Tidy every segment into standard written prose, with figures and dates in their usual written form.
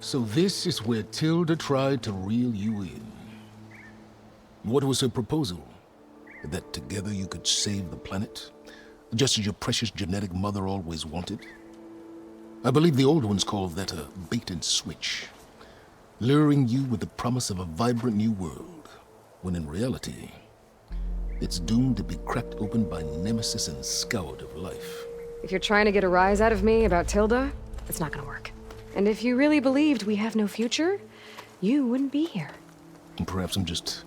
So this is where Tilda tried to reel you in. What was her proposal? That together you could save the planet? Just as your precious genetic mother always wanted? I believe the old ones called that a bait and switch. Luring you with the promise of a vibrant new world, when in reality, it's doomed to be cracked open by nemesis and scoured of life. If you're trying to get a rise out of me about Tilda, it's not gonna work. And if you really believed we have no future, you wouldn't be here. And perhaps I'm just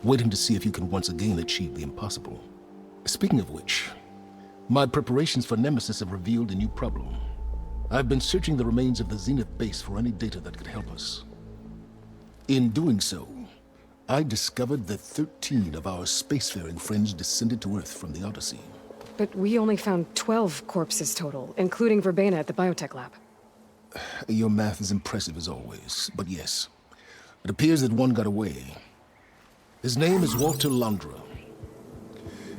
waiting to see if you can once again achieve the impossible. Speaking of which, my preparations for Nemesis have revealed a new problem. I've been searching the remains of the Zenith base for any data that could help us. In doing so, I discovered that 13 of our spacefaring friends descended to Earth from the Odyssey. But we only found 12 corpses total, including Verbena at the biotech lab. Your math is impressive as always, but yes, it appears that one got away. His name is Walter Londra.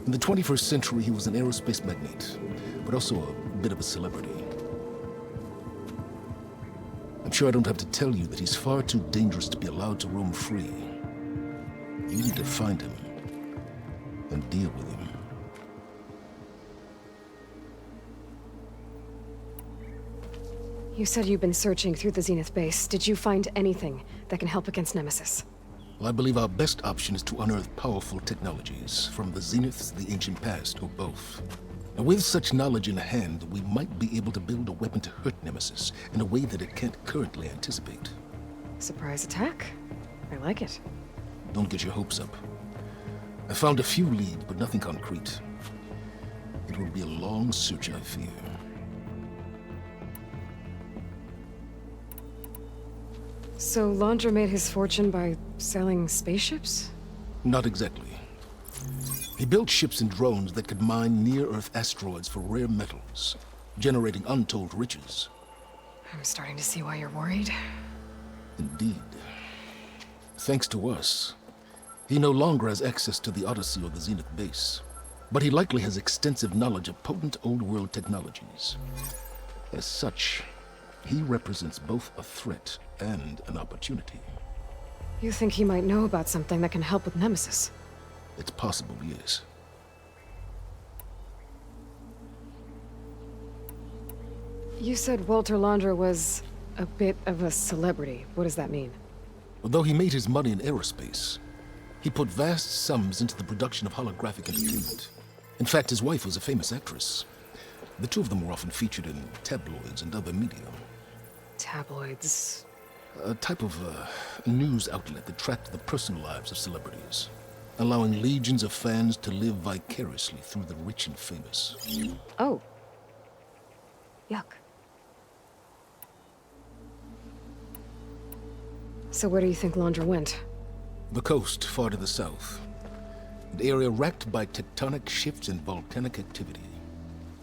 In the 21st century, he was an aerospace magnate, but also a bit of a celebrity. I'm sure I don't have to tell you that he's far too dangerous to be allowed to roam free. You need to find him and deal with him. You said you've been searching through the Zenith base. Did you find anything that can help against Nemesis? Well, I believe our best option is to unearth powerful technologies, from the Zeniths, the ancient past, or both. And with such knowledge in hand, we might be able to build a weapon to hurt Nemesis in a way that it can't currently anticipate. Surprise attack? I like it. Don't get your hopes up. I found a few leads, but nothing concrete. It will be a long search, I fear. So Londra made his fortune by selling spaceships? Not exactly. He built ships and drones that could mine near-Earth asteroids for rare metals, generating untold riches. I'm starting to see why you're worried. Indeed. Thanks to us, he no longer has access to the Odyssey or the Zenith base, but he likely has extensive knowledge of potent old-world technologies. As such, he represents both a threat and an opportunity. You think he might know about something that can help with Nemesis? It's possible, yes. You said Walter Londra was a bit of a celebrity. What does that mean? Although he made his money in aerospace, he put vast sums into the production of holographic entertainment. In fact, his wife was a famous actress. The two of them were often featured in tabloids and other media. Tabloids? A type of news outlet that tracked the personal lives of celebrities, allowing legions of fans to live vicariously through the rich and famous. Oh. Yuck. So where do you think Londra went? The coast, far to the south. An area racked by tectonic shifts and volcanic activity.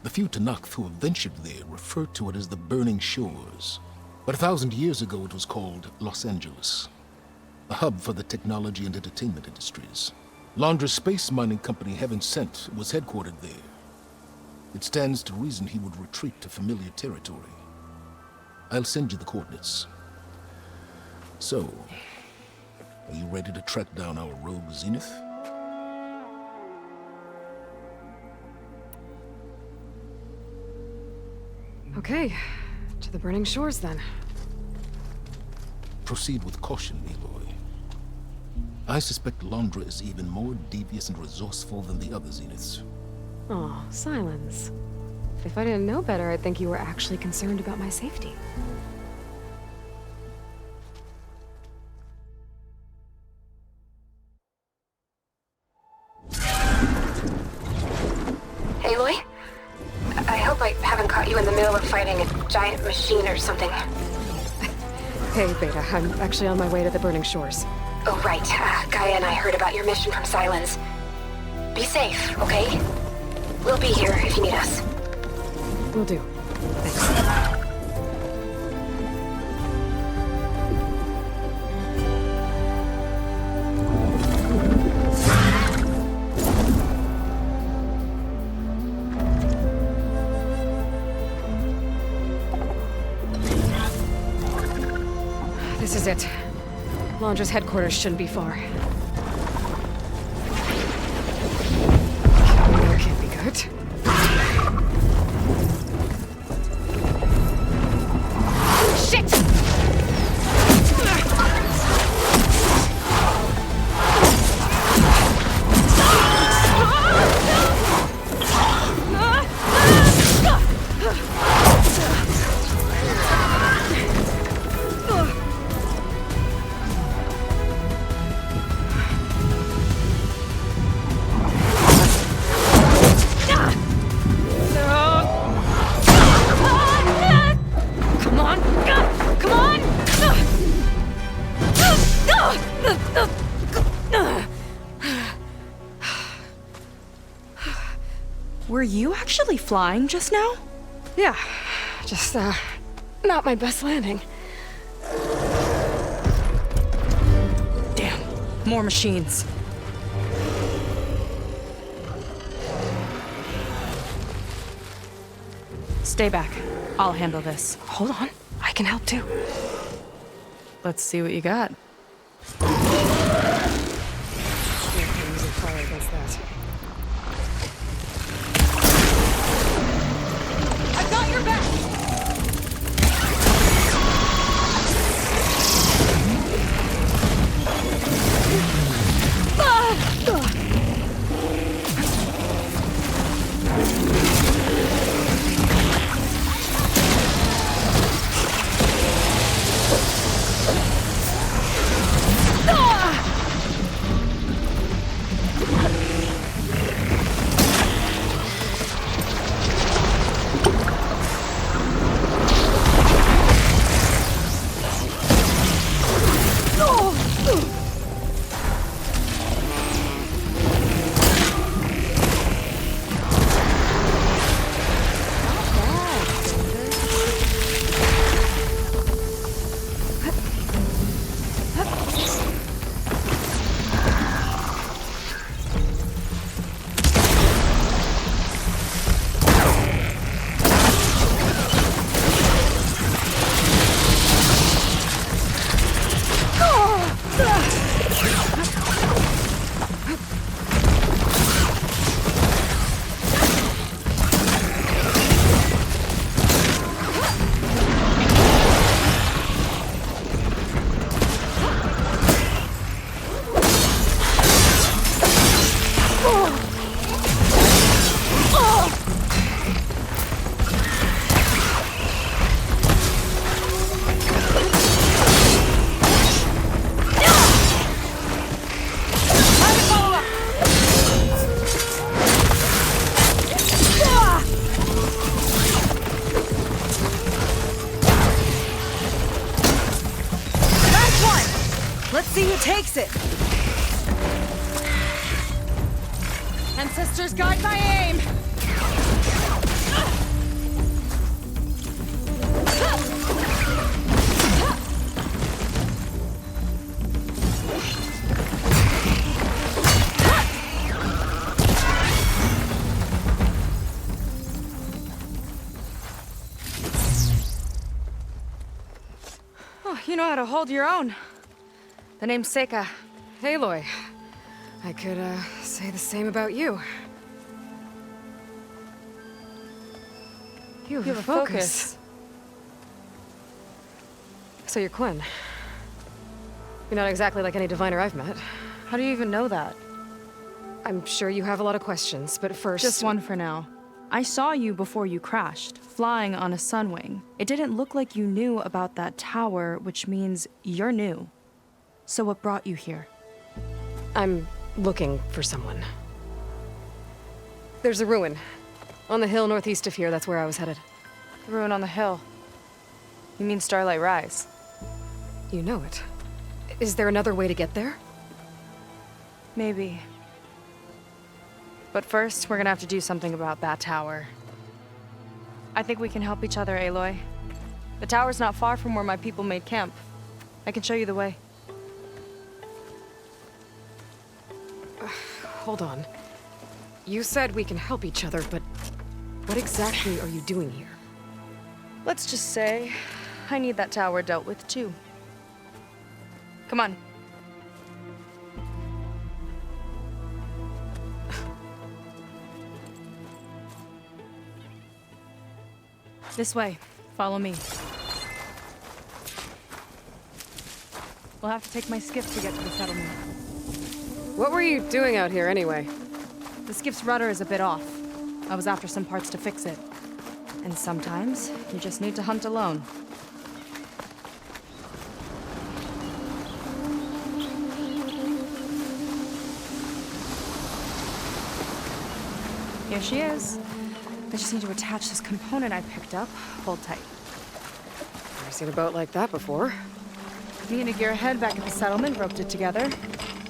The few Tanakh who have ventured there refer to it as the Burning Shores. But 1,000 years ago it was called Los Angeles, a hub for the technology and entertainment industries. Londra's space mining company, Heaven Sent, was headquartered there. It stands to reason he would retreat to familiar territory. I'll send you the coordinates. So, are you ready to track down our rogue Zenith? Okay, to the Burning Shores then. Proceed with caution, Aloy. I suspect Londra is even more devious and resourceful than the other Zeniths. Oh, Silence. If I didn't know better, I'd think you were actually concerned about my safety. Aloy? I hope I haven't caught you in the middle of fighting a giant machine or something. Hey, Beta, I'm actually on my way to the Burning Shores. Oh, right. Gaia and I heard about your mission from Silence. Be safe, okay? We'll be here if you need us. Will do. Thanks. This is it. Londra's headquarters shouldn't be far. That can't be good. Shit! Were you actually flying just now? Yeah, just, not my best landing. Damn, more machines. Stay back. I'll handle this. Hold on, I can help too. Let's see what you got. I've got your back! Let's see who takes it. Ancestors guide my aim! Oh, you know how to hold your own. The name's Seika. Aloy. I could, say the same about you. You have a focus. So you're Quinn. You're not exactly like any diviner I've met. How do you even know that? I'm sure you have a lot of questions, but first... Just one for now. I saw you before you crashed, flying on a sunwing. It didn't look like you knew about that tower, which means you're new. So what brought you here? I'm looking for someone. There's a ruin. On the hill northeast of here, that's where I was headed. The ruin on the hill. You mean Starlight Rise? You know it. Is there another way to get there? Maybe. But first, we're gonna have to do something about that tower. I think we can help each other, Aloy. The tower's not far from where my people made camp. I can show you the way. Hold on. You said we can help each other, but what exactly are you doing here? Let's just say, I need that tower dealt with too. Come on. This way. Follow me. We'll have to take my skiff to get to the settlement. What were you doing out here anyway? The skiff's rudder is a bit off. I was after some parts to fix it. And sometimes, you just need to hunt alone. Here she is. I just need to attach this component I picked up. Hold tight. Never seen a boat like that before. Me and a gearhead back at the settlement roped it together.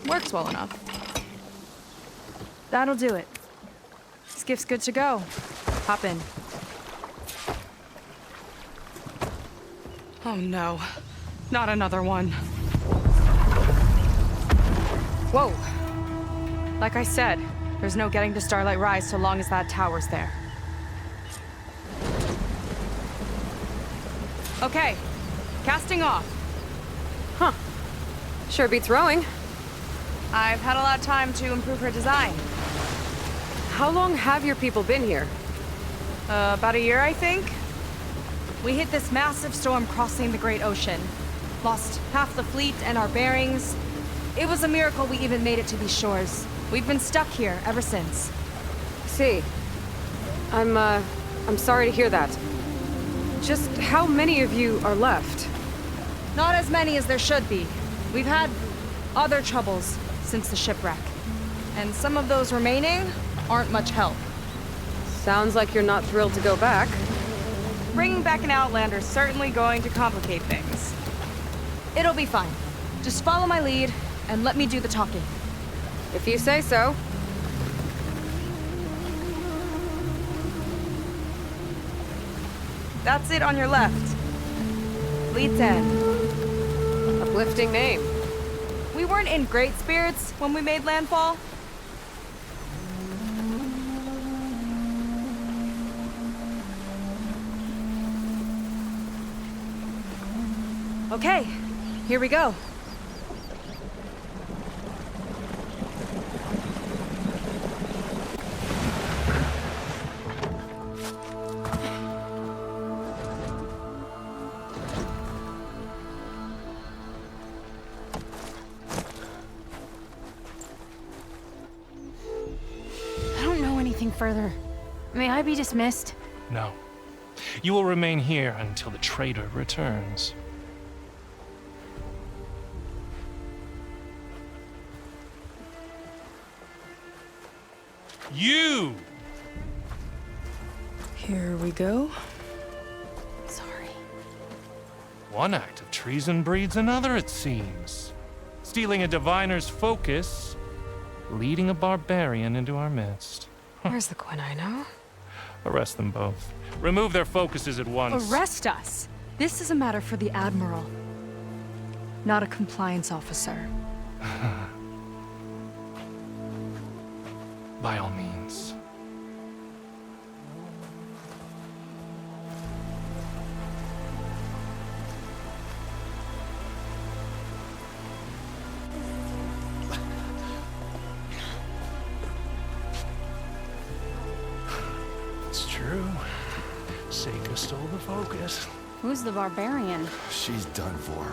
Works well enough. That'll do it. Skiff's good to go. Hop in. Oh no. Not another one. Whoa. Like I said, there's no getting to Starlight Rise so long as that tower's there. Okay. Casting off. Huh. Sure beats rowing. I've had a lot of time to improve her design. How long have your people been here? About a year, I think. We hit this massive storm crossing the Great Ocean. Lost half the fleet and our bearings. It was a miracle we even made it to these shores. We've been stuck here ever since. See. I'm sorry to hear that. Just how many of you are left? Not as many as there should be. We've had other troubles since the shipwreck. And some of those remaining aren't much help. Sounds like you're not thrilled to go back. Bringing back an Outlander's certainly going to complicate things. It'll be fine. Just follow my lead and let me do the talking. If you say so. That's it on your left. Lead 10. Uplifting name. We weren't in great spirits when we made landfall. Okay, here we go. I don't know anything further. May I be dismissed? No. You will remain here until the traitor returns. You! Here we go. Sorry. One act of treason breeds another, it seems. Stealing a diviner's focus, leading a barbarian into our midst. Where's the Quinino? Arrest them both. Remove their focuses at once. Arrest us! This is a matter for the Admiral, not a compliance officer. By all means. It's true. Seika stole the focus. Who's the barbarian? She's done for.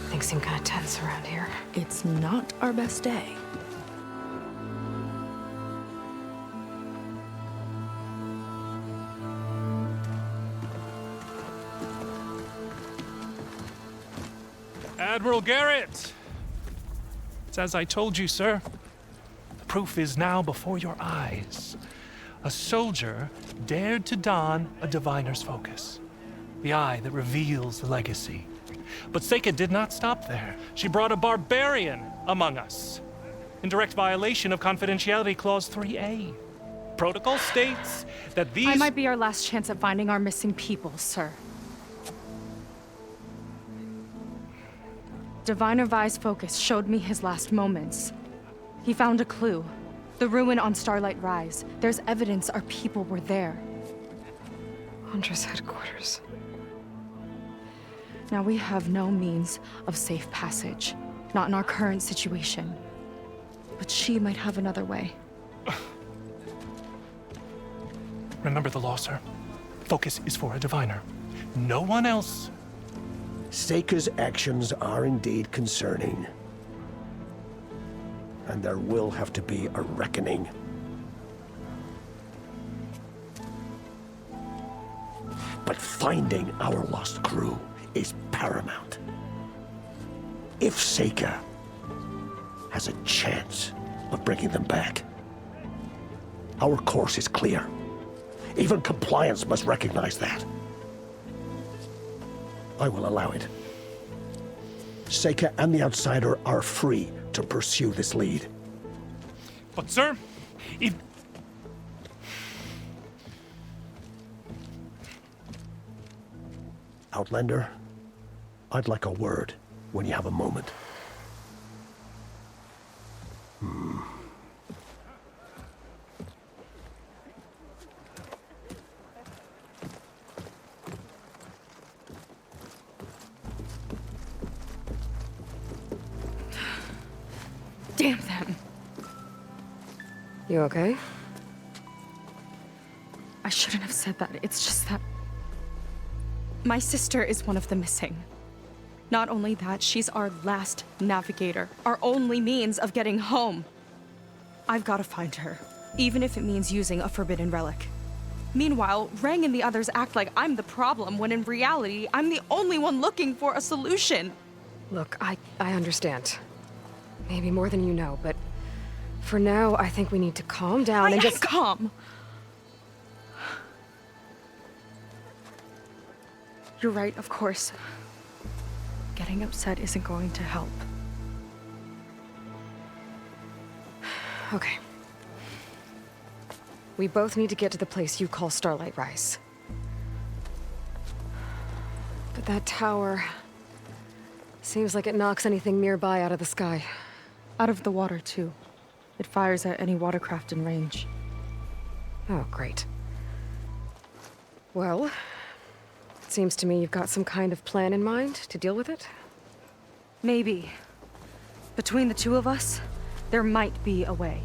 Things seem kind of tense around here. It's not our best day. Admiral Garrett! It's as I told you, sir. The proof is now before your eyes. A soldier dared to don a diviner's focus. The eye that reveals the legacy. But Seika did not stop there. She brought a barbarian among us. In direct violation of Confidentiality Clause 3A. Protocol states that these... I might be our last chance at finding our missing people, sir. Diviner Vi's focus showed me his last moments. He found a clue. The ruin on Starlight Rise. There's evidence our people were there. Huntress headquarters. Now, we have no means of safe passage. Not in our current situation. But she might have another way. Remember the law, sir. Focus is for a diviner. No one else. Seika's actions are indeed concerning. And there will have to be a reckoning. But finding our lost crew is paramount. If Seika has a chance of bringing them back, our course is clear. Even compliance must recognize that. I will allow it. Seika and the Outsider are free to pursue this lead. But, sir, if... Outlander, I'd like a word when you have a moment. Damn them. You okay? I shouldn't have said that. It's just that... my sister is one of the missing. Not only that, she's our last navigator. Our only means of getting home. I've got to find her. Even if it means using a forbidden relic. Meanwhile, Rang and the others act like I'm the problem, when in reality, I'm the only one looking for a solution. Look, I understand. Maybe more than you know, but for now, I think we need to calm down and just... calm. You're right, of course. Getting upset isn't going to help. Okay. We both need to get to the place you call Starlight Rise. But that tower... seems like it knocks anything nearby out of the sky. Out of the water, too. It fires at any watercraft in range. Oh, great. Well, it seems to me you've got some kind of plan in mind to deal with it. Maybe. Between the two of us, there might be a way.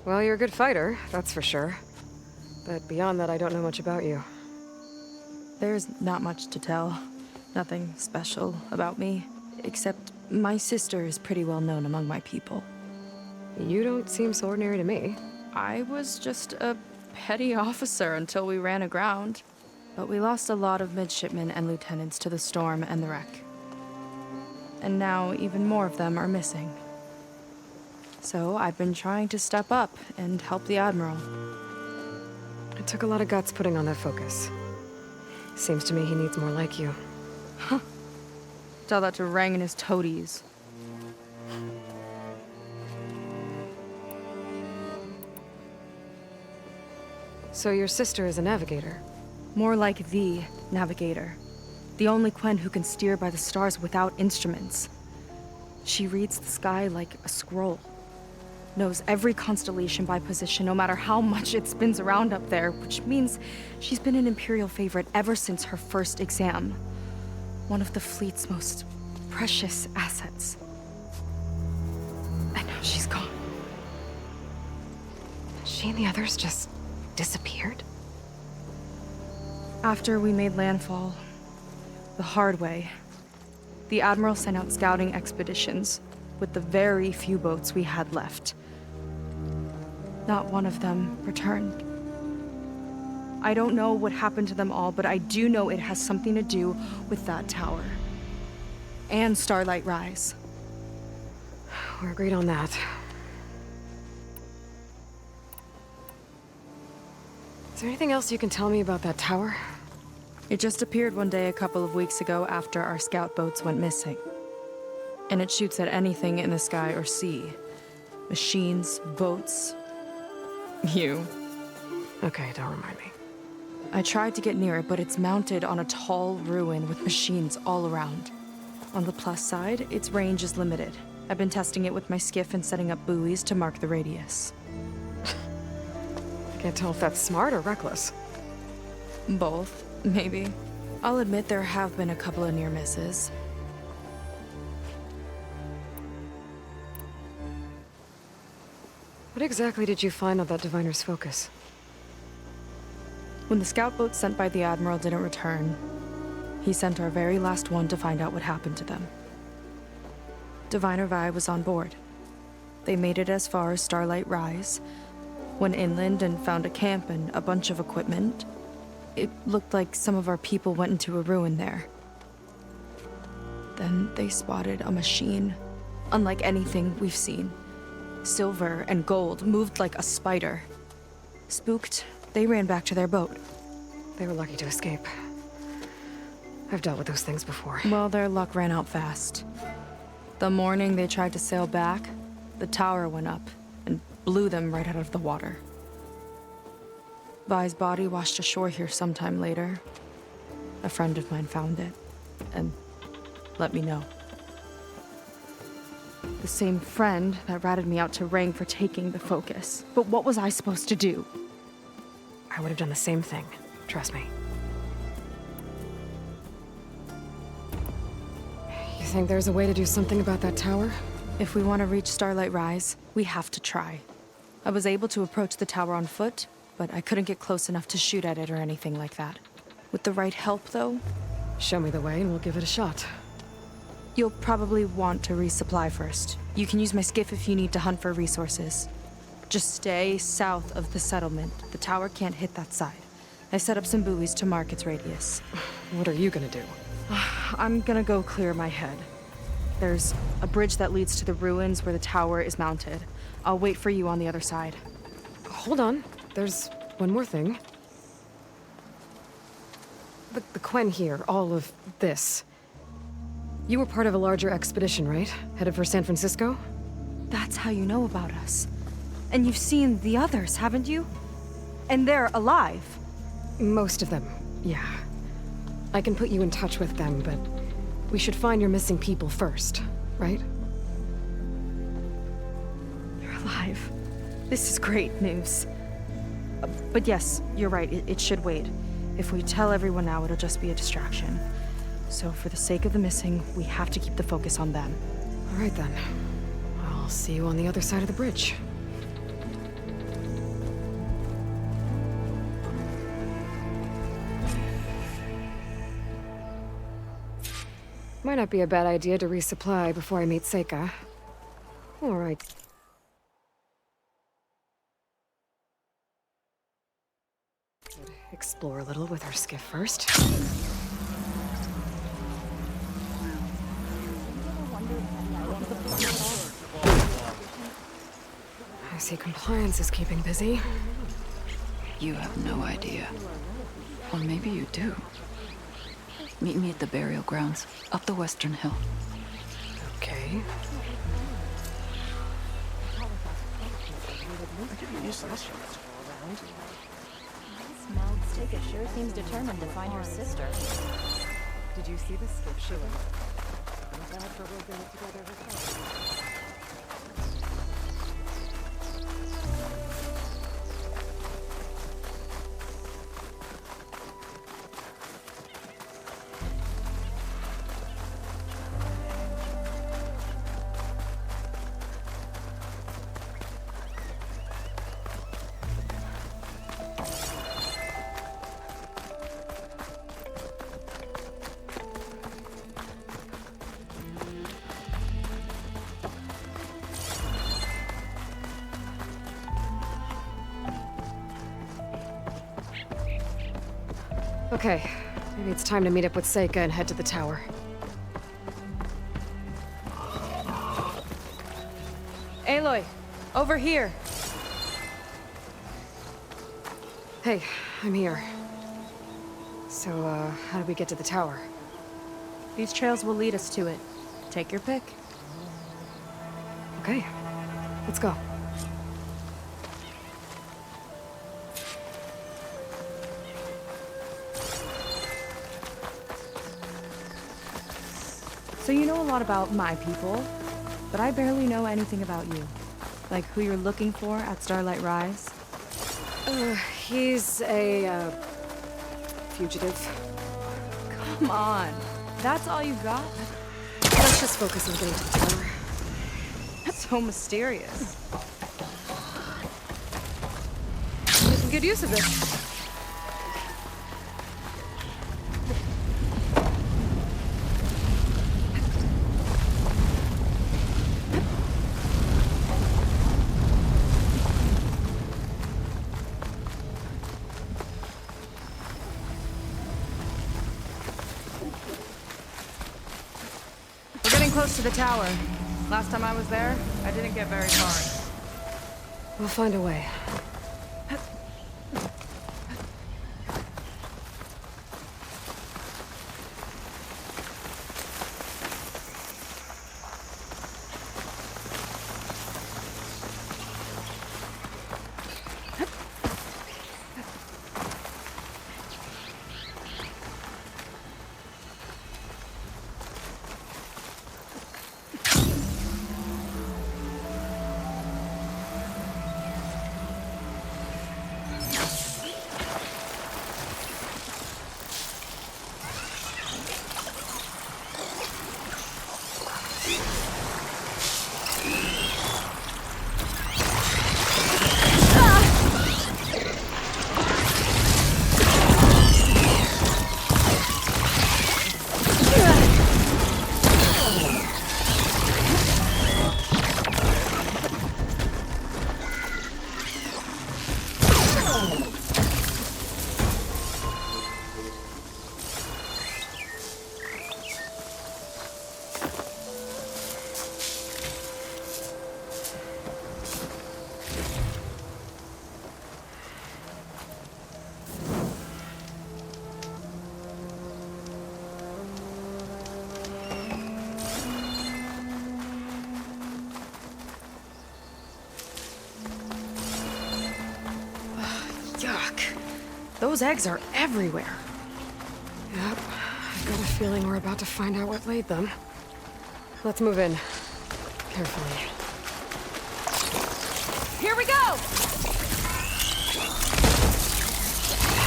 Well, you're a good fighter, that's for sure. But beyond that, I don't know much about you. There's not much to tell. Nothing special about me, except my sister is pretty well known among my people. You don't seem so ordinary to me. I was just a petty officer until we ran aground. But we lost a lot of midshipmen and lieutenants to the storm and the wreck. And now even more of them are missing. So I've been trying to step up and help the Admiral. It took a lot of guts putting on that focus. Seems to me he needs more like you. Huh. Tell that to Rang and his toadies. So your sister is a navigator? More like the navigator. The only Quen who can steer by the stars without instruments. She reads the sky like a scroll. Knows every constellation by position, no matter how much it spins around up there, which means she's been an Imperial favorite ever since her first exam. One of the fleet's most precious assets. And now she's gone. She and the others just disappeared? After we made landfall, the hard way, the Admiral sent out scouting expeditions with the very few boats we had left. Not one of them returned. I don't know what happened to them all, but I do know it has something to do with that tower. And Starlight Rise. We're agreed on that. Is there anything else you can tell me about that tower? It just appeared one day a couple of weeks ago after our scout boats went missing. And it shoots at anything in the sky or sea. Machines, boats. You. Okay, don't remind me. I tried to get near it, but it's mounted on a tall ruin with machines all around. On the plus side, its range is limited. I've been testing it with my skiff and setting up buoys to mark the radius. I can't tell if that's smart or reckless. Both, maybe. I'll admit there have been a couple of near misses. What exactly did you find on that diviner's focus? When the scout boat sent by the Admiral didn't return, he sent our very last one to find out what happened to them. Diviner Vi was on board. They made it as far as Starlight Rise, went inland and found a camp and a bunch of equipment. It looked like some of our people went into a ruin there. Then they spotted a machine, unlike anything we've seen. Silver and gold, moved like a spider. Spooked, they ran back to their boat. They were lucky to escape. I've dealt with those things before. Well, their luck ran out fast. The morning they tried to sail back, the tower went up and blew them right out of the water. Vi's body washed ashore here sometime later. A friend of mine found it and let me know. The same friend that ratted me out to Rang for taking the focus. But what was I supposed to do? I would have done the same thing. Trust me. You think there's a way to do something about that tower? If we want to reach Starlight Rise, we have to try. I was able to approach the tower on foot, but I couldn't get close enough to shoot at it or anything like that. With the right help, though, Show me the way and we'll give it a shot. you'll probably want to resupply first. You can use my skiff if you need to hunt for resources. Just stay south of the settlement. The tower can't hit that side. I set up some buoys to mark its radius. What are you gonna do? I'm gonna go clear my head. There's a bridge that leads to the ruins where the tower is mounted. I'll wait for you on the other side. Hold on. There's one more thing. The Quen here, all of this. You were part of a larger expedition, right? Headed for San Francisco? That's how you know about us. And you've seen the others, haven't you? And they're alive. Most of them, yeah. I can put you in touch with them, but we should find your missing people first, right? They're alive. This is great news. But yes, you're right, it should wait. If we tell everyone now, it'll just be a distraction. So for the sake of the missing, we have to keep the focus on them. All right then. I'll see you on the other side of the bridge. Might not be a bad idea to resupply before I meet Seika. All right. Explore a little with our skiff first. I see compliance is keeping busy. You have no idea. Or maybe you do. Meet me at the burial grounds, up the western hill. Okay. Stika sure seems determined to find her sister. Did you see the skiff she was? Okay, maybe it's time to meet up with Seika and head to the tower. Aloy, over here. Hey, I'm here. So, how do we get to the tower? These trails will lead us to it. Take your pick. Okay, let's go. So you know a lot about my people, but I barely know anything about you. Like who you're looking for at Starlight Rise. He's a, fugitive. Come on. That's all you got? Let's just focus on getting to the tower. That's so mysterious. Making good use of this. We're getting close to the tower. Last time I was there, I didn't get very far. We'll find a way. Yuck. Those eggs are everywhere. Yep. I've got a feeling we're about to find out what laid them. Let's move in. Carefully. Here we go!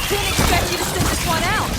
Didn't expect you to sit this one out.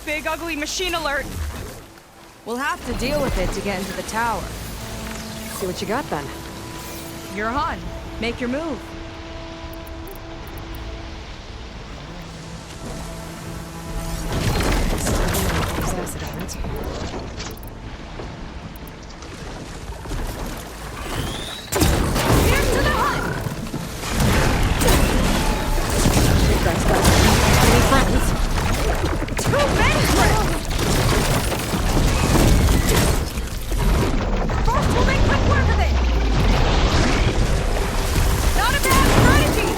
Big ugly machine alert! We'll have to deal with it to get into the tower. See what you got then. You're on. Make your move. Acid on it. Here's to the hunt! You guys got any friends? Too many friends! First, we'll make quick work of it! Not a bad strategy!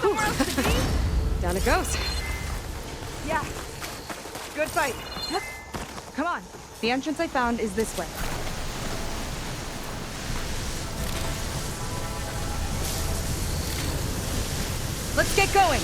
somewhere else to be? Down it goes. Yeah. Good fight. Come on. The entrance I found is this way. Let's get going.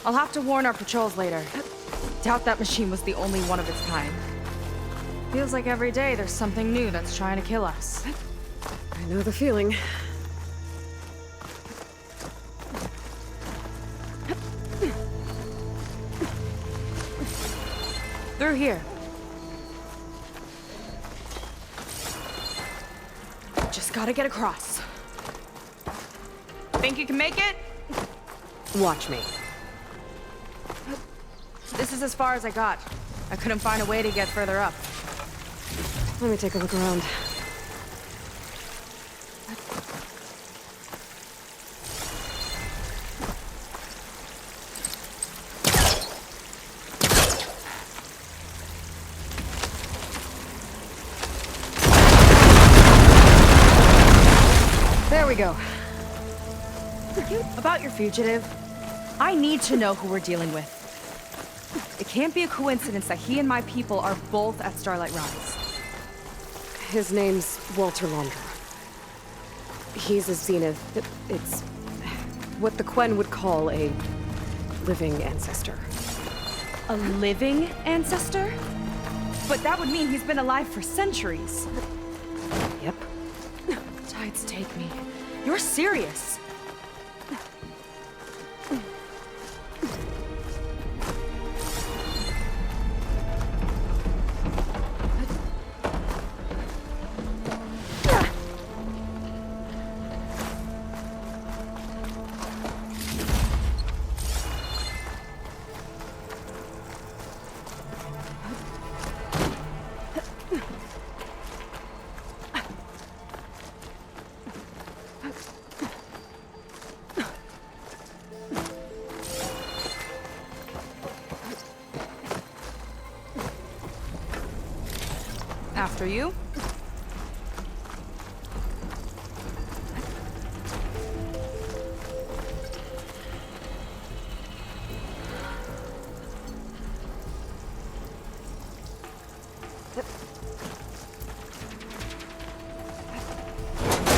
I'll have to warn our patrols later. Doubt that machine was the only one of its kind. Feels like every day there's something new that's trying to kill us. I know the feeling. Through here. Just gotta get across. Think you can make it? Watch me. This is as far as I got. I couldn't find a way to get further up. Let me take a look around. There we go. About your fugitive, I need to know who we're dealing with. It can't be a coincidence that he and my people are both at Starlight Rise. His name's Walter Laundra. He's a Zenith. It's what the Quen would call a living ancestor. A living ancestor? But that would mean he's been alive for centuries. Yep. Tides take me. You're serious. After you.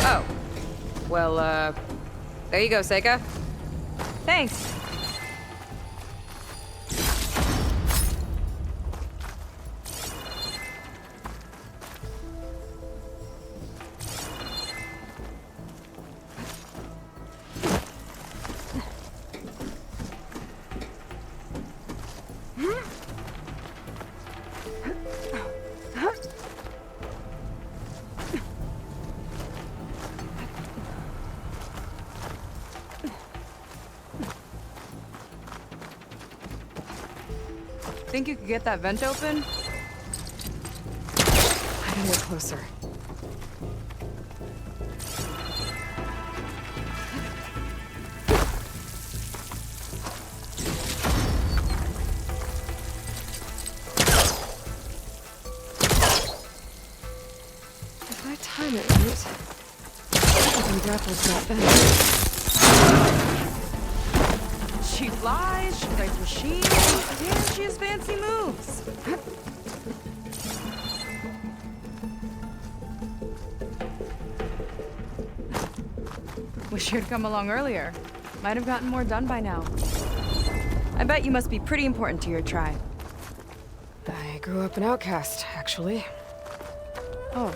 Oh. Well, there you go, Seika. Thanks. Think you could get that vent open? I don't get closer. If I time it right, I can grapple to that vent. She flies, she plays machines, and she has fancy moves. Wish you'd come along earlier. Might have gotten more done by now. I bet you must be pretty important to your tribe. I grew up an outcast, actually. Oh.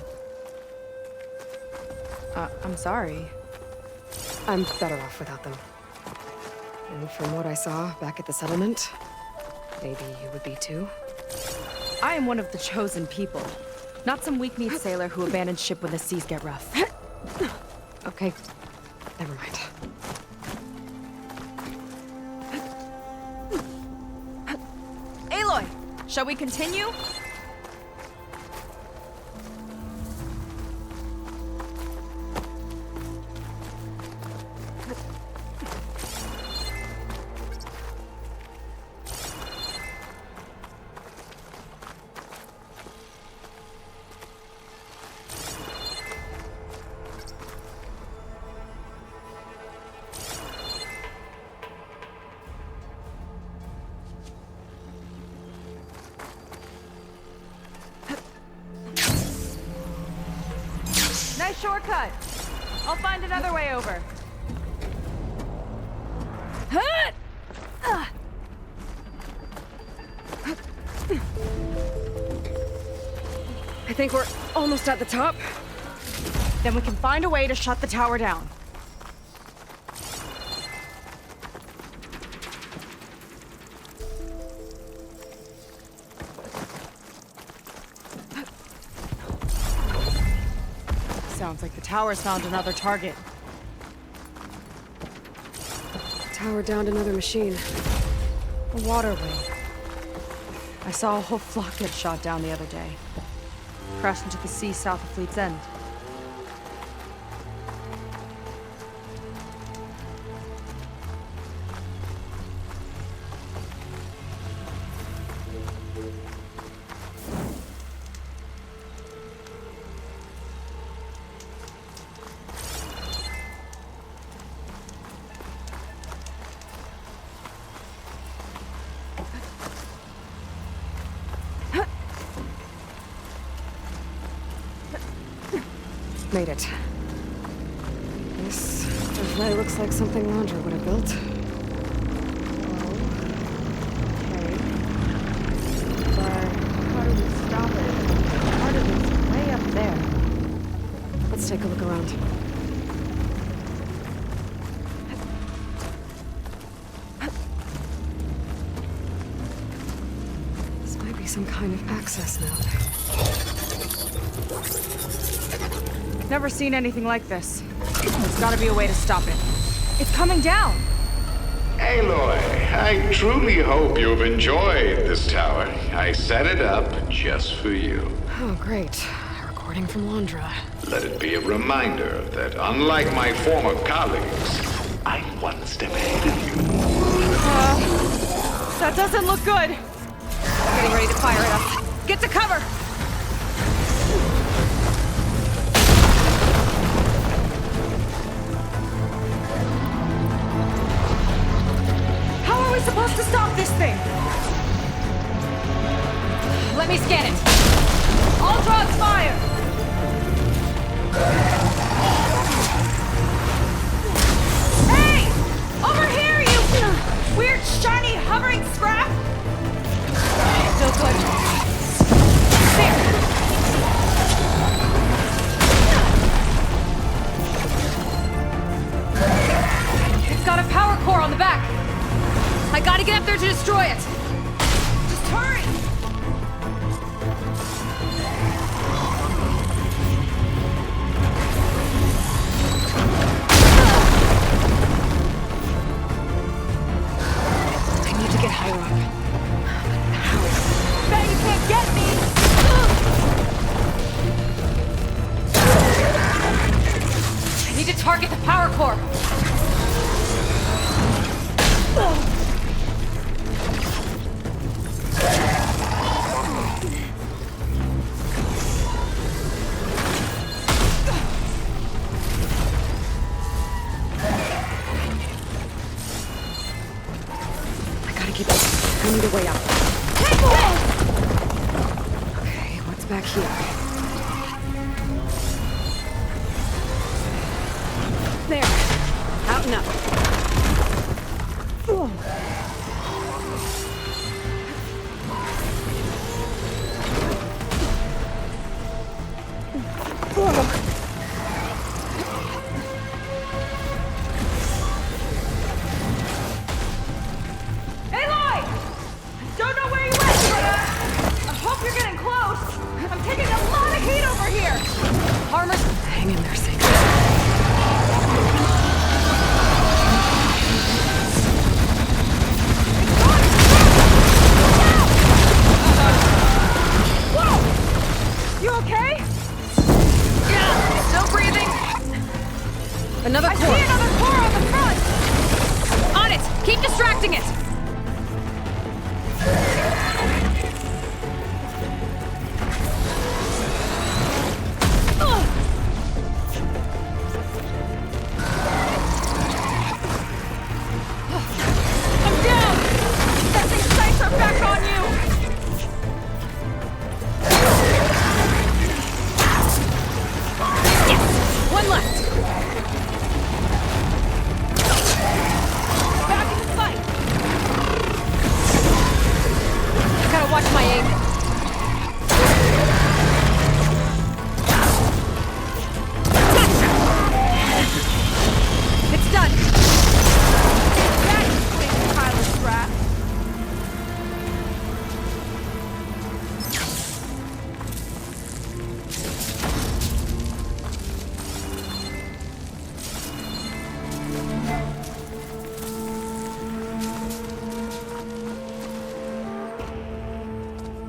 I'm sorry. I'm better off without them. And from what I saw back at the settlement, maybe you would be too. I am one of the chosen people. Not some weak-kneed sailor who abandons ship when the seas get rough. Okay, never mind. Shall we continue? Nice shortcut. I'll find another way over. I think we're almost at the top. Then we can find a way to shut the tower down. Sounds like the tower's found another target. Tower downed another machine. A waterway. I saw a whole flock get shot down the other day. Crashed into the sea south of Fleet's End. Made it. This definitely looks like something Landra would have built. Okay. But how do we stop it? Part of it's way up there. Let's take a look around. This might be some kind of access node. Never seen anything like this. There's gotta be a way to stop it. It's coming down! Aloy, I truly hope you've enjoyed this tower. I set it up just for you. Oh, great. A recording from Landra. Let it be a reminder that unlike my former colleagues, I'm one step ahead of you. That doesn't look good! Getting ready to fire it up. Get to cover! Supposed to stop this thing! Let me scan it. All drones fire! Hey! Over here, you weird, shiny, hovering scrap! Still good. There! It's got a power core on the back. I gotta get up there to destroy it! Just hurry! I need to get higher up. But how? Bet you can't get me! I need to target the power core! I need a way out. Take away! Okay, what's back here? There. Out and up. Armor's... Hang in there, Saker.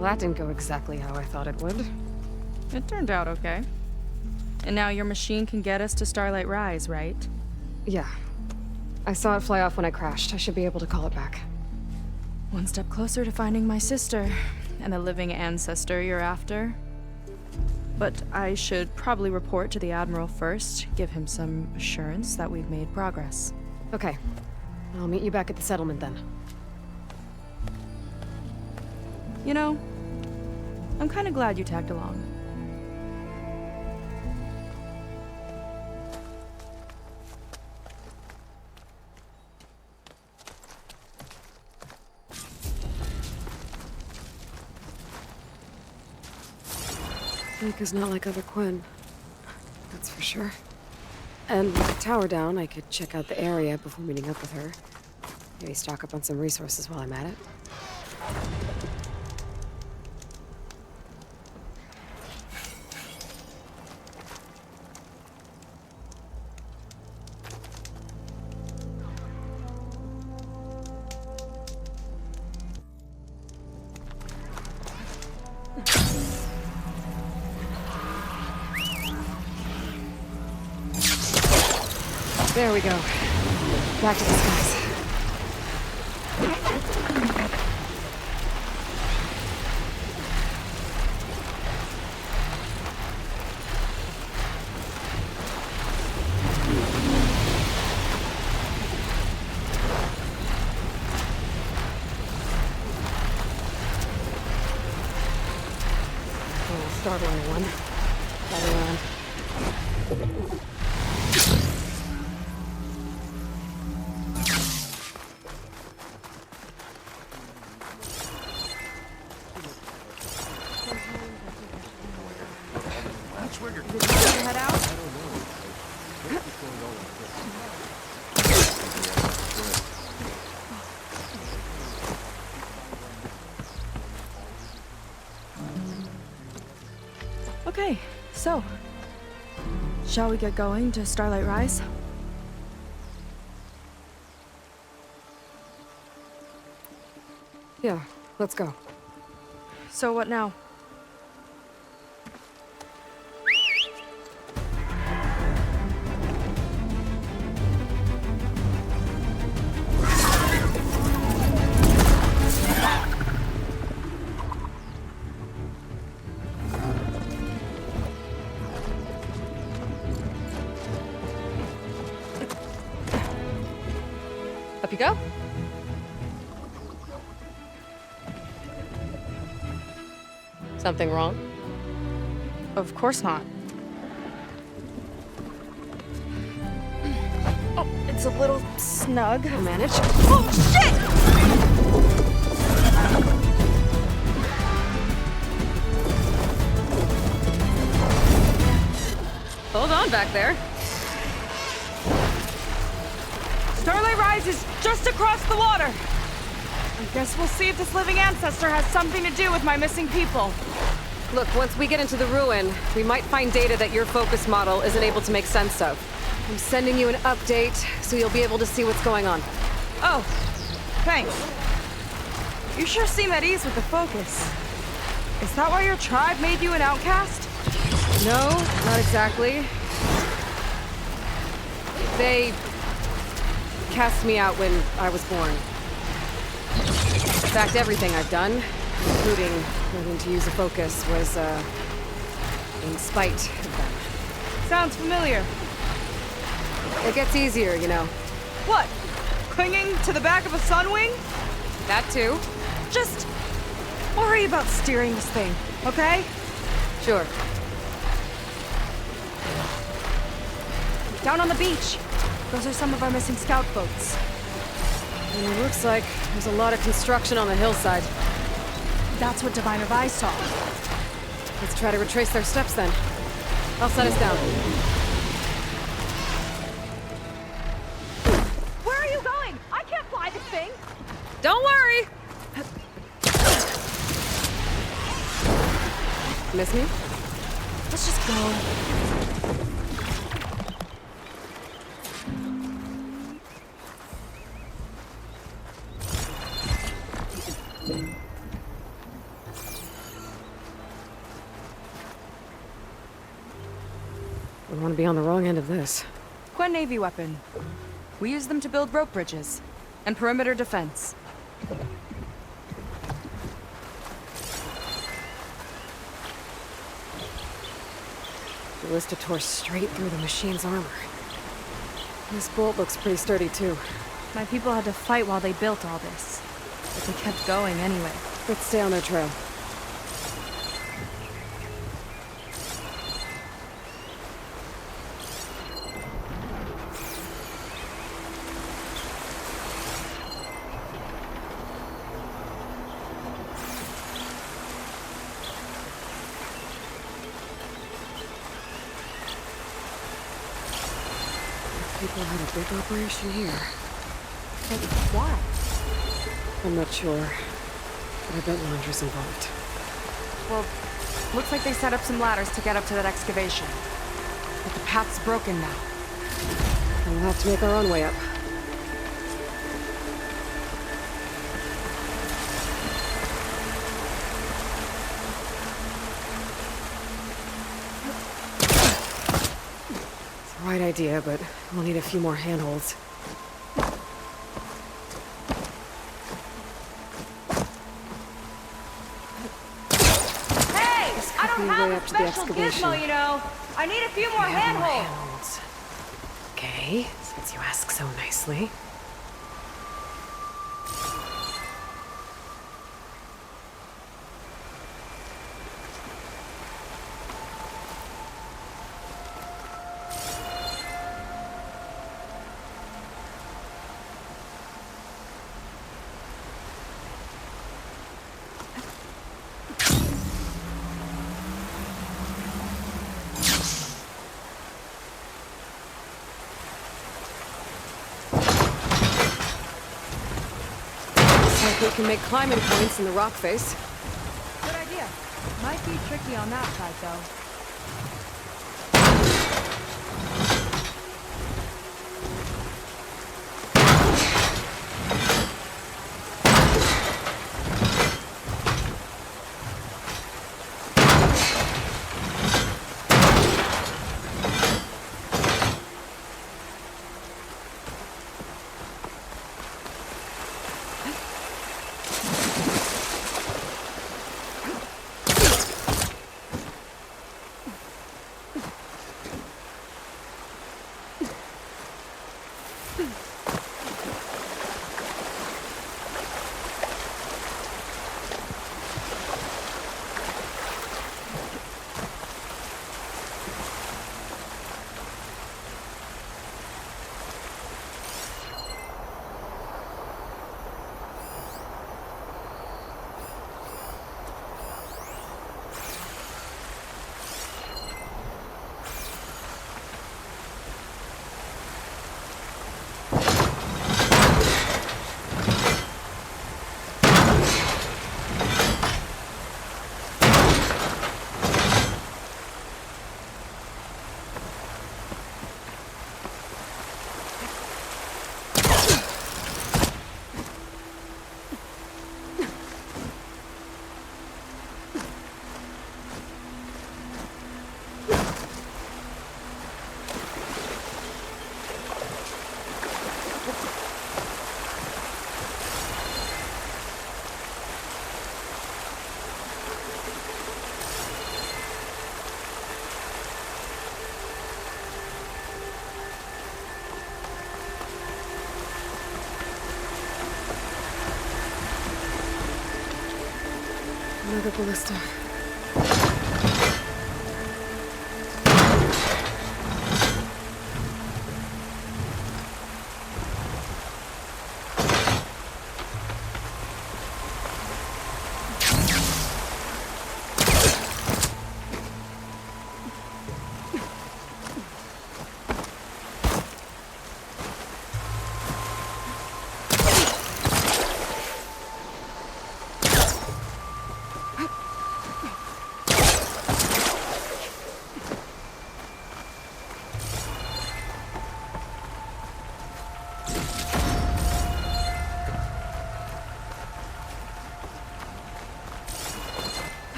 Well, that didn't go exactly how I thought it would. It turned out okay. And now your machine can get us to Starlight Rise, right? Yeah. I saw it fly off when I crashed. I should be able to call it back. One step closer to finding my sister and the living ancestor you're after. But I should probably report to the Admiral first, give him some assurance that we've made progress. Okay. I'll meet you back at the settlement then. You know, I'm kind of glad you tagged along. Mika's not like other Quinn. That's for sure. And with the tower down, I could check out the area before meeting up with her. Maybe stock up on some resources while I'm at it. There we go. Back to the skies. Oh, startling one. Right around. Head out? Okay, so, shall we get going to Starlight Rise? Yeah, let's go. So what now? Up you go. Something wrong? Of course not. Oh, it's a little snug. I'll manage. Oh, shit! Hold on back there. Starlight Rise is just across the water. I guess we'll see if this living ancestor has something to do with my missing people. Look, once we get into the ruin, we might find data that your focus model isn't able to make sense of. I'm sending you an update, so you'll be able to see what's going on. Oh, thanks. You sure seem at ease with the focus. Is that why your tribe made you an outcast? No, not exactly. They cast me out when I was born. In fact, everything I've done, including learning to use a focus, was, in spite of them. Sounds familiar. It gets easier, you know. What? Clinging to the back of a sunwing? That too. Just worry about steering this thing, okay? Sure. Down on the beach. Those are some of our missing scout boats. And it looks like there's a lot of construction on the hillside. That's what Diviner Vi saw. Let's try to retrace their steps then. I'll set us down. Where are you going? I can't fly this thing. Don't worry! Miss me? Let's just go. don't want to be on the wrong end of this. Quen Navy weapon. We use them to build rope bridges and perimeter defense. The ballista tore straight through the machine's armor. This bolt looks pretty sturdy, too. My people had to fight while they built all this, but they kept going anyway. Let's stay on their trail. People had a big operation here. But why? I'm not sure, but I bet Laundra's involved. Well, looks like they set up some ladders to get up to that excavation. But the path's broken now. And we'll have to make our own way up. It's the right idea, but we'll need a few more handholds. I don't way have up a to the special excavation. gizmo, you know. I need a few more We have more handholds. handholds. Okay, since you ask so nicely. We can make climbing points in the rock face. Good idea. Might be tricky on that side, though. Another ballista.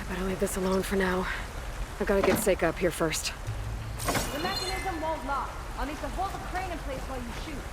Better leave this alone for now. I've gotta get Seika up here first. The mechanism won't lock. I'll need to hold the crane in place while you shoot.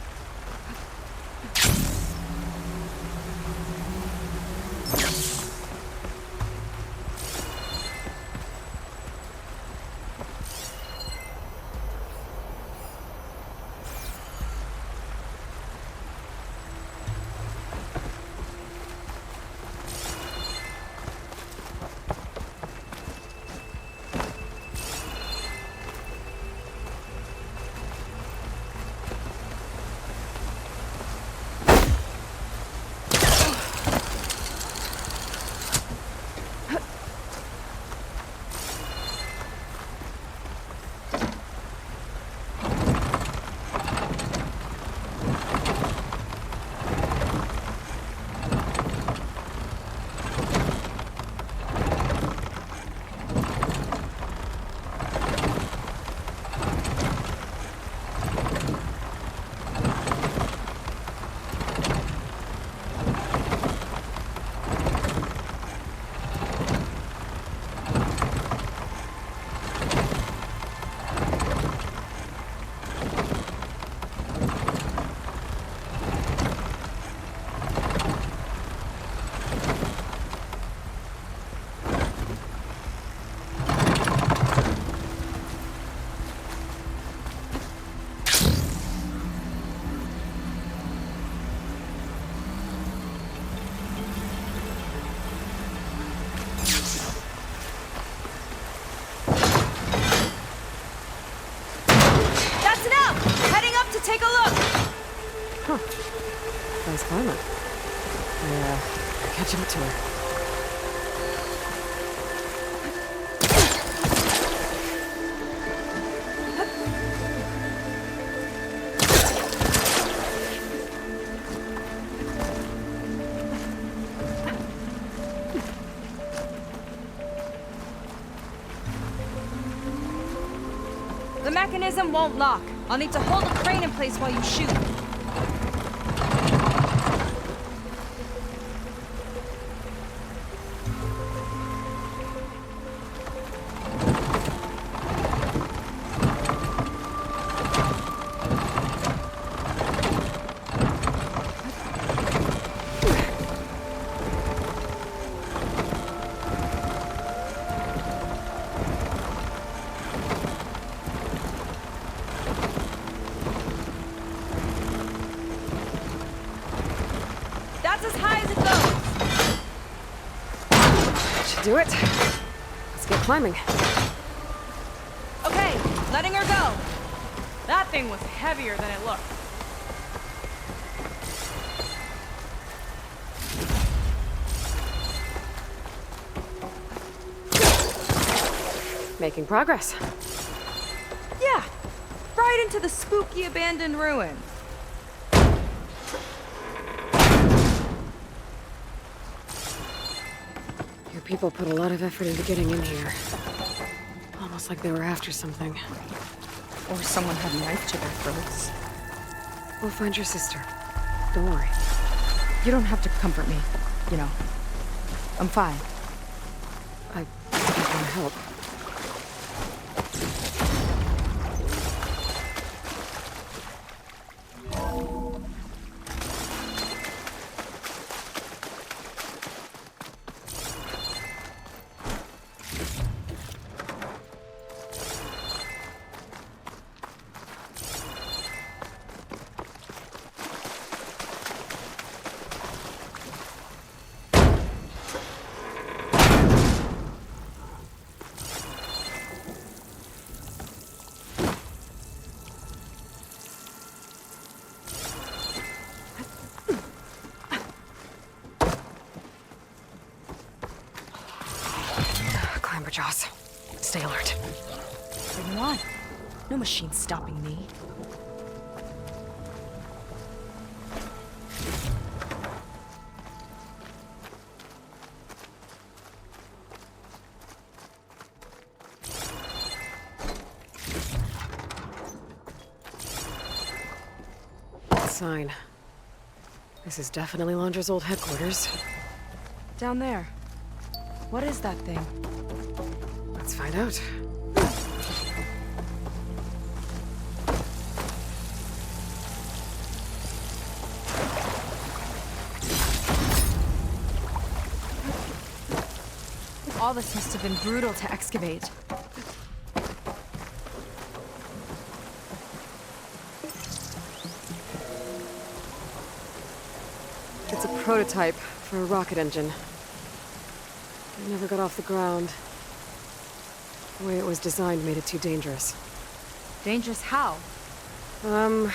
Take a look! Huh. Nice climber. Yeah, catch up to her. The mechanism won't lock. I'll need to hold the crane in place while you shoot. Do it. Let's get climbing. Okay, letting her go. That thing was heavier than it looked. Making progress. Yeah, right into the spooky abandoned ruin. People put a lot of effort into getting in here. Almost like they were after something. Or someone had a knife to their throats. We'll find your sister. Don't worry. You don't have to comfort me, you know. I'm fine. I want to help. Jaws. Stay alert. Bring it on. No machine stopping me. Sign. This is definitely Londra's old headquarters. Down there. What is that thing? Let's find out. All this must have been brutal to excavate. It's a prototype for a rocket engine. It never got off the ground. The way it was designed made it too dangerous. Dangerous how? Like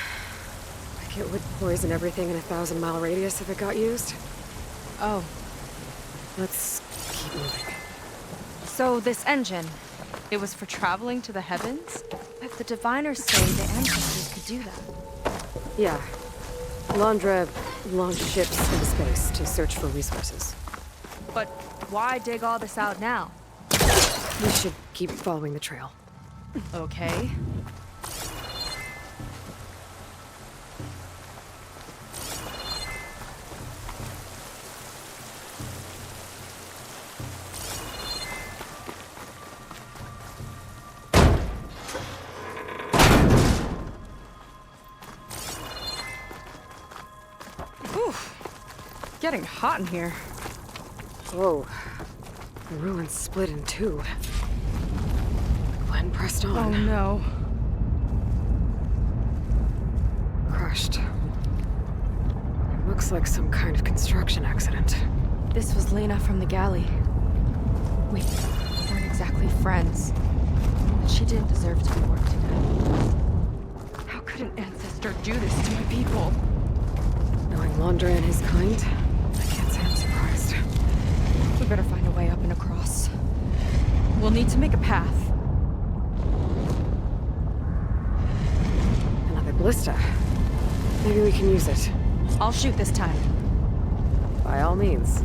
it would poison everything in a 1,000-mile radius if it got used. Oh. Let's keep moving. So this engine, it was for traveling to the heavens? If the diviners say the ancestors could do that. Yeah. Londra launched ships into space to search for resources. But why dig all this out now? We should keep following the trail. Okay. Getting hot in here. Whoa. The ruins split in two. Glenn pressed on. Oh no. Crushed. It looks like some kind of construction accident. This was Lena from the galley. We weren't exactly friends. She didn't deserve to be worked to death. How could an ancestor do this to my people? Knowing Londra and his kind, I can't say I'm surprised. We better find a way up and across. We'll need to make a path. Another ballista. Maybe we can use it. I'll shoot this time. By all means.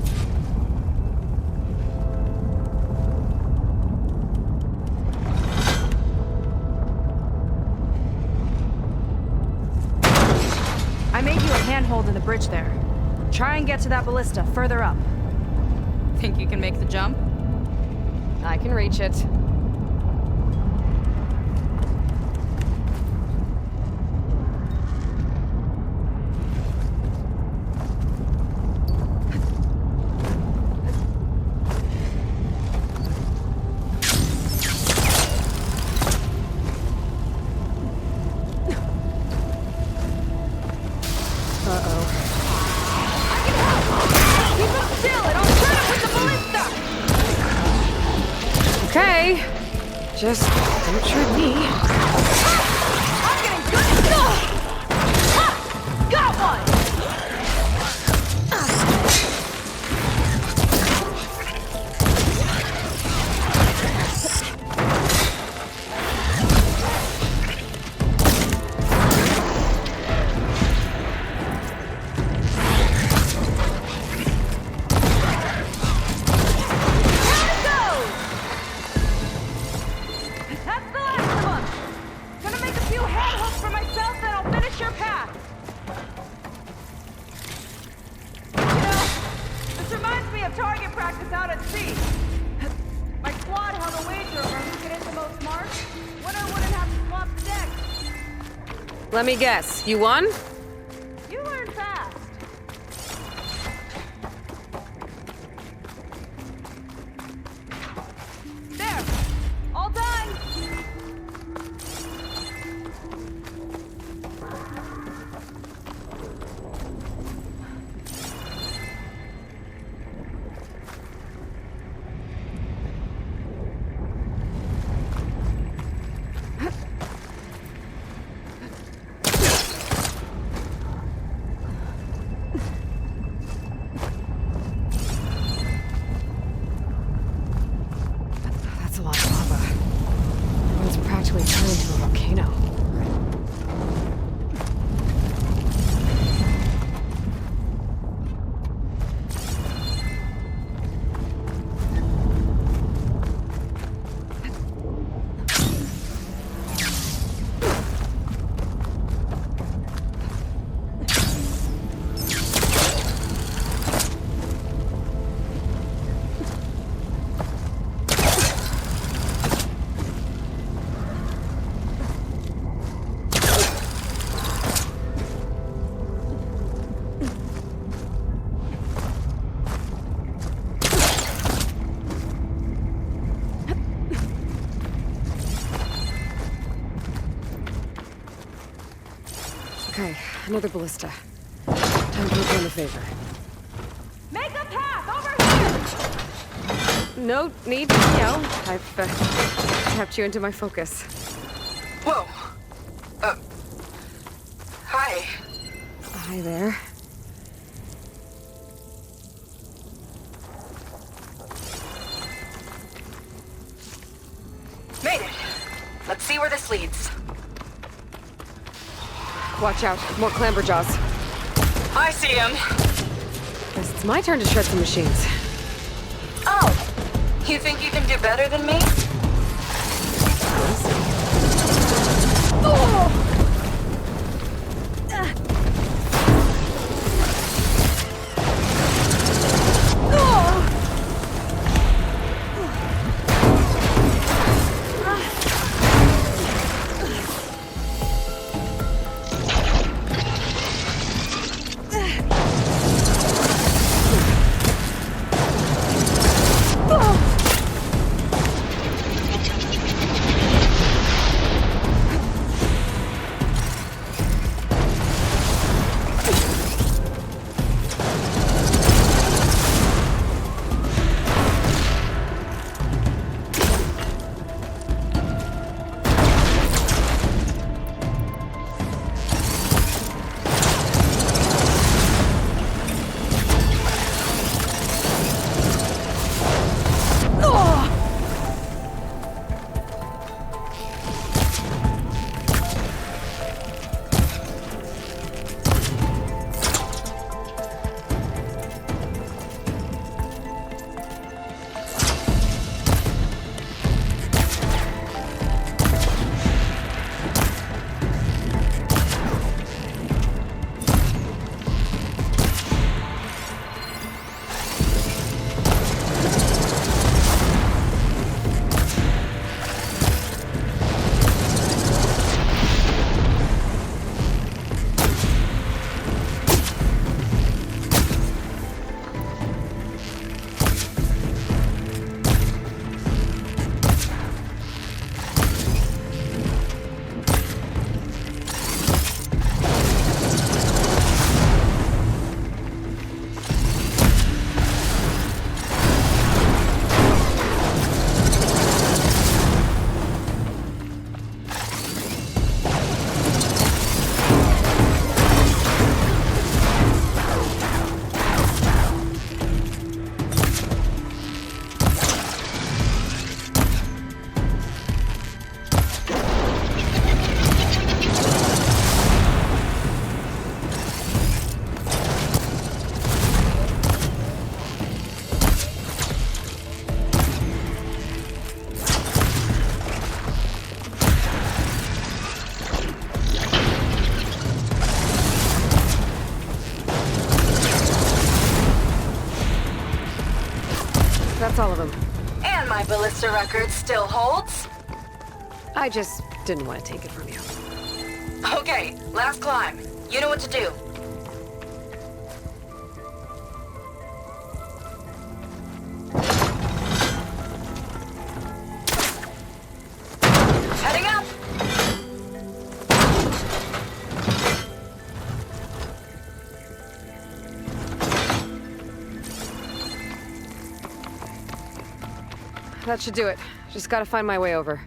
I made you a handhold in the bridge there. Try and get to that ballista further up. Think you can make the jump? I can reach it. Okay. Just don't trip me. I'm getting good. Got one! Let me guess. You won? You learn fast. There. All done. Okay, another ballista. Time to return the favor. Make a path over here! No need, I've tapped you into my focus. Whoa. Hi. Hi there. Made it. Let's see where this leads. Watch out, more clamberjaws. I see him. Guess it's my turn to shred some machines. Oh, you think you can do better than me? That's all of them. And my ballista record still holds? I just didn't want to take it from you. Okay, last climb. You know what to do. Heading up! That should do it. Just gotta find my way over.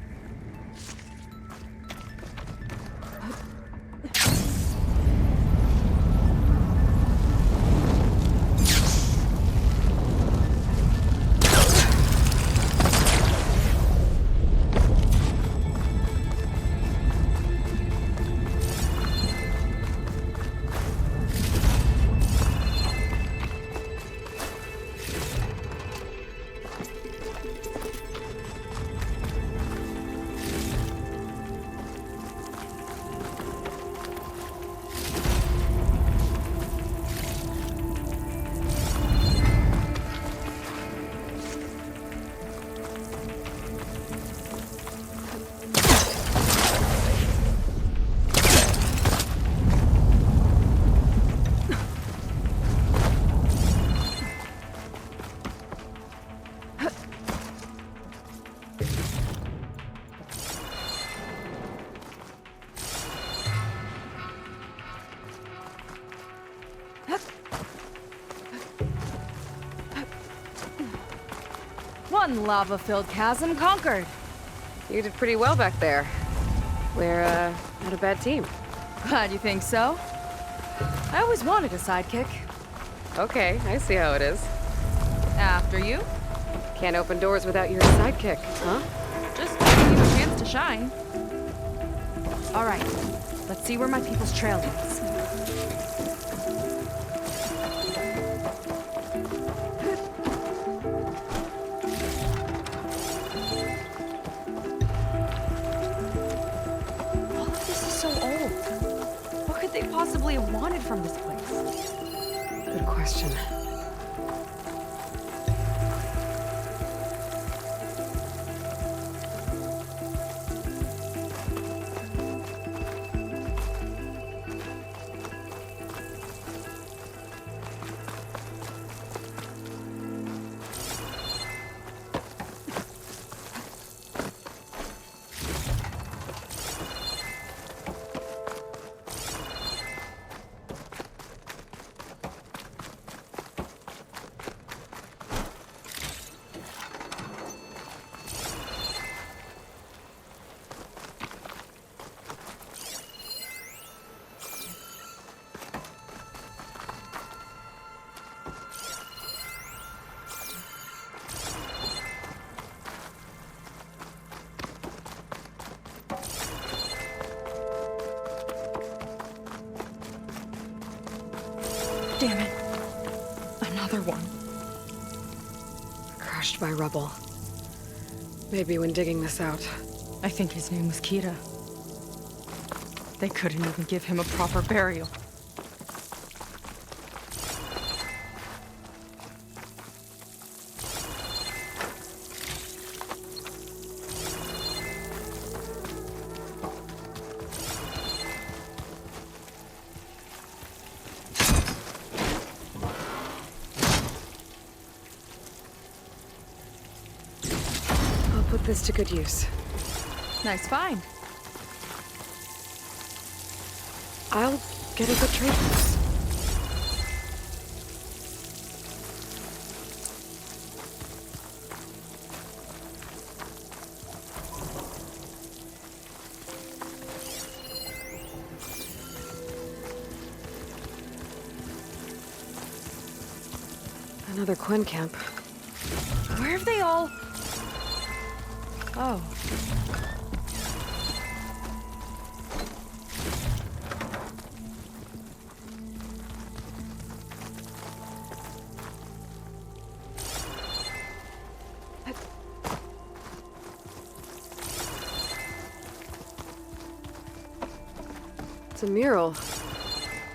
One lava-filled chasm conquered. You did pretty well back there. We're, not a bad team. Glad you think so. I always wanted a sidekick. Okay, I see how it is. After you. Can't open doors without your sidekick, huh? Just giving you a chance to shine. All right, let's see where my people's trail leads. All of this is so old. What could they possibly have wanted from this place? Good question. Damn it. Another one. Crushed by rubble. Maybe when digging this out. I think his name was Kira. They couldn't even give him a proper burial. Put this to good use. Nice find. I'll get a good trade for this. Another Quen camp. Where have they all... Oh. It's a mural.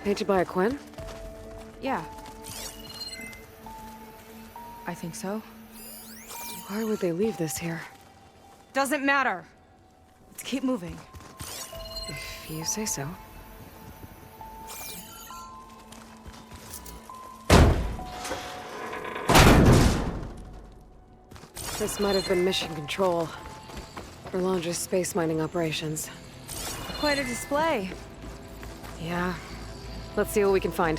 Painted by a Quen? Yeah. I think so. Why would they leave this here? Doesn't matter. Let's keep moving. If you say so. This might have been mission control for Landra's space mining operations. Quite a display. Yeah. Let's see what we can find.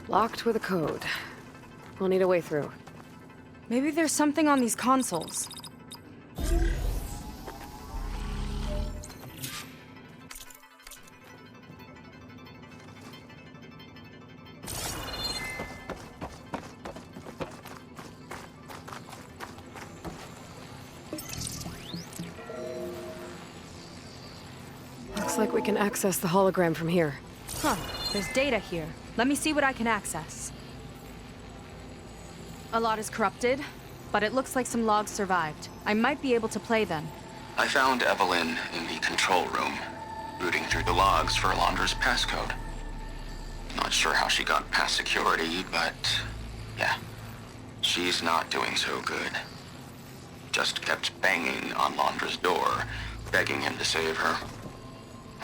Locked with a code. We'll need a way through. Maybe there's something on these consoles. Looks like we can access the hologram from here. Huh. There's data here. Let me see what I can access. A lot is corrupted, but it looks like some logs survived. I might be able to play them. I found Evelyn in the control room, rooting through the logs for Alondra's passcode. Not sure how she got past security, but yeah, she's not doing so good. Just kept banging on Alondra's door, begging him to save her.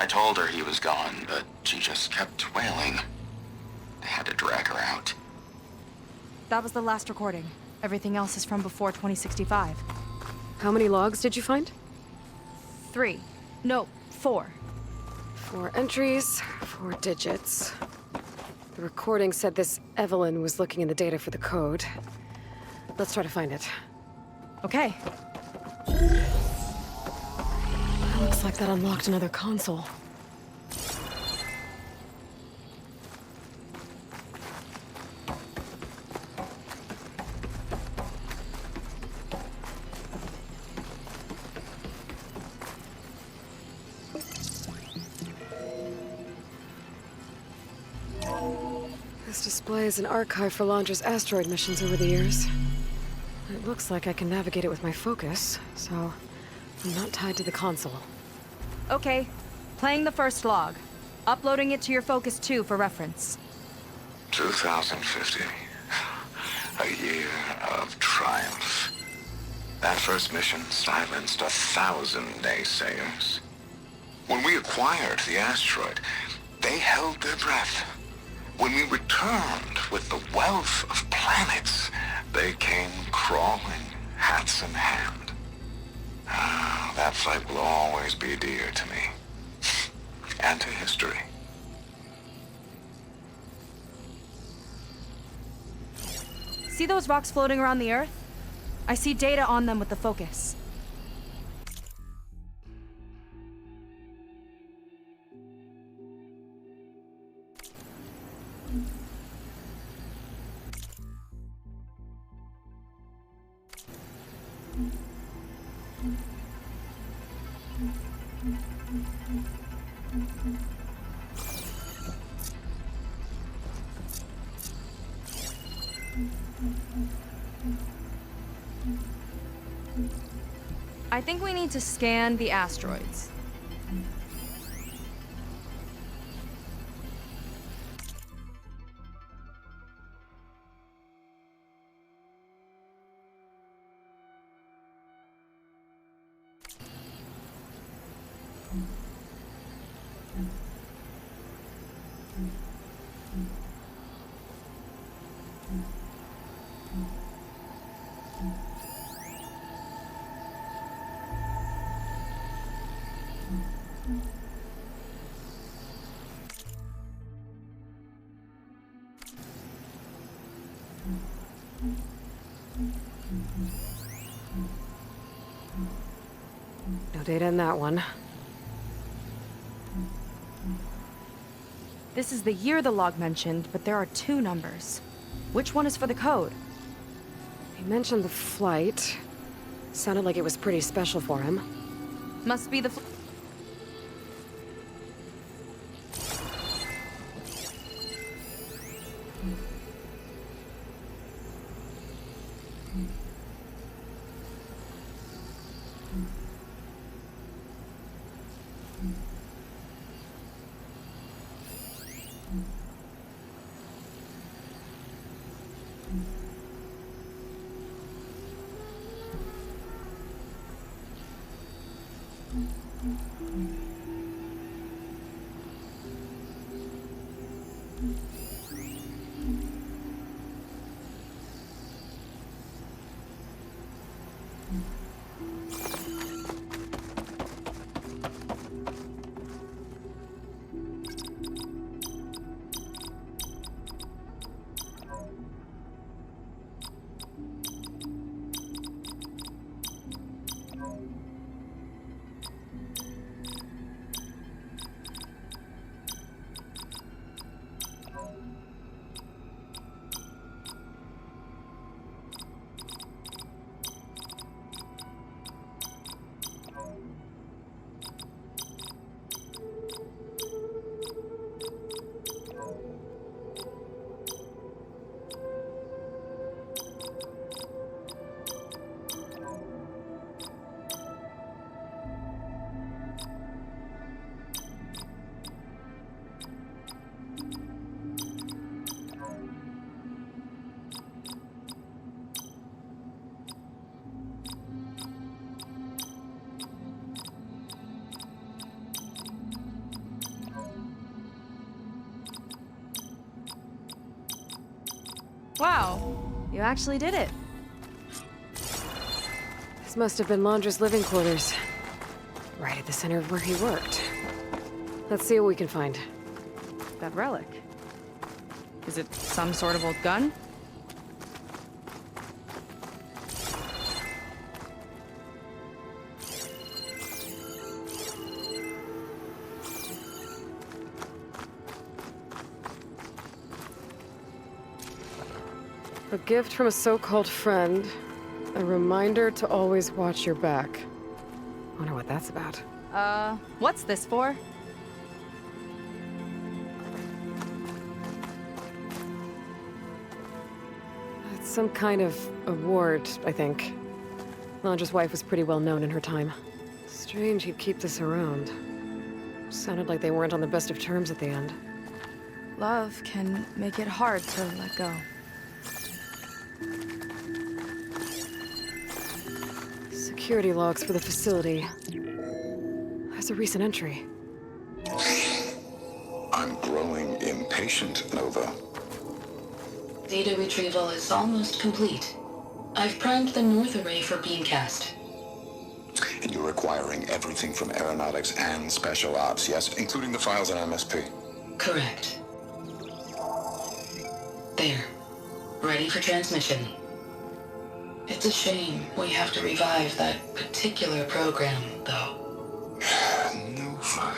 I told her he was gone, but she just kept wailing. I had to drag her out. That was the last recording. Everything else is from before 2065. How many logs did you find? 3. No, 4. 4 entries, 4 digits. The recording said this Evelyn was looking in the data for the code. Let's try to find it. Okay. Looks like that unlocked another console. This display is an archive for Londra's asteroid missions over the years. It looks like I can navigate it with my focus, so I'm not tied to the console. Okay. Playing the first log. Uploading it to your Focus 2 for reference. 2050. A year of triumph. That first mission silenced 1,000 naysayers. When we acquired the asteroid, they held their breath. When we returned with the wealth of planets, they came crawling, hats in hand. Ah, that fight will always be dear to me. And to history. See those rocks floating around the Earth? I see data on them with the Focus. I think we need to scan the asteroids. No data in that one. This is the year the log mentioned, but there are 2 numbers. Which one is for the code? He mentioned the flight. Sounded like it was pretty special for him. Must be the Wow, you actually did it. This must have been Laundra's living quarters. Right at the center of where he worked. Let's see what we can find. That relic. Is it some sort of old gun? A gift from a so-called friend. A reminder to always watch your back. Wonder what that's about. What's this for? It's some kind of award, I think. Laundra's wife was pretty well known in her time. Strange he'd keep this around. Sounded like they weren't on the best of terms at the end. Love can make it hard to let go. Security logs for the facility. There's a recent entry. I'm growing impatient, Nova. Data retrieval is almost complete. I've primed the north array for beamcast. And you're acquiring everything from aeronautics and special ops, yes? Including the files in MSP. Correct. There. Ready for transmission. It's a shame we have to revive that particular program, though. Nova,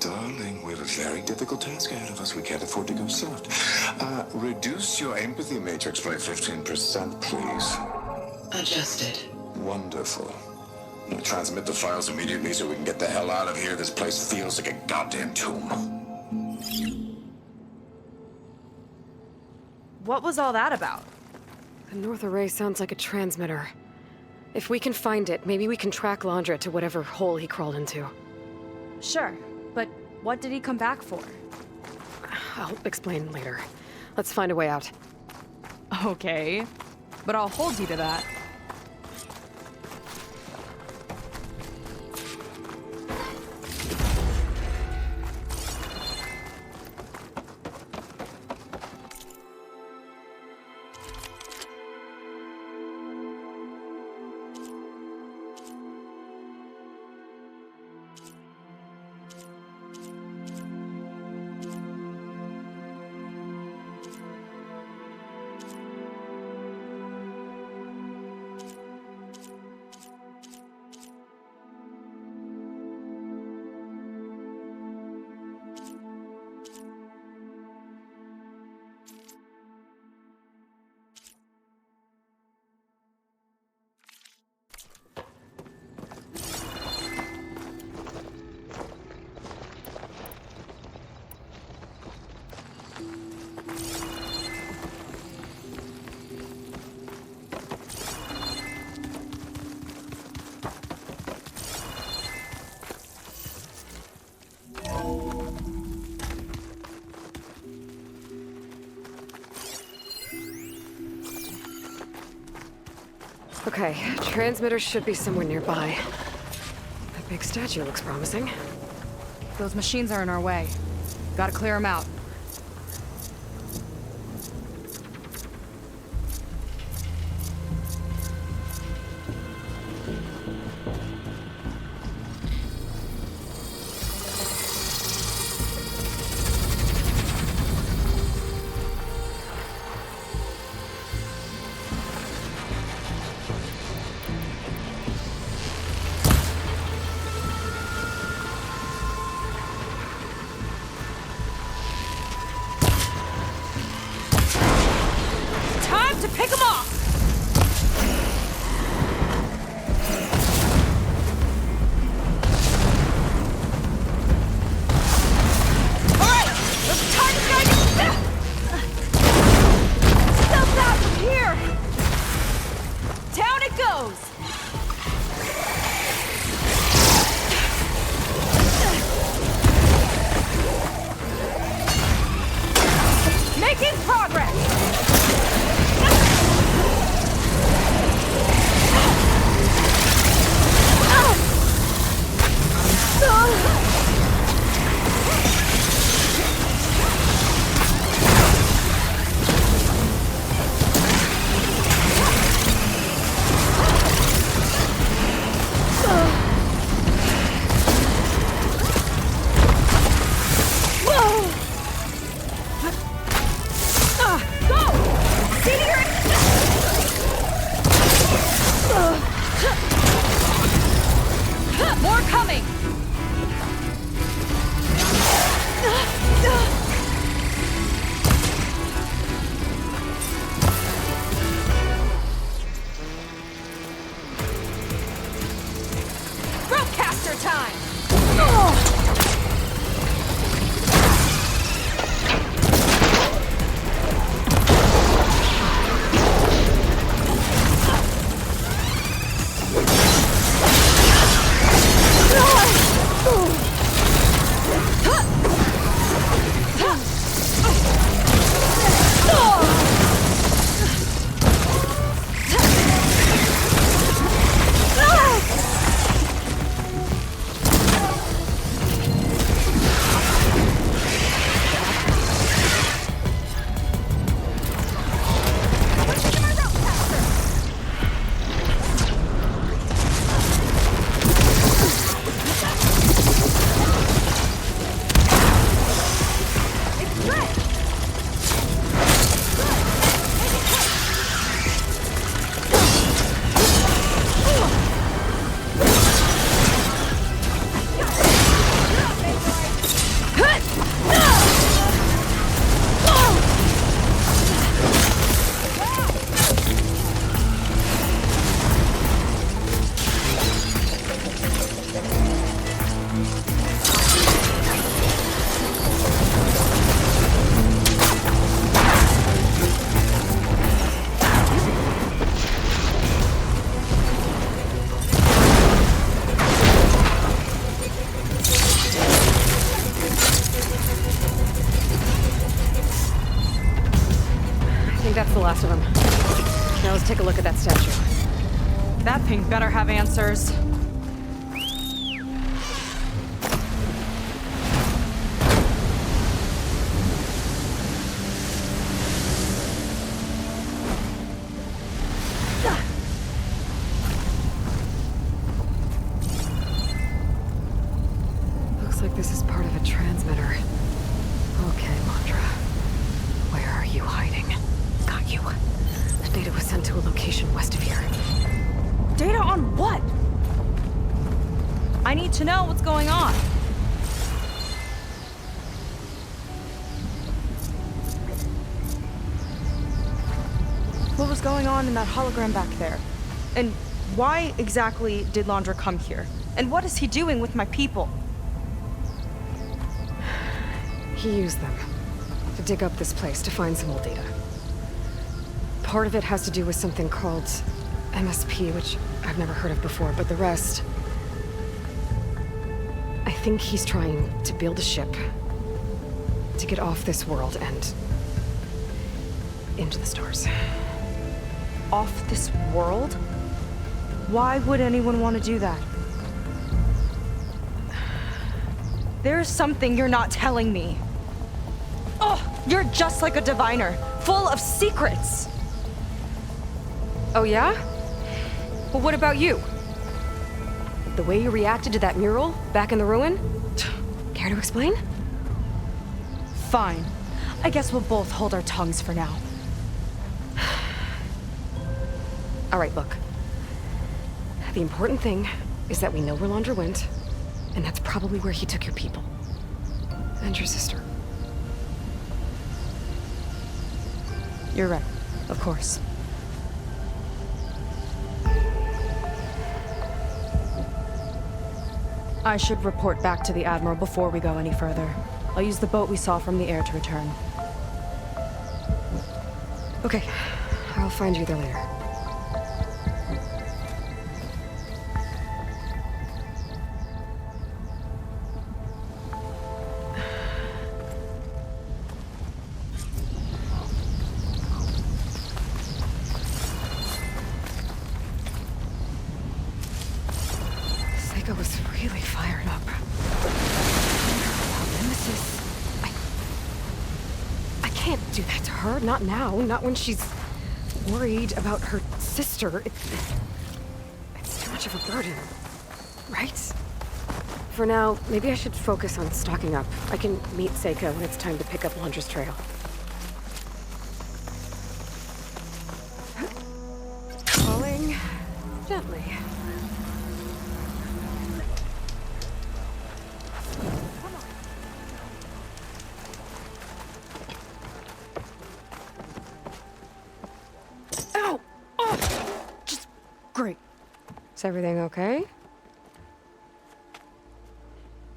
darling, we have a very difficult task ahead of us. We can't afford to go soft. Reduce your empathy matrix by 15%, please. Adjusted. Wonderful. Now transmit the files immediately so we can get the hell out of here. This place feels like a goddamn tomb. What was all that about? The north array sounds like a transmitter. If we can find it, maybe we can track Laundra to whatever hole he crawled into. Sure, but what did he come back for? I'll explain later. Let's find a way out. Okay, but I'll hold you to that. Okay, transmitter should be somewhere nearby. That big statue looks promising. Those machines are in our way. Gotta clear them out. the last of them. Now let's take a look at that statue. That thing better have answers. Looks like this is part of a transmitter. Okay, Mondra. Where are you hiding? Got you. The data was sent to a location west of here. Data on what? I need to know what's going on. What was going on in that hologram back there? And why exactly did Landra come here? And what is he doing with my people? He used them to dig up this place to find some old data. Part of it has to do with something called MSP, which I've never heard of before, but the rest... I think he's trying to build a ship to get off this world and into the stars. Off this world? Why would anyone want to do that? There's something you're not telling me. Oh, you're just like a diviner, full of secrets. Oh yeah? Well, what about you? The way you reacted to that mural back in the ruin? Care to explain? Fine. I guess we'll both hold our tongues for now. All right, look. The important thing is that we know where Landra went, and that's probably where he took your people. And your sister. You're right, of course. I should report back to the Admiral before we go any further. I'll use the boat we saw from the air to return. Okay, I'll find you there later. Seika was really fired up. Nemesis. I can't do that to her. Not now. Not when she's worried about her sister. It's too much of a burden. Right? For now, maybe I should focus on stocking up. I can meet Seika when it's time to pick up Landra's trail. Falling gently. Ow! Oh! Just great. Is everything okay?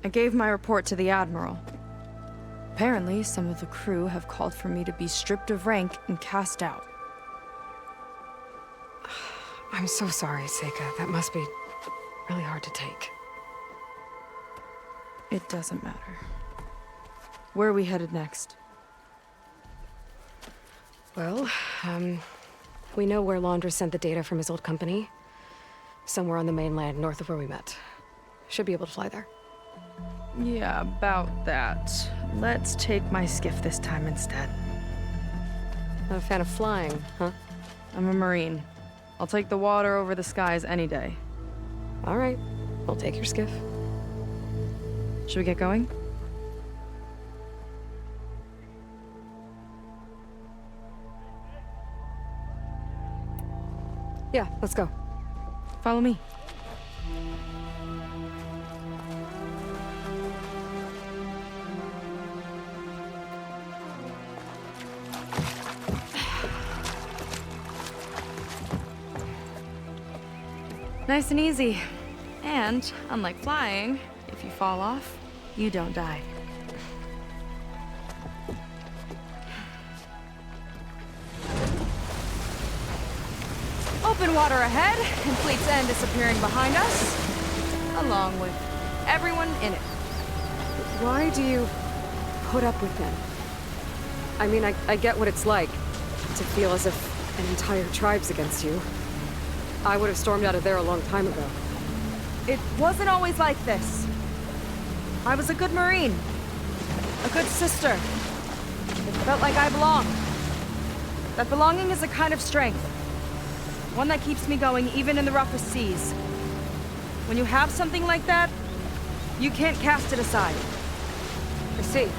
I gave my report to the Admiral. Apparently, some of the crew have called for me to be stripped of rank and cast out. I'm so sorry, Seika. That must be really hard to take. It doesn't matter. Where are we headed next? Well, we know where Landra sent the data from his old company. Somewhere on the mainland, north of where we met. Should be able to fly there. Yeah, about that. Let's take my skiff this time instead. Not a fan of flying, huh? I'm a Marine. I'll take the water over the skies any day. All right. We'll take your skiff. Should we get going? Yeah, let's go. Follow me. Nice and easy. And, unlike flying, if you fall off, you don't die. Open water ahead, and Fleet's End disappearing behind us, along with everyone in it. Why do you put up with them? I mean, I get what it's like, To feel as if an entire tribe's against you. I would have stormed out of there a long time ago. It wasn't always like this. I was a good Marine. A good sister. It felt like I belonged. That belonging is a kind of strength. One that keeps me going even in the roughest seas. When you have something like that, you can't cast it aside. I see.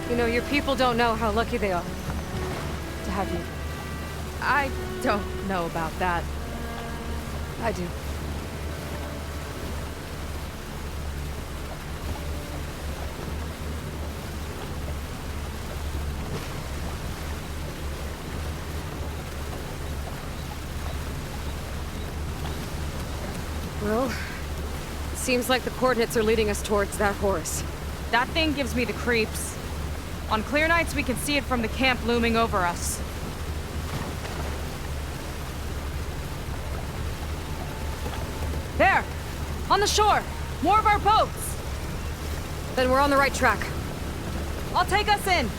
You know, your people don't know how lucky they are to have you. I don't know about that. I do. Well, seems like the coordinates are leading us towards that horse. That thing gives me the creeps. On clear nights, we can see it from the camp looming over us. There! On the shore! More of our boats! Then we're on the right track. I'll take us in!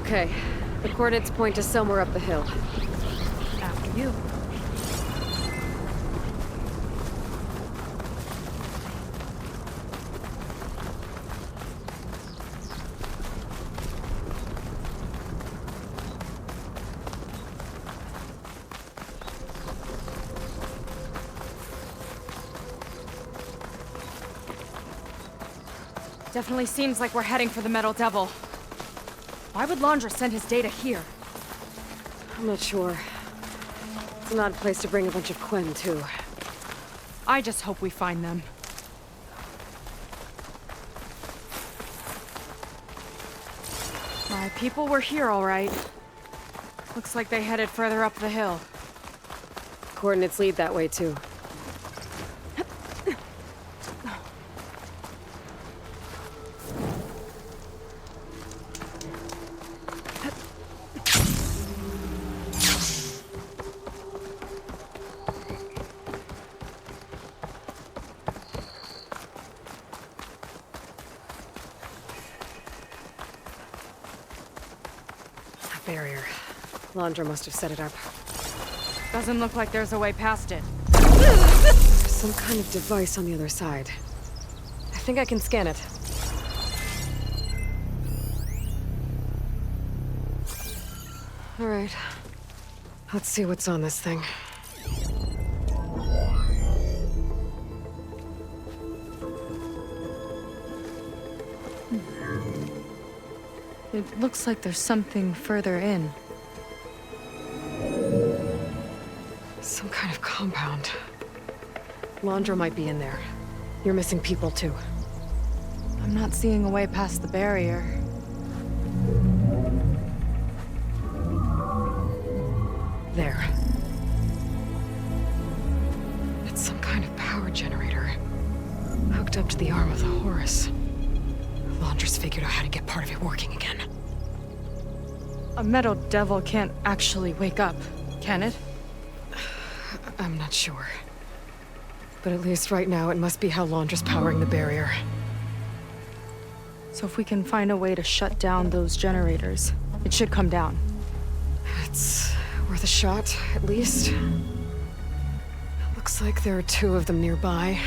Okay, the coordinates point to somewhere up the hill. After you. Definitely seems like we're heading for the Metal Devil. Why would Laundra send his data here? I'm not sure. It's an odd place to bring a bunch of Quen, too. I just hope we find them. My people were here, all right. Looks like they headed further up the hill. Coordinates lead that way, too. Barrier. Laundra must have set it up. Doesn't look like there's a way past it. There's some kind of device on the other side. I think I can scan it. All right. Let's see what's on this thing. It looks like there's something further in. Some kind of compound. Laundra might be in there. You're missing people, too. I'm not seeing a way past the barrier. There. It's some kind of power generator. Hooked up to the arm of the Horus. Laundra's figured out how to get part of it working again. A Metal Devil can't actually wake up, can it? I'm not sure. But at least right now, it must be how Laundra's powering the barrier. So if we can find a way to shut down those generators, it should come down. It's worth a shot, at least. Looks like there are 2 of them nearby.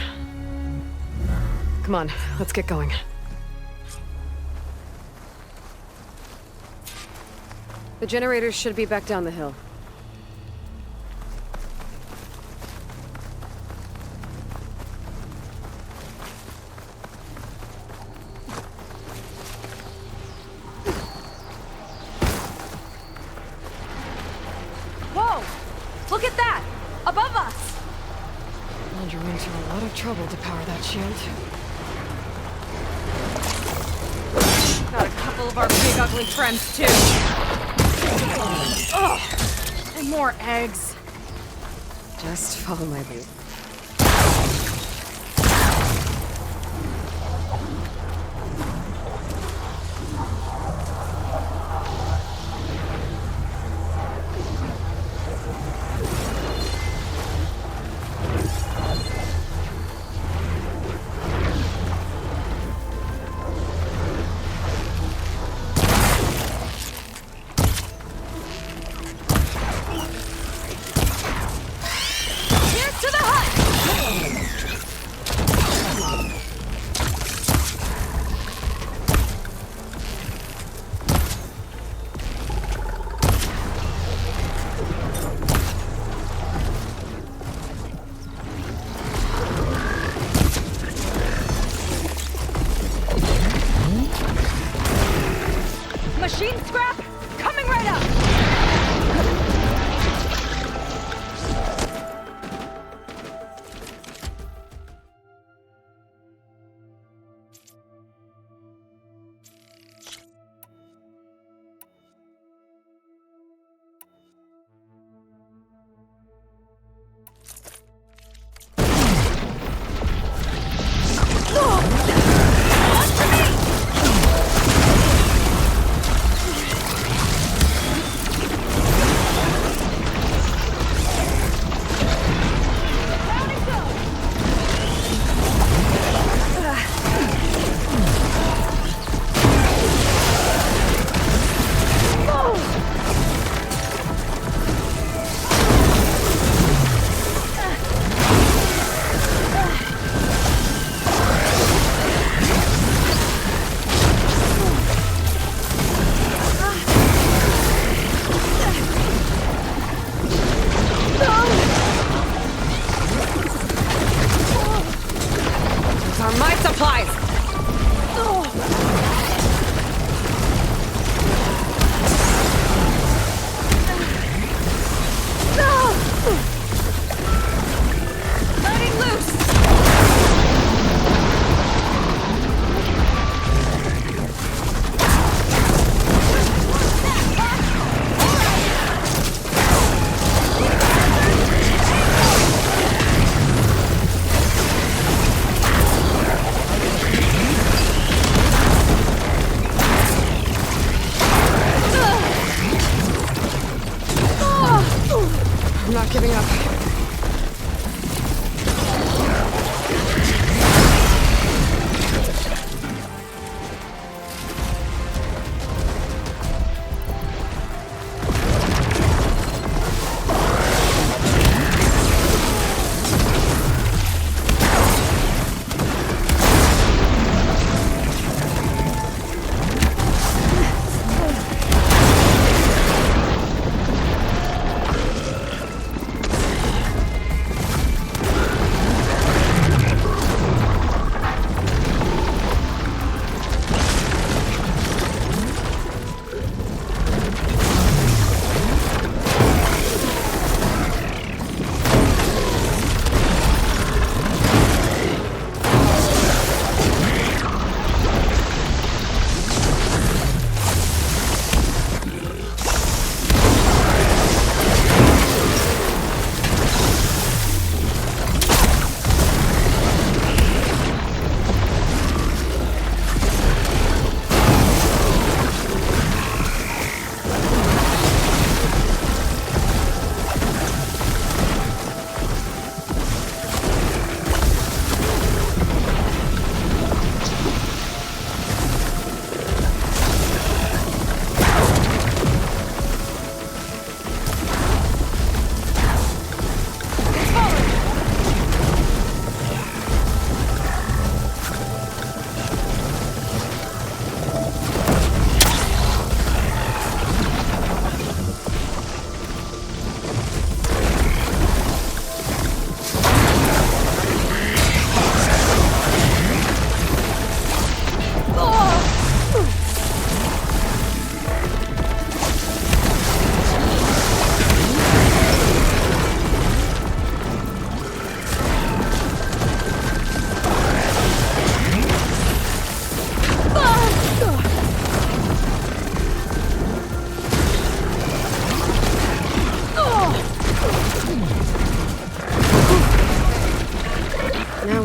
Come on, let's get going. The generators should be back down the hill. Whoa! Look at that! Above us! Laundra went to a lot of trouble to power that shield. Got a couple of our big ugly friends, too. Ugh! And more eggs. Just follow my lead.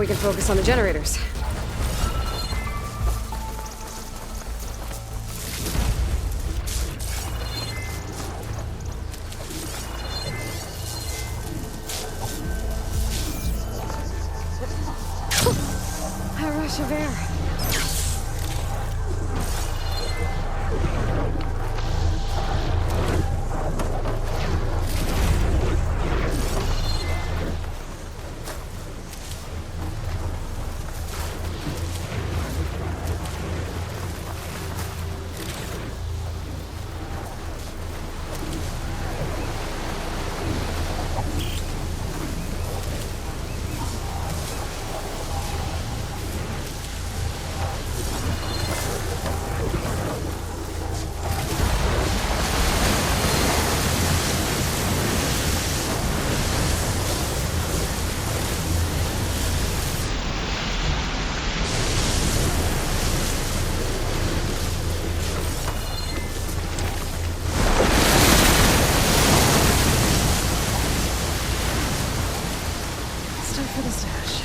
we can focus on the generators. A rush of air. For the stash.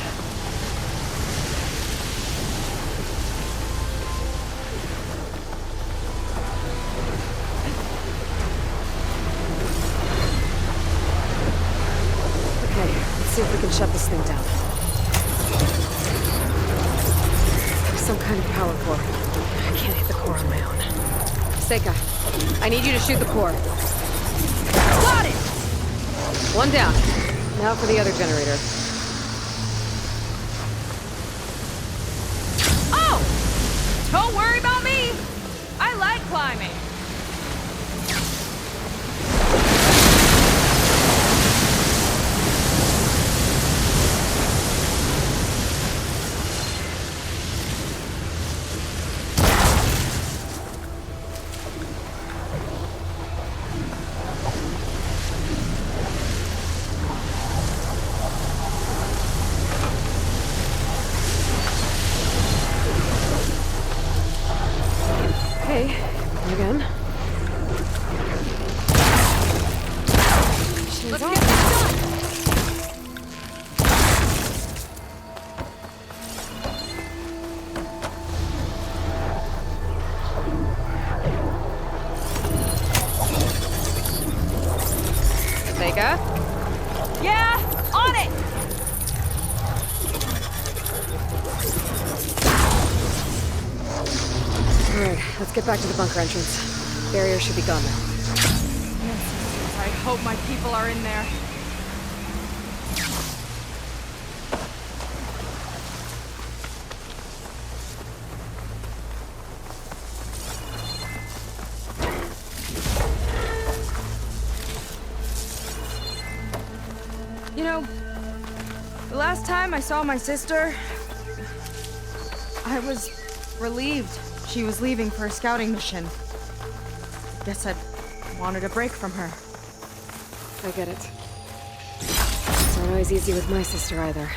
Okay, let's see if we can shut this thing down. Some kind of power core. I can't hit the core on my own. Seika, I need you to shoot the core. Got it! One down. Now for the other generator. Don't worry about me! I like climbing. Okay, again. Let's get this done! Seika? Yeah, on it! Alright, let's get back to the bunker entrance. Barrier should be gone now. I hope my people are in there. You know, the last time I saw my sister, I was relieved she was leaving for a scouting mission. Guess I'd wanted a break from her. I get it. It's not always easy with my sister either.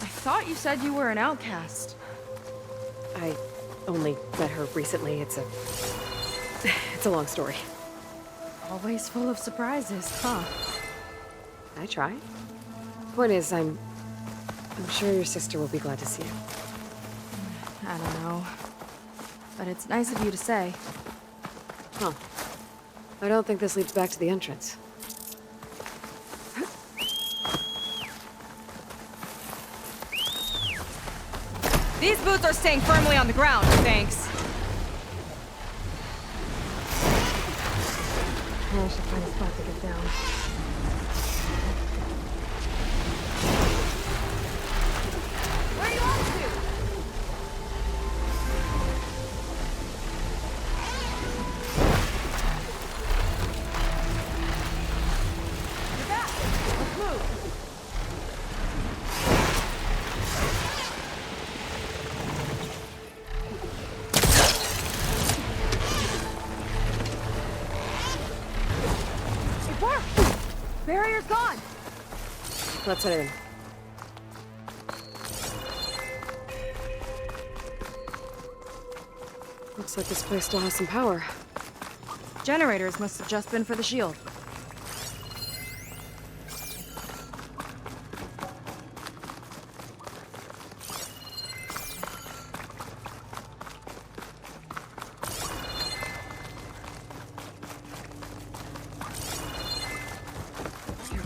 I thought you said you were an outcast. I only met her recently. It's a long story. Always full of surprises, huh? I try. Point is, I'm sure your sister will be glad to see you. I don't know. But it's nice of you to say. Huh. I don't think this leads back to the entrance. These boots are staying firmly on the ground, thanks. I should find a spot to get down. Where are you off to? You're back. Let's move. It worked. Barrier's gone. Let's head in. Looks like this place still has some power. Generators must have just been for the shield.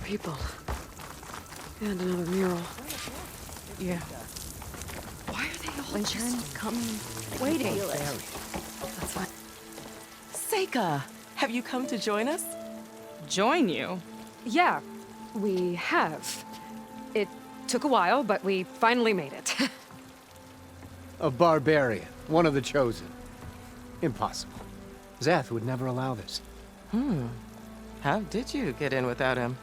people. And another mural. Yeah. Why are they all just coming, waiting? That's fine. Seika, have you come to join us? Join you? Yeah, we have. It took a while, but we finally made it. A barbarian, one of the chosen. Impossible. Zeth would never allow this. How did you get in without him?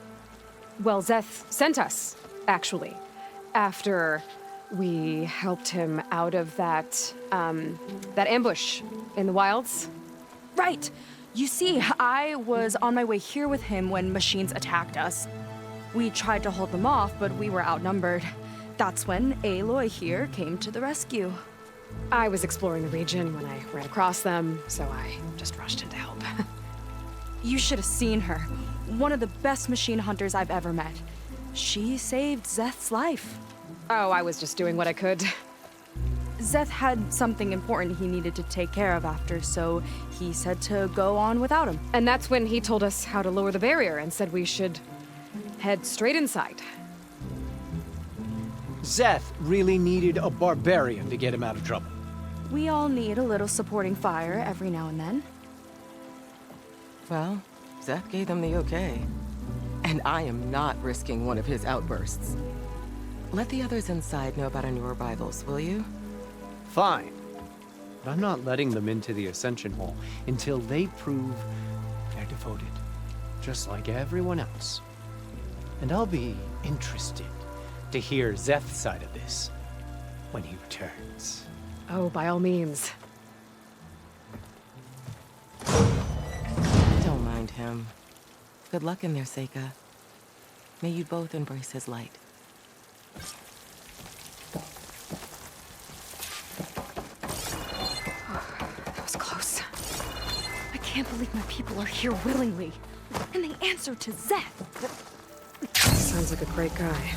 Well, Zeth sent us, actually, after we helped him out of that ambush in the wilds. Right! You see, I was on my way here with him when machines attacked us. We tried to hold them off, but we were outnumbered. That's when Aloy here came to the rescue. I was exploring the region when I ran across them, so I just rushed in to help. You should have seen her. One of the best machine hunters I've ever met. She saved Zeth's life. Oh, I was just doing what I could. Zeth had something important he needed to take care of after, so he said to go on without him. And that's when he told us how to lower the barrier and said we should head straight inside. Zeth really needed a barbarian to get him out of trouble. We all need a little supporting fire every now and then. Well, Zeth gave them the okay. And I am not risking one of his outbursts. Let the others inside know about our new arrivals, will you? Fine. But I'm not letting them into the Ascension Hall until they prove they're devoted. Just like everyone else. And I'll be interested to hear Zeth's side of this when he returns. Oh, by all means. Don't mind him. Good luck in there, Seika. May you both embrace his light. That was close. I can't believe my people are here willingly. And they answered to Zeth. Sounds like a great guy.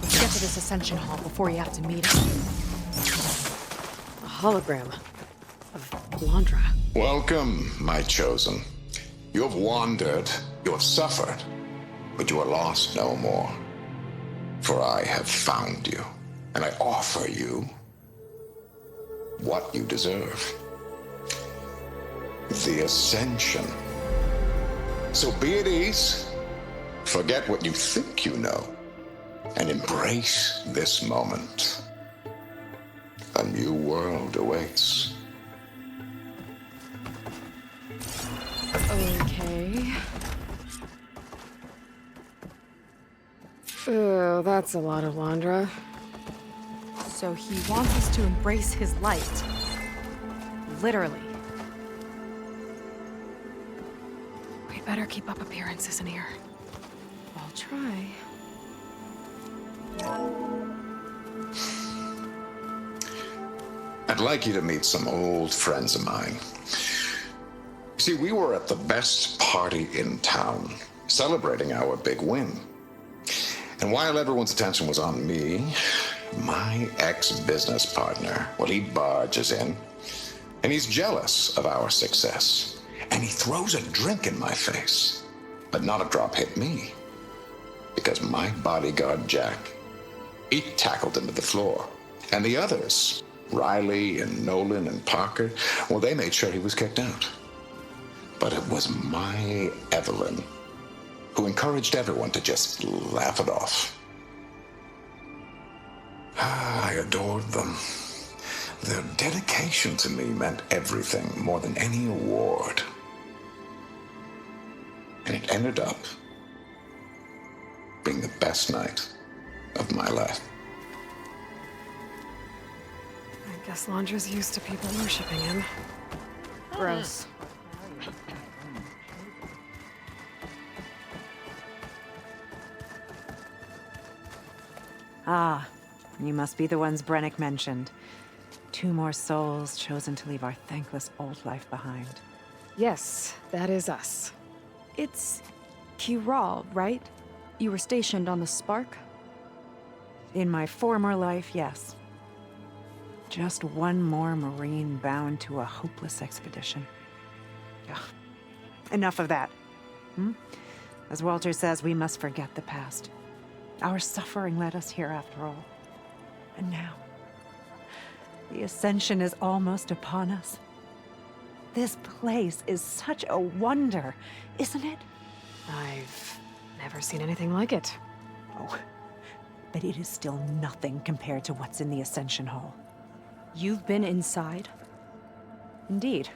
Let's get to this Ascension Hall before you have to meet him. A hologram of Londra. Welcome, my chosen. You have wandered, you have suffered, but you are lost no more. For I have found you, and I offer you what you deserve. The Ascension. So be at ease, forget what you think you know, and embrace this moment. A new world awaits. Okay. Oh, that's a lot of Londra. So he wants us to embrace his light. Literally. We better keep up appearances in here. I'll try. I'd like you to meet some old friends of mine. See, we were at the best party in town, celebrating our big win. And while everyone's attention was on me, my ex-business partner, well, he barges in, and he's jealous of our success. And he throws a drink in my face. But not a drop hit me. Because my bodyguard, Jack, he tackled him to the floor. And the others, Riley and Nolan and Parker, well, they made sure he was kicked out. But it was my Evelyn who encouraged everyone to just laugh it off. I adored them. Their dedication to me meant everything, more than any award. And it ended up being the best night of my life. I guess Londra's used to people worshipping him. Gross. Ah, you must be the ones Brennick mentioned. 2 more souls chosen to leave our thankless old life behind. Yes, that is us. It's Kiral, right? You were stationed on the Spark? In my former life, yes. Just one more Marine bound to a hopeless expedition. Ugh. Enough of that. As Walter says, we must forget the past. Our suffering led us here after all. And now, the Ascension is almost upon us. This place is such a wonder, isn't it? I've never seen anything like it. Oh, but it is still nothing compared to what's in the Ascension Hall. You've been inside? Indeed.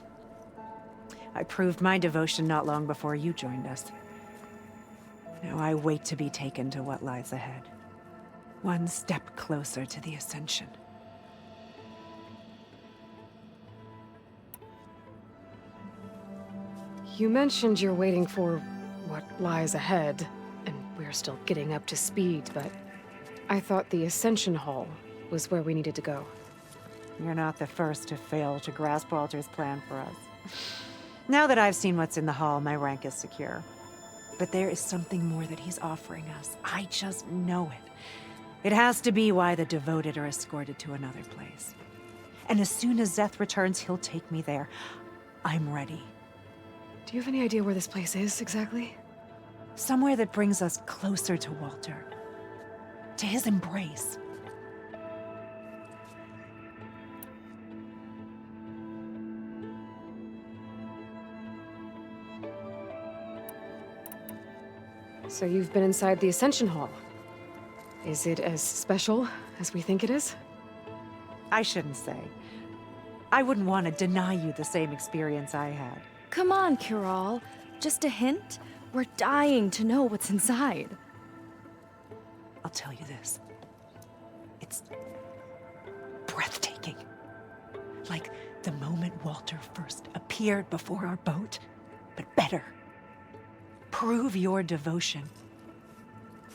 I proved my devotion not long before you joined us. Now I wait to be taken to what lies ahead. One step closer to the Ascension. You mentioned you're waiting for what lies ahead, and we're still getting up to speed, but I thought the Ascension Hall was where we needed to go. You're not the first to fail to grasp Walter's plan for us. Now that I've seen what's in the hall, my rank is secure. But there is something more that he's offering us. I just know it. It has to be why the devoted are escorted to another place. And as soon as Zeth returns, he'll take me there. I'm ready. Do you have any idea where this place is, exactly? Somewhere that brings us closer to Walter. To his embrace. So you've been inside the Ascension Hall. Is it as special as we think it is? I shouldn't say. I wouldn't want to deny you the same experience I had. Come on, Kiral. Just a hint? We're dying to know what's inside. I'll tell you this. It's breathtaking. Like the moment Walter first appeared before our boat, but better. Prove your devotion,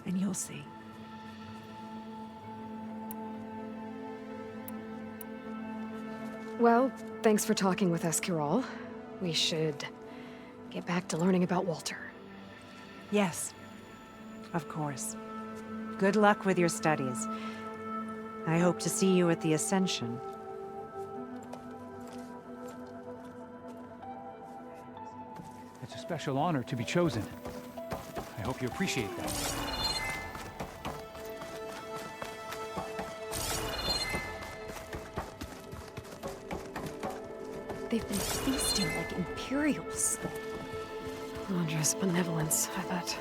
and you'll see. Well, thanks for talking with us, Kiral. We should get back to learning about Walter. Yes, of course. Good luck with your studies. I hope to see you at the Ascension. It's a special honor to be chosen. I hope you appreciate that. They've been feasting like Imperials. Andra's benevolence, I bet.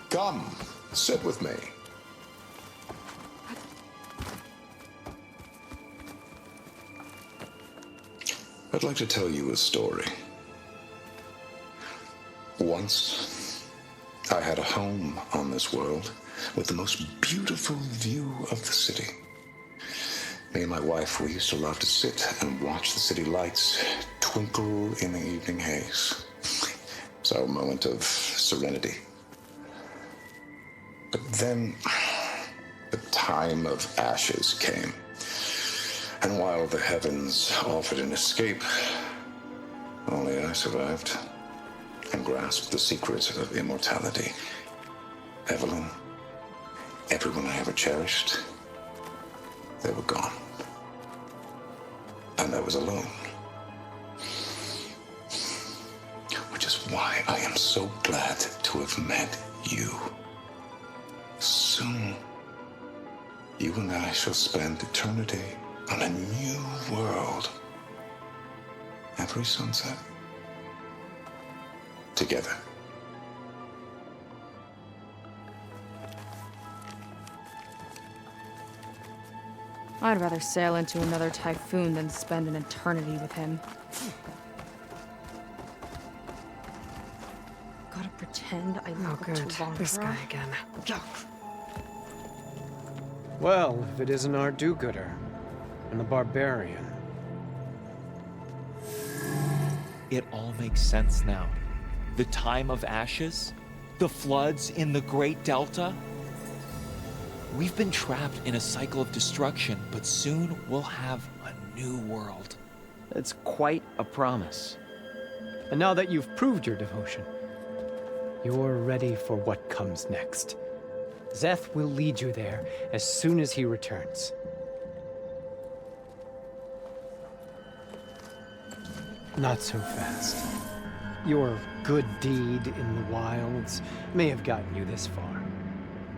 Come, sit with me. I'd like to tell you a story. Once, I had a home on this world with the most beautiful view of the city. Me and my wife, we used to love to sit and watch the city lights twinkle in the evening haze. It's our moment of serenity. But then, the time of ashes came. And while the heavens offered an escape, only I survived and grasped the secrets of immortality. Evelyn, everyone I ever cherished, they were gone. And I was alone. Which is why I am so glad to have met you. Soon, you and I shall spend eternity on a new world. Every sunset. Together. I'd rather sail into another typhoon than spend an eternity with him. Gotta pretend I look up to Vondra. This guy again. Well, if it isn't our do-gooder, and the barbarian. It all makes sense now. The time of ashes, the floods in the Great Delta. We've been trapped in a cycle of destruction, but soon we'll have a new world. It's quite a promise. And now that you've proved your devotion, you're ready for what comes next. Zeth will lead you there as soon as he returns. Not so fast. Your good deed in the wilds may have gotten you this far,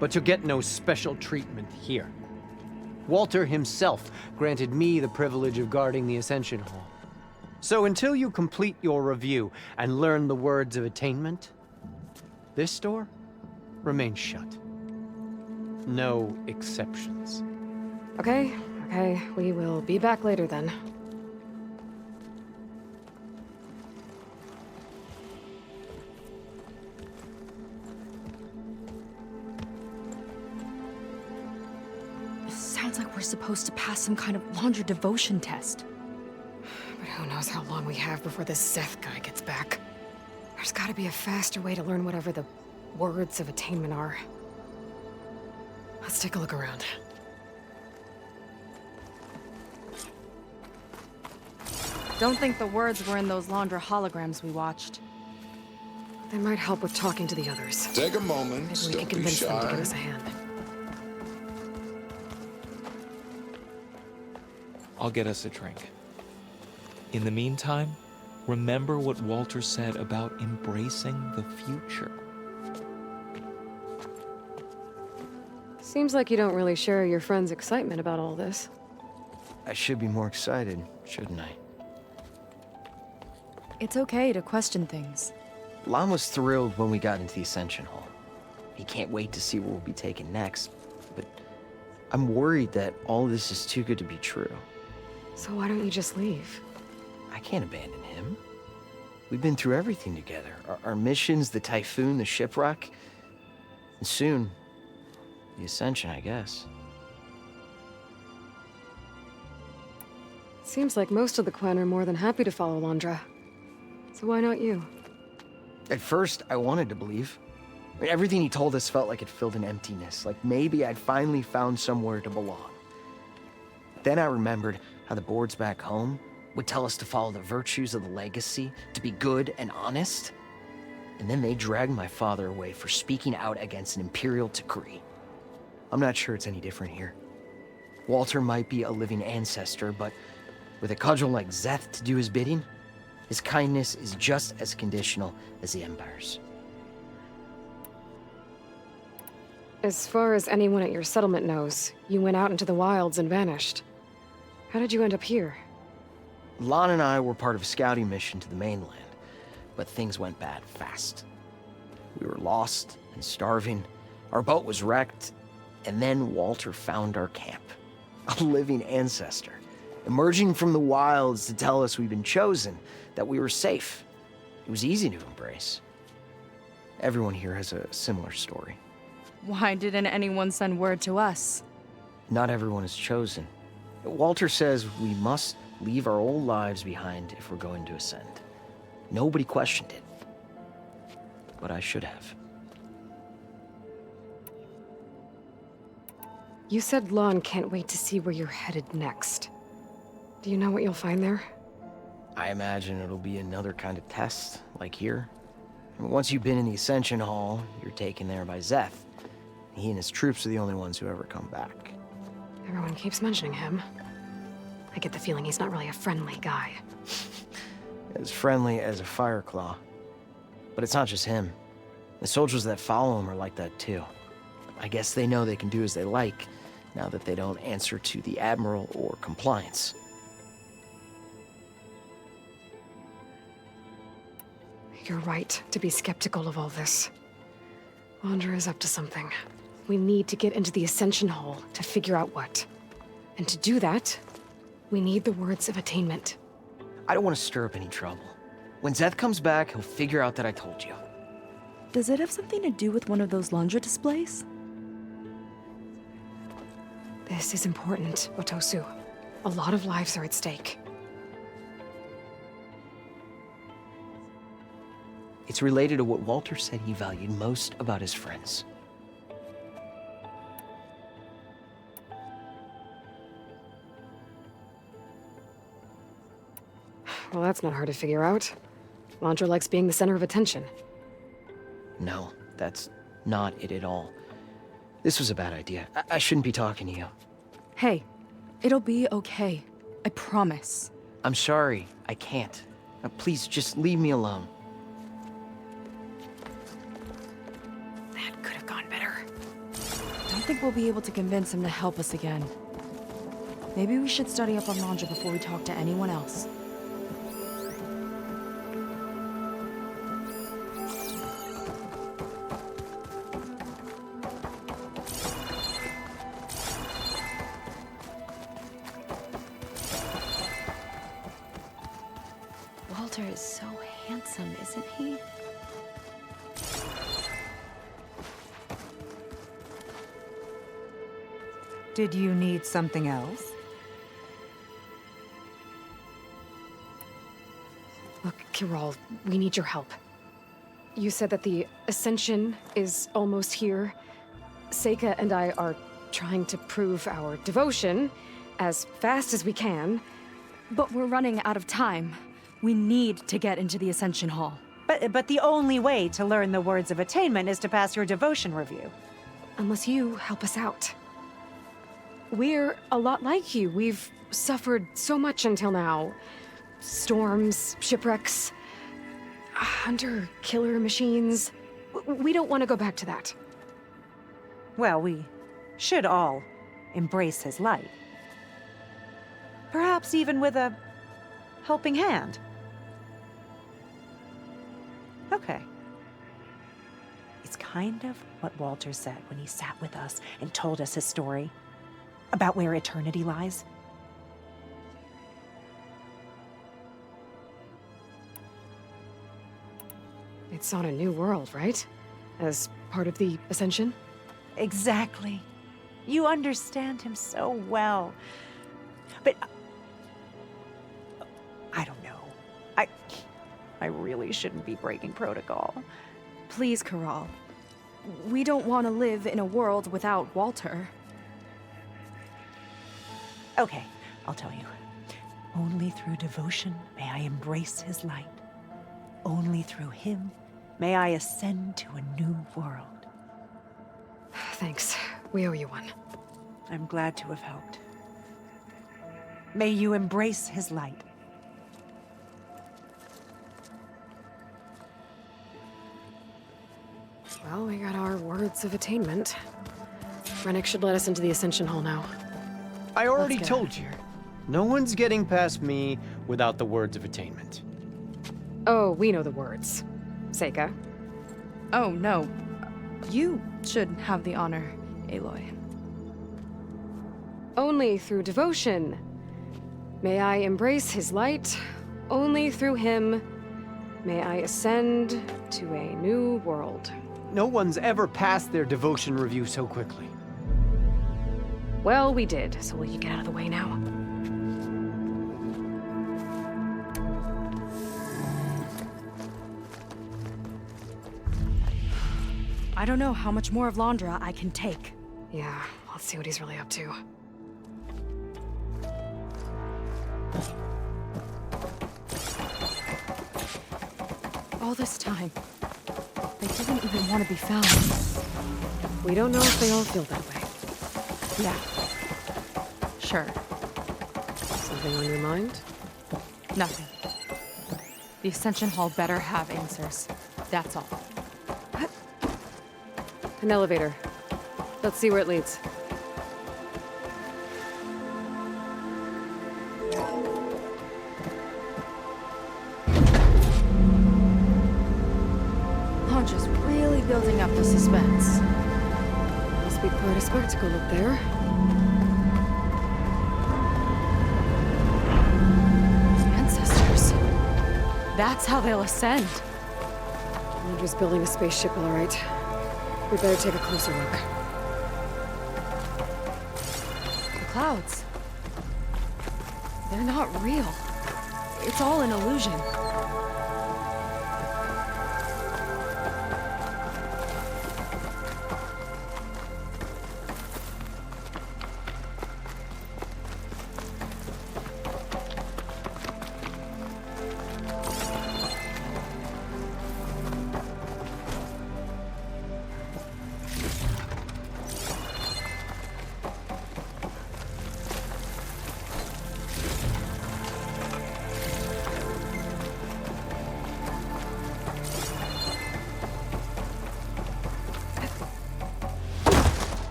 but you'll get no special treatment here. Walter himself granted me the privilege of guarding the Ascension Hall. So until you complete your review and learn the words of attainment, this door remains shut. No exceptions. Okay, we will be back later then. Sounds like we're supposed to pass some kind of Laundra devotion test. But who knows how long we have before this Zeth guy gets back. There's gotta be a faster way to learn whatever the words of attainment are. Let's take a look around. Don't think the words were in those Laundra holograms we watched. They might help with talking to the others. Take a moment. Maybe we Don't can be convince them to shy. give us a hand. I'll get us a drink. In the meantime, remember what Walter said about embracing the future. Seems like you don't really share your friend's excitement about all this. I should be more excited, shouldn't I? It's okay to question things. Lon was thrilled when we got into the Ascension Hall. He can't wait to see where we'll be taken next, but I'm worried that all this is too good to be true. So why don't you just leave? I can't abandon him. We've been through everything together. Our missions, the typhoon, the shipwreck, and soon, the Ascension, I guess. Seems like most of the Quen are more than happy to follow Laundra. So why not you? At first, I wanted to believe. I mean, everything he told us felt like it filled an emptiness, like maybe I'd finally found somewhere to belong. Then I remembered how the boards back home would tell us to follow the virtues of the legacy, to be good and honest. And then they dragged my father away for speaking out against an imperial decree. I'm not sure it's any different here. Walter might be a living ancestor, but with a cudgel like Zeth to do his bidding, his kindness is just as conditional as the Empire's. As far as anyone at your settlement knows, you went out into the wilds and vanished. How did you end up here? Lon and I were part of a scouting mission to the mainland, but things went bad fast. We were lost and starving, our boat was wrecked, and then Walter found our camp. A living ancestor, emerging from the wilds to tell us we'd been chosen, that we were safe. It was easy to embrace. Everyone here has a similar story. Why didn't anyone send word to us? Not everyone is chosen. Walter says we must leave our old lives behind if we're going to ascend. Nobody questioned it. But I should have. You said Lon can't wait to see where you're headed next. Do you know what you'll find there? I imagine it'll be another kind of test, like here. I mean, once you've been in the Ascension Hall, you're taken there by Zeth. He and his troops are the only ones who ever come back. Everyone keeps mentioning him. I get the feeling he's not really a friendly guy. As friendly as a Fireclaw. But it's not just him. The soldiers that follow him are like that too. I guess they know they can do as they like, now that they don't answer to the Admiral or Compliance. You're right to be skeptical of all this. Laundra is up to something. We need to get into the Ascension Hall to figure out what. And to do that, we need the words of attainment. I don't want to stir up any trouble. When Zeth comes back, he'll figure out that I told you. Does it have something to do with one of those Laundra displays? This is important, Otosu. A lot of lives are at stake. It's related to what Walter said he valued most about his friends. Well, that's not hard to figure out. Laundra likes being the center of attention. No, that's not it at all. This was a bad idea. I shouldn't be talking to you. Hey, it'll be okay. I promise. I'm sorry, I can't. Please, just leave me alone. That could have gone better. Don't think we'll be able to convince him to help us again. Maybe we should study up on Landra before we talk to anyone else. Walter is so handsome, isn't he? Did you need something else? Look, Kirol, we need your help. You said that the Ascension is almost here. Seika and I are trying to prove our devotion as fast as we can. But we're running out of time. We need to get into the Ascension Hall. But the only way to learn the words of attainment is to pass your devotion review. Unless you help us out. We're a lot like you. We've suffered so much until now. Storms, shipwrecks, hunter-killer machines. We don't want to go back to that. Well, we should all embrace his light. Perhaps even with a helping hand. Okay. It's kind of what Walter said when he sat with us and told us his story about where eternity lies. It's on a new world, right? As part of the Ascension? Exactly. You understand him so well. But I don't know. I really shouldn't be breaking protocol. Please, Kirol. We don't want to live in a world without Walter. Okay, I'll tell you. Only through devotion may I embrace his light. Only through him may I ascend to a new world. Thanks. We owe you one. I'm glad to have helped. May you embrace his light. Well, we got our words of attainment. Rennick should let us into the Ascension Hall now. I already told you. No one's getting past me without the words of attainment. Oh, we know the words. Seika. Oh, no. You should have the honor, Aloy. Only through devotion may I embrace his light. Only through him may I ascend to a new world. No one's ever passed their devotion review so quickly. Well, we did, so will you get out of the way now? I don't know how much more of Landra I can take. Yeah, let's see what he's really up to. All this time, they didn't even want to be found. We don't know if they all feel that way. Yeah. Sure. Something on your mind? Nothing. The Ascension Hall better have answers. That's all. An elevator. Let's see where it leads. Landra's really building up the suspense. Must be quite a spectacle up there. Ancestors. That's how they'll ascend. Landra's building a spaceship, all right. We better take a closer look. The clouds. They're not real. It's all an illusion.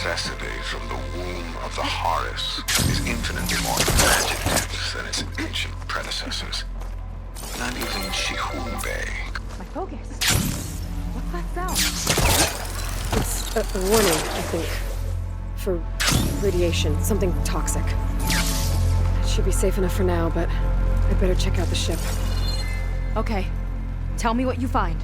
necessity from the womb of the Horus is infinitely more imaginative than its ancient predecessors. Not even Chihube. My focus. What's that sound? It's a warning, I think. For radiation, something toxic. It should be safe enough for now, but I'd better check out the ship. Okay. Tell me what you find.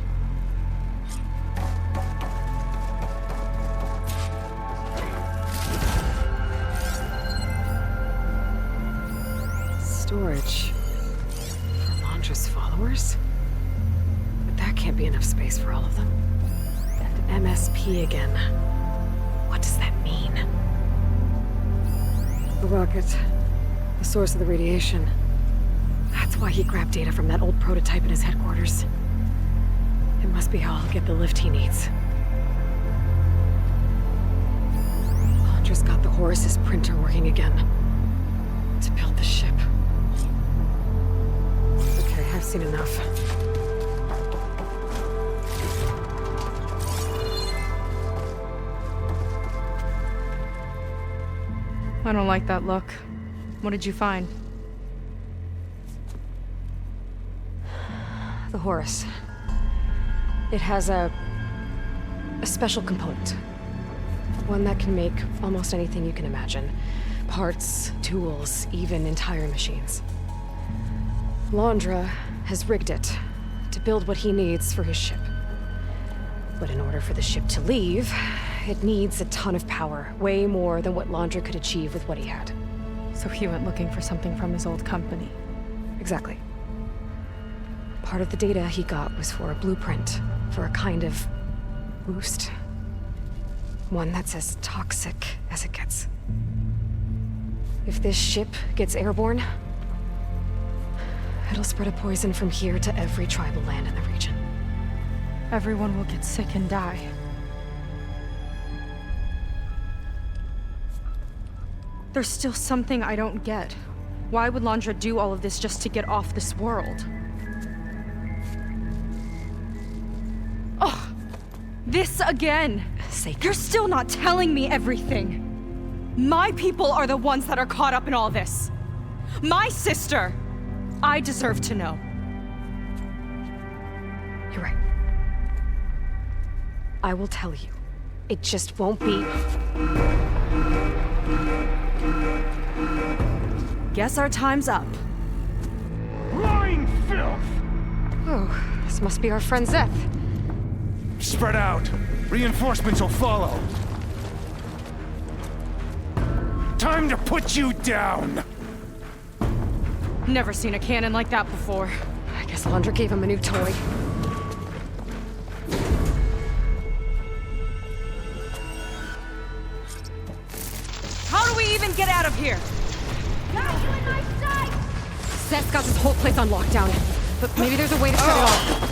Storage. For Londra's followers? But that can't be enough space for all of them. And MSP again. What does that mean? The rocket. The source of the radiation. That's why he grabbed data from that old prototype in his headquarters. It must be how I'll get the lift he needs. Londra's got the Horus's printer working again. To build the ship. Okay, I've seen enough. I don't like that look. What did you find? The Horus. It has a special component. One that can make almost anything you can imagine. Parts, tools, even entire machines. Londra has rigged it to build what he needs for his ship. But in order for the ship to leave, it needs a ton of power, way more than what Londra could achieve with what he had. So he went looking for something from his old company. Exactly. Part of the data he got was for a blueprint, for a kind of boost. One that's as toxic as it gets. If this ship gets airborne, it'll spread a poison from here to every tribal land in the region. Everyone will get sick and die. There's still something I don't get. Why would Londra do all of this just to get off this world? Oh, this again! You're still not telling me everything! My people are the ones that are caught up in all this! My sister! I deserve to know. You're right. I will tell you. It just won't be... Guess our time's up. Lying filth! Oh, this must be our friend Zeth. Spread out. Reinforcements will follow. Time to put you down! Never seen a cannon like that before. I guess Londra gave him a new toy. How do we even get out of here? Seth's got this whole place on lockdown, but maybe there's a way to shut it off.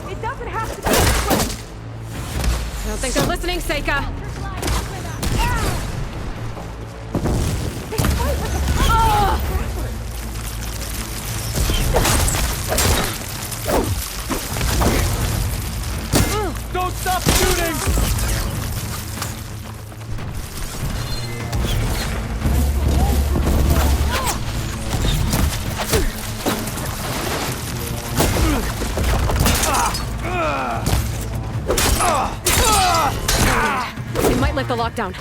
It doesn't have to be this way. I don't think they're listening, Seika. Don't stop shooting! It might lift the lockdown.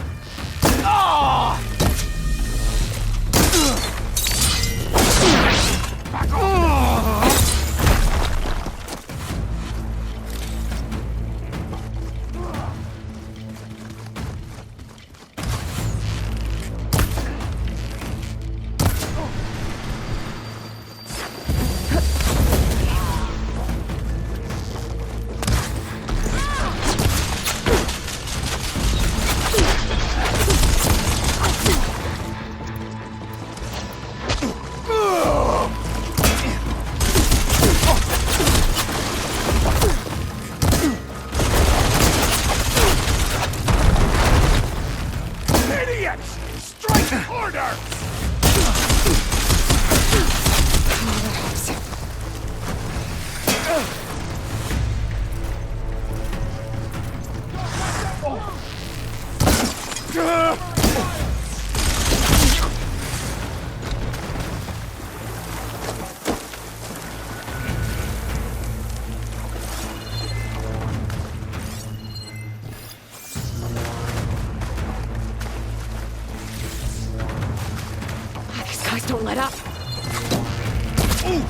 Shame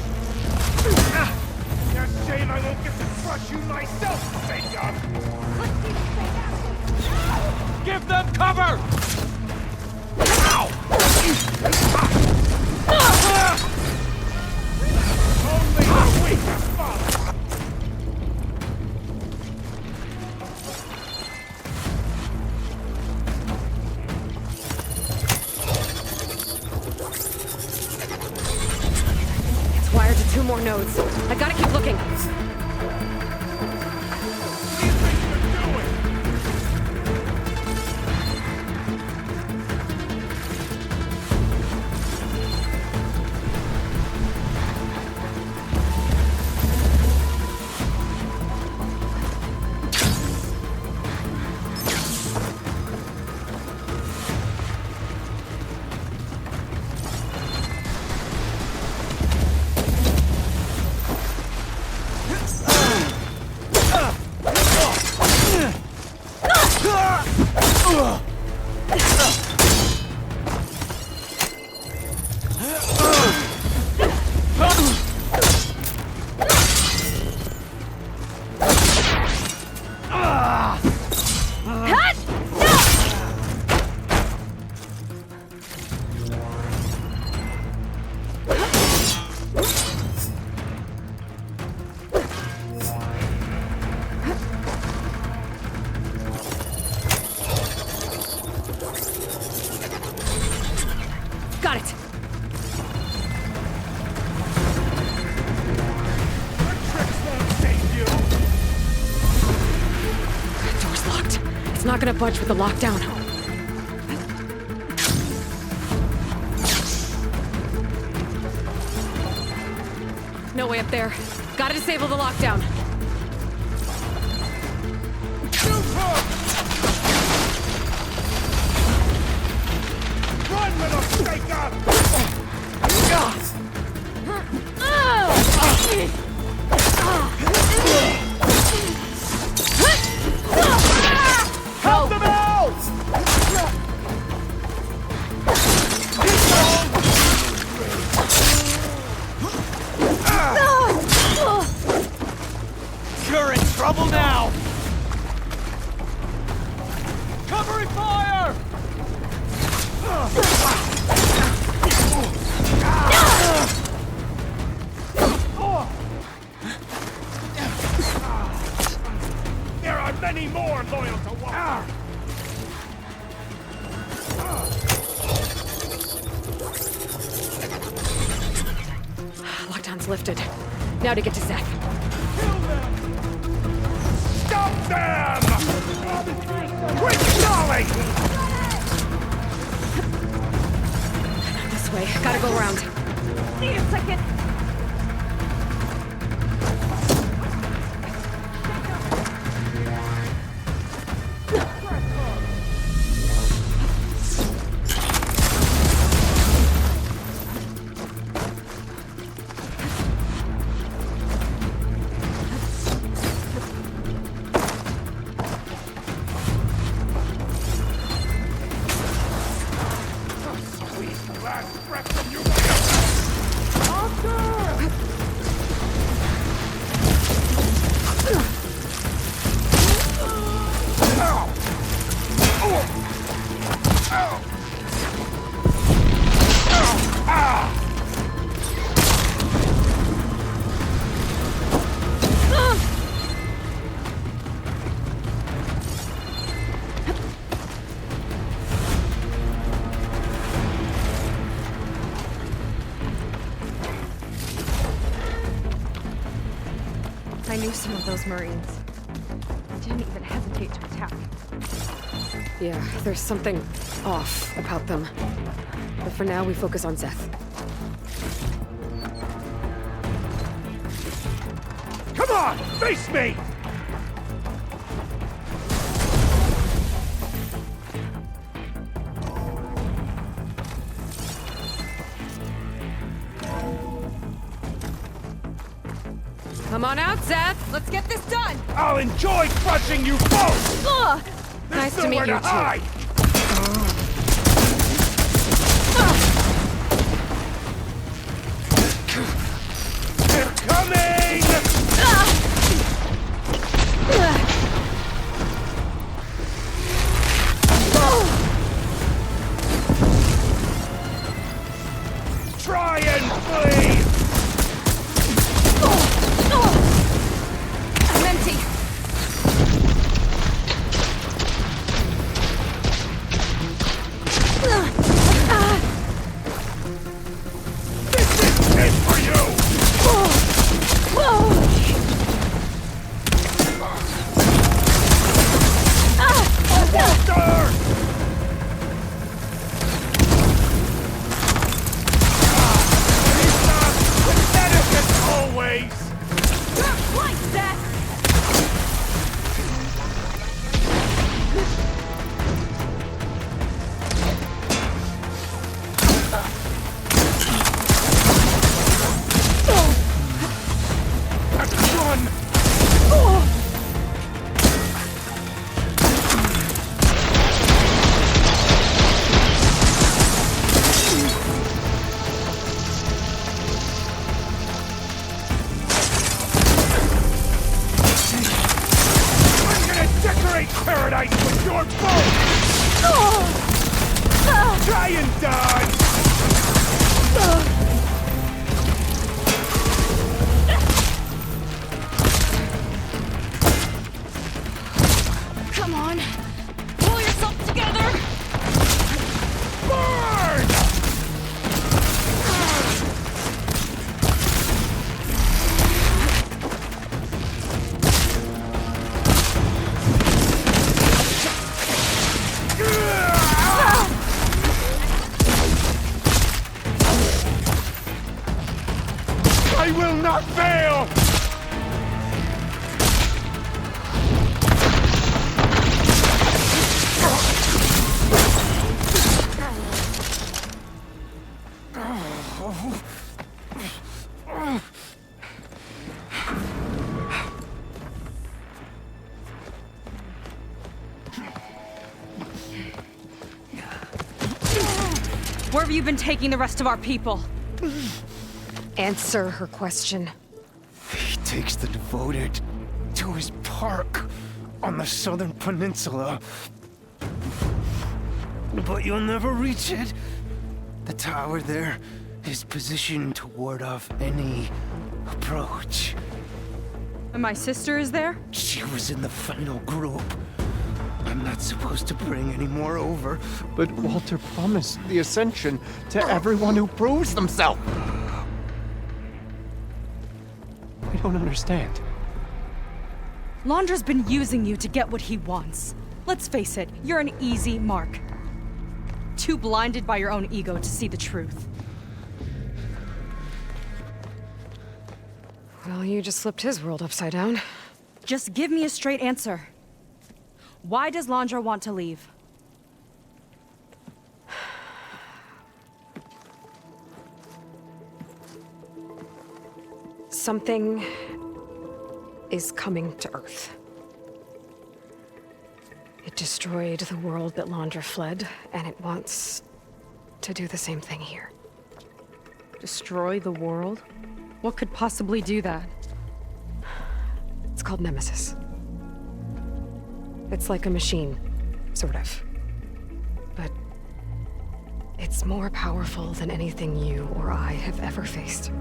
I won't get to crush you myself, Saker! Give them cover! Ow! Only the weak have fallen! It's wired to 2 more nodes. I gotta keep looking. Got it! Door's locked. It's not gonna budge with the lockdown. No way up there. Gotta disable the lockdown. Run, little Saker! Help them out! You're in trouble now! Covering fire! There are many more loyal to Walker! Lockdown's lifted. Now to get to Seth. Stop them! Quit stalling! This way. Gotta go around. Need a second. Last breath from you! I knew some of those Marines. They didn't even hesitate to attack. Yeah, there's something off about them. But for now, we focus on Seth. Come on! Face me! Come on out, Seth! Let's get this done! I'll enjoy crushing you both! Nice to meet you, too. Hide. I'm empty. It's for you! Always! Not quite, Seth! Paradise with your boat! Try and die! Come on. Pull yourself together! Burn! I will not fail! Where have you been taking the rest of our people? Answer her question. He takes the devoted to his park on the southern peninsula. But you'll never reach it. The tower there is positioned to ward off any approach. And my sister is there? She was in the final group. I'm not supposed to bring any more over. But Walter promised the Ascension to everyone who proves themselves. I don't understand. Londra's been using you to get what he wants. Let's face it, you're an easy mark. Too blinded by your own ego to see the truth. Well, you just flipped his world upside down. Just give me a straight answer. Why does Londra want to leave? Something is coming to Earth. It destroyed the world that Londra fled, and it wants to do the same thing here. Destroy the world? What could possibly do that? It's called Nemesis. It's like a machine, sort of. But it's more powerful than anything you or I have ever faced.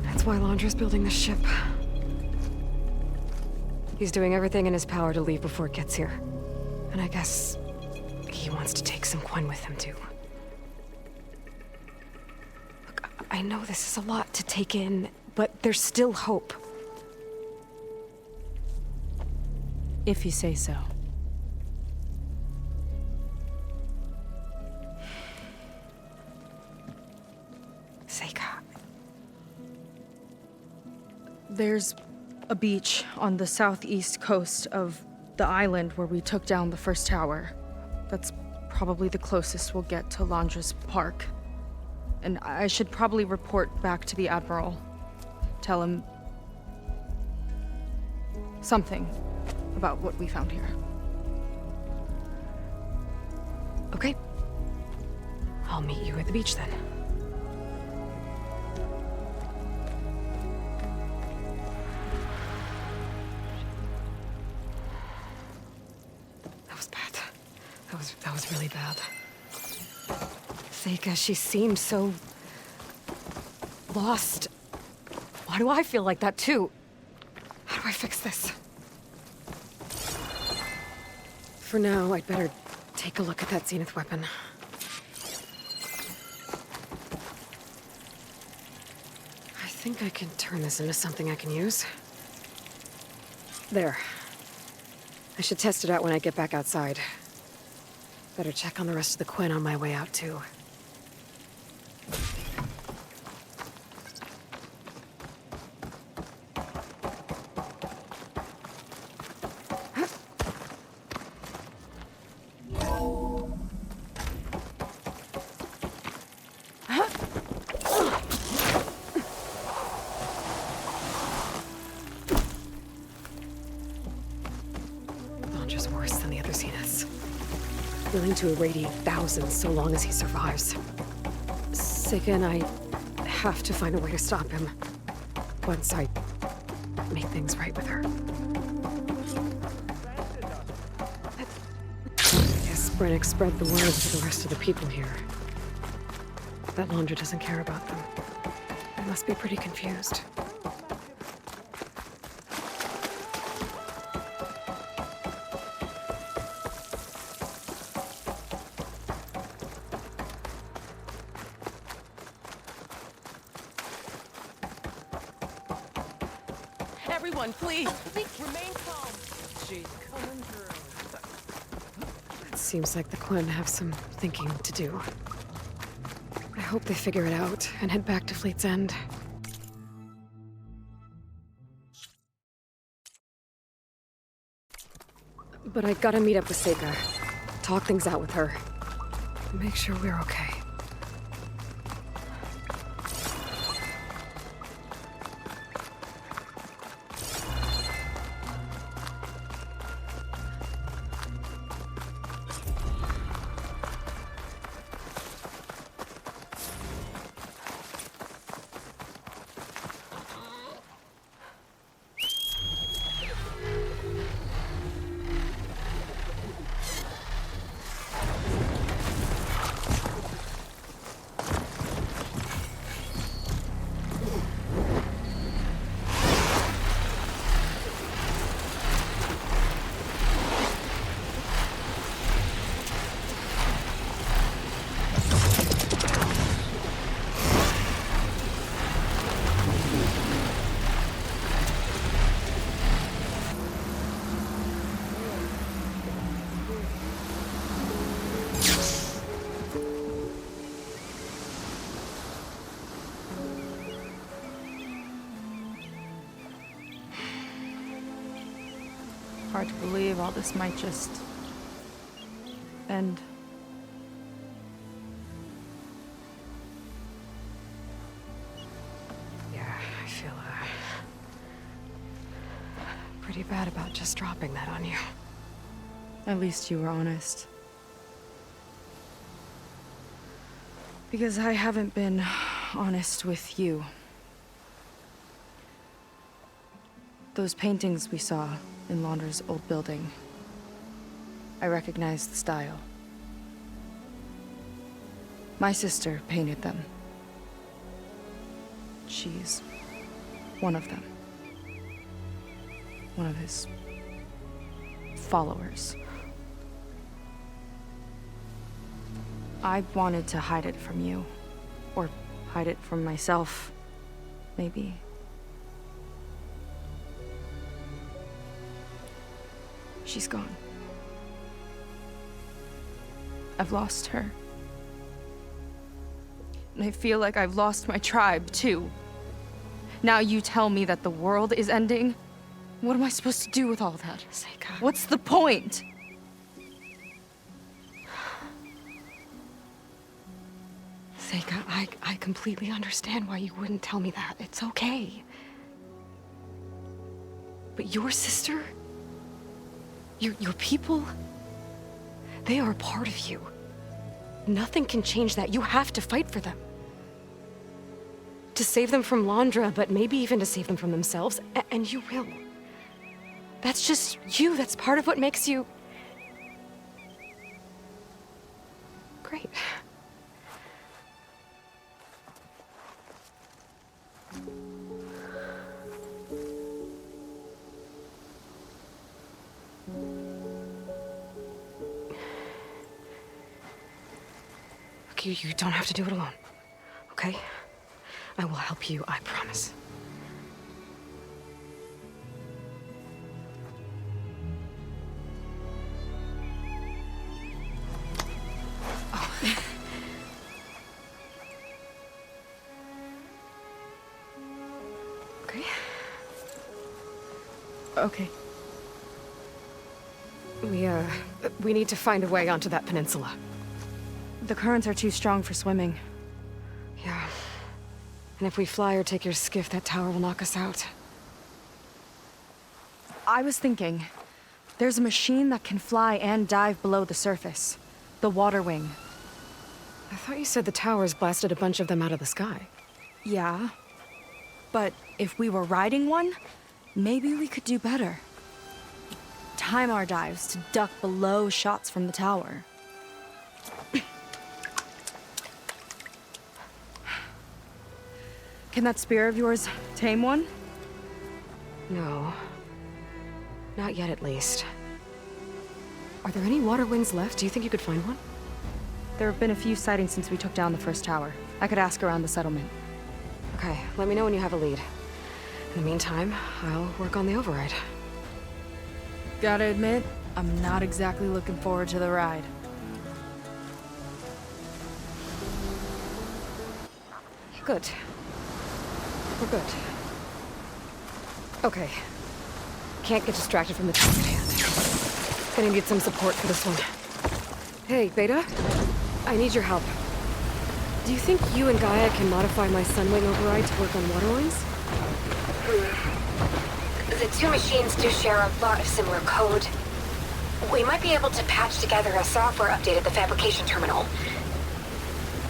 That's why Londra's building this ship. He's doing everything in his power to leave before it gets here. And I guess he wants to take some Quen with him, too. Look, I know this is a lot to take in, but there's still hope. If you say so. Seika. There's a beach on the southeast coast of the island where we took down the first tower. That's probably the closest we'll get to Londra's park. And I should probably report back to the Admiral. Tell him something about what we found here. Okay. I'll meet you at the beach then. That was bad. That was really bad. Seika, she seemed so... lost. Why do I feel like that too? How do I fix this? For now, I'd better take a look at that Zenith weapon. I think I can turn this into something I can use. There. I should test it out when I get back outside. Better check on the rest of the Quen on my way out, too. Launcher's worse than the other Zeniths. Willing to irradiate thousands so long as he survives. Seika and I have to find a way to stop him. Once I make things right with her. Guess Brennick spread the word to the rest of the people here. That Laundra doesn't care about them. They must be pretty confused. Everyone, please remain calm. She's coming through. It seems like the Quen have some thinking to do. I hope they figure it out and head back to Fleet's End. But I gotta meet up with Seika. Talk things out with her. Make sure we're okay. Hard to believe all this might just end. Yeah, I feel pretty bad about just dropping that on you. At least you were honest. Because I haven't been honest with you. Those paintings we saw in Launder's old building, I recognized the style. My sister painted them. She's one of them. One of his followers. I wanted to hide it from you. Or hide it from myself, maybe. She's gone. I've lost her. And I feel like I've lost my tribe, too. Now you tell me that the world is ending? What am I supposed to do with all that? Seika. What's the point? Seika, I completely understand why you wouldn't tell me that. It's okay. But your sister? Your people? They are a part of you. Nothing can change that. You have to fight for them. To save them from Laundra, but maybe even to save them from themselves. And you will. That's just you. That's part of what makes you... great. Look, you don't have to do it alone, okay? I will help you, I promise. Okay. We need to find a way onto that peninsula. The currents are too strong for swimming. Yeah. And if we fly or take your skiff, that tower will knock us out. I was thinking, there's a machine that can fly and dive below the surface. The water wing. I thought you said the towers blasted a bunch of them out of the sky. Yeah. But if we were riding one, maybe we could do better. Time our dives to duck below shots from the tower. Can that spear of yours tame one? No. Not yet, at least. Are there any water wings left? Do you think you could find one? There have been a few sightings since we took down the first tower. I could ask around the settlement. Okay, let me know when you have a lead. In the meantime, I'll work on the override. Gotta admit, I'm not exactly looking forward to the ride. Good. We're good. Okay. Can't get distracted from the task at hand. Gonna need some support for this one. Hey, Beta. I need your help. Do you think you and Gaia can modify my Sunwing override to work on water wings? The two machines do share a lot of similar code. We might be able to patch together a software update at the fabrication terminal.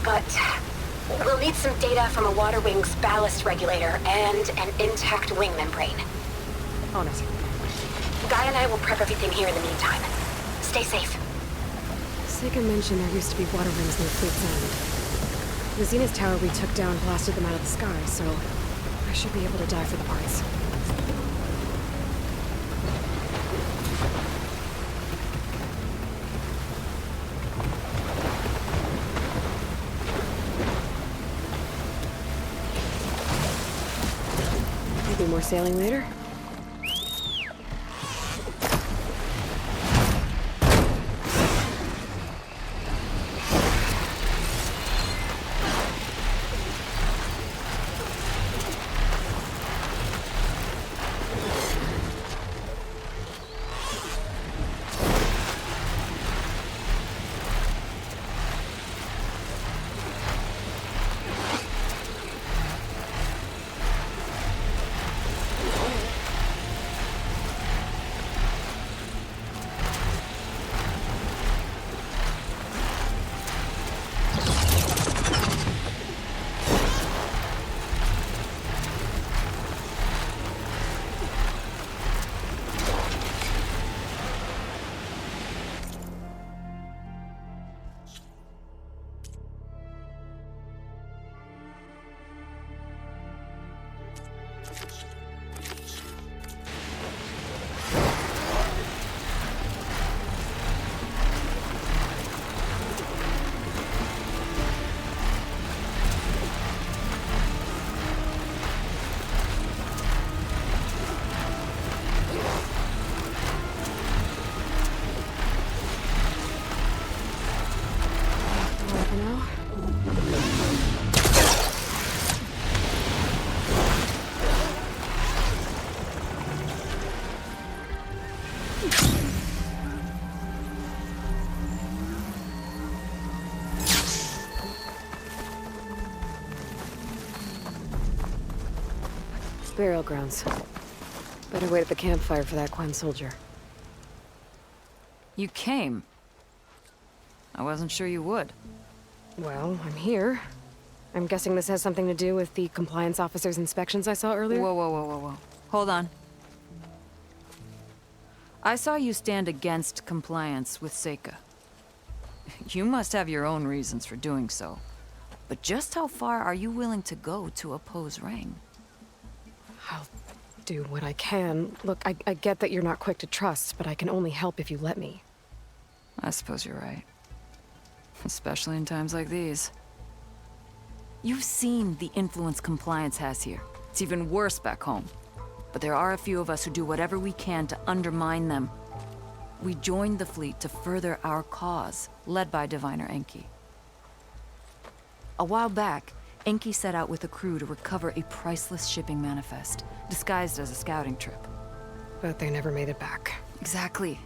But we'll need some data from a water wing's ballast regulator and an intact wing membrane. On it. Guy and I will prep everything here in the meantime. Stay safe. Seika mentioned there used to be water wings near Fleet's End. The Zenith Tower we took down blasted them out of the sky, so I should be able to dive for the parts. Maybe more sailing later? Burial grounds. Better wait at the campfire for that Quen soldier. You came. I wasn't sure you would. Well, I'm here. I'm guessing this has something to do with the compliance officer's inspections I saw earlier? Whoa, whoa, whoa, whoa, whoa. Hold on. I saw you stand against compliance with Seika. You must have your own reasons for doing so. But just how far are you willing to go to oppose Rang? I'll do what I can. Look, I get that you're not quick to trust, but I can only help if you let me. I suppose you're right. Especially in times like these. You've seen the influence compliance has here. It's even worse back home. But there are a few of us who do whatever we can to undermine them. We joined the fleet to further our cause, led by Diviner Enki. A while back, Enki set out with a crew to recover a priceless shipping manifest, disguised as a scouting trip. But they never made it back. Exactly.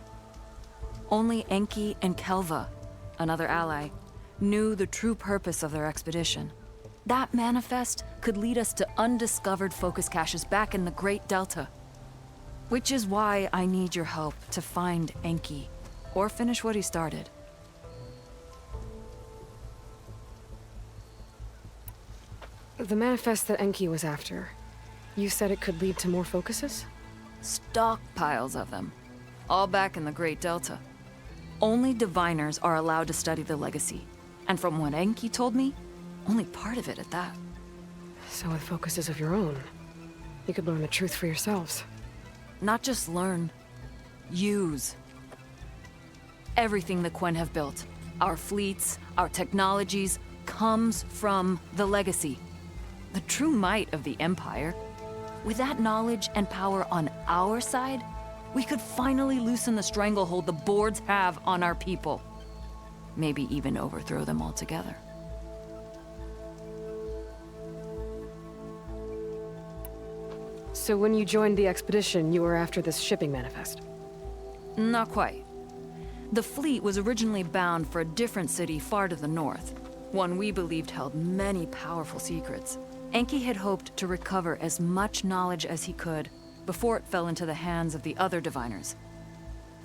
Only Enki and Kelva, another ally, knew the true purpose of their expedition. That manifest could lead us to undiscovered focus caches back in the Great Delta. Which is why I need your help to find Enki, or finish what he started. The manifest that Enki was after, you said it could lead to more focuses? Stockpiles of them, all back in the Great Delta. Only diviners are allowed to study the legacy, and from what Enki told me, only part of it at that. So with focuses of your own, you could learn the truth for yourselves. Not just learn, use. Everything the Quen have built, our fleets, our technologies, comes from the legacy. The true might of the Empire. With that knowledge and power on our side, we could finally loosen the stranglehold the boards have on our people. Maybe even overthrow them altogether. So when you joined the expedition, you were after this shipping manifest? Not quite. The fleet was originally bound for a different city far to the north, one we believed held many powerful secrets. Enki had hoped to recover as much knowledge as he could before it fell into the hands of the other diviners.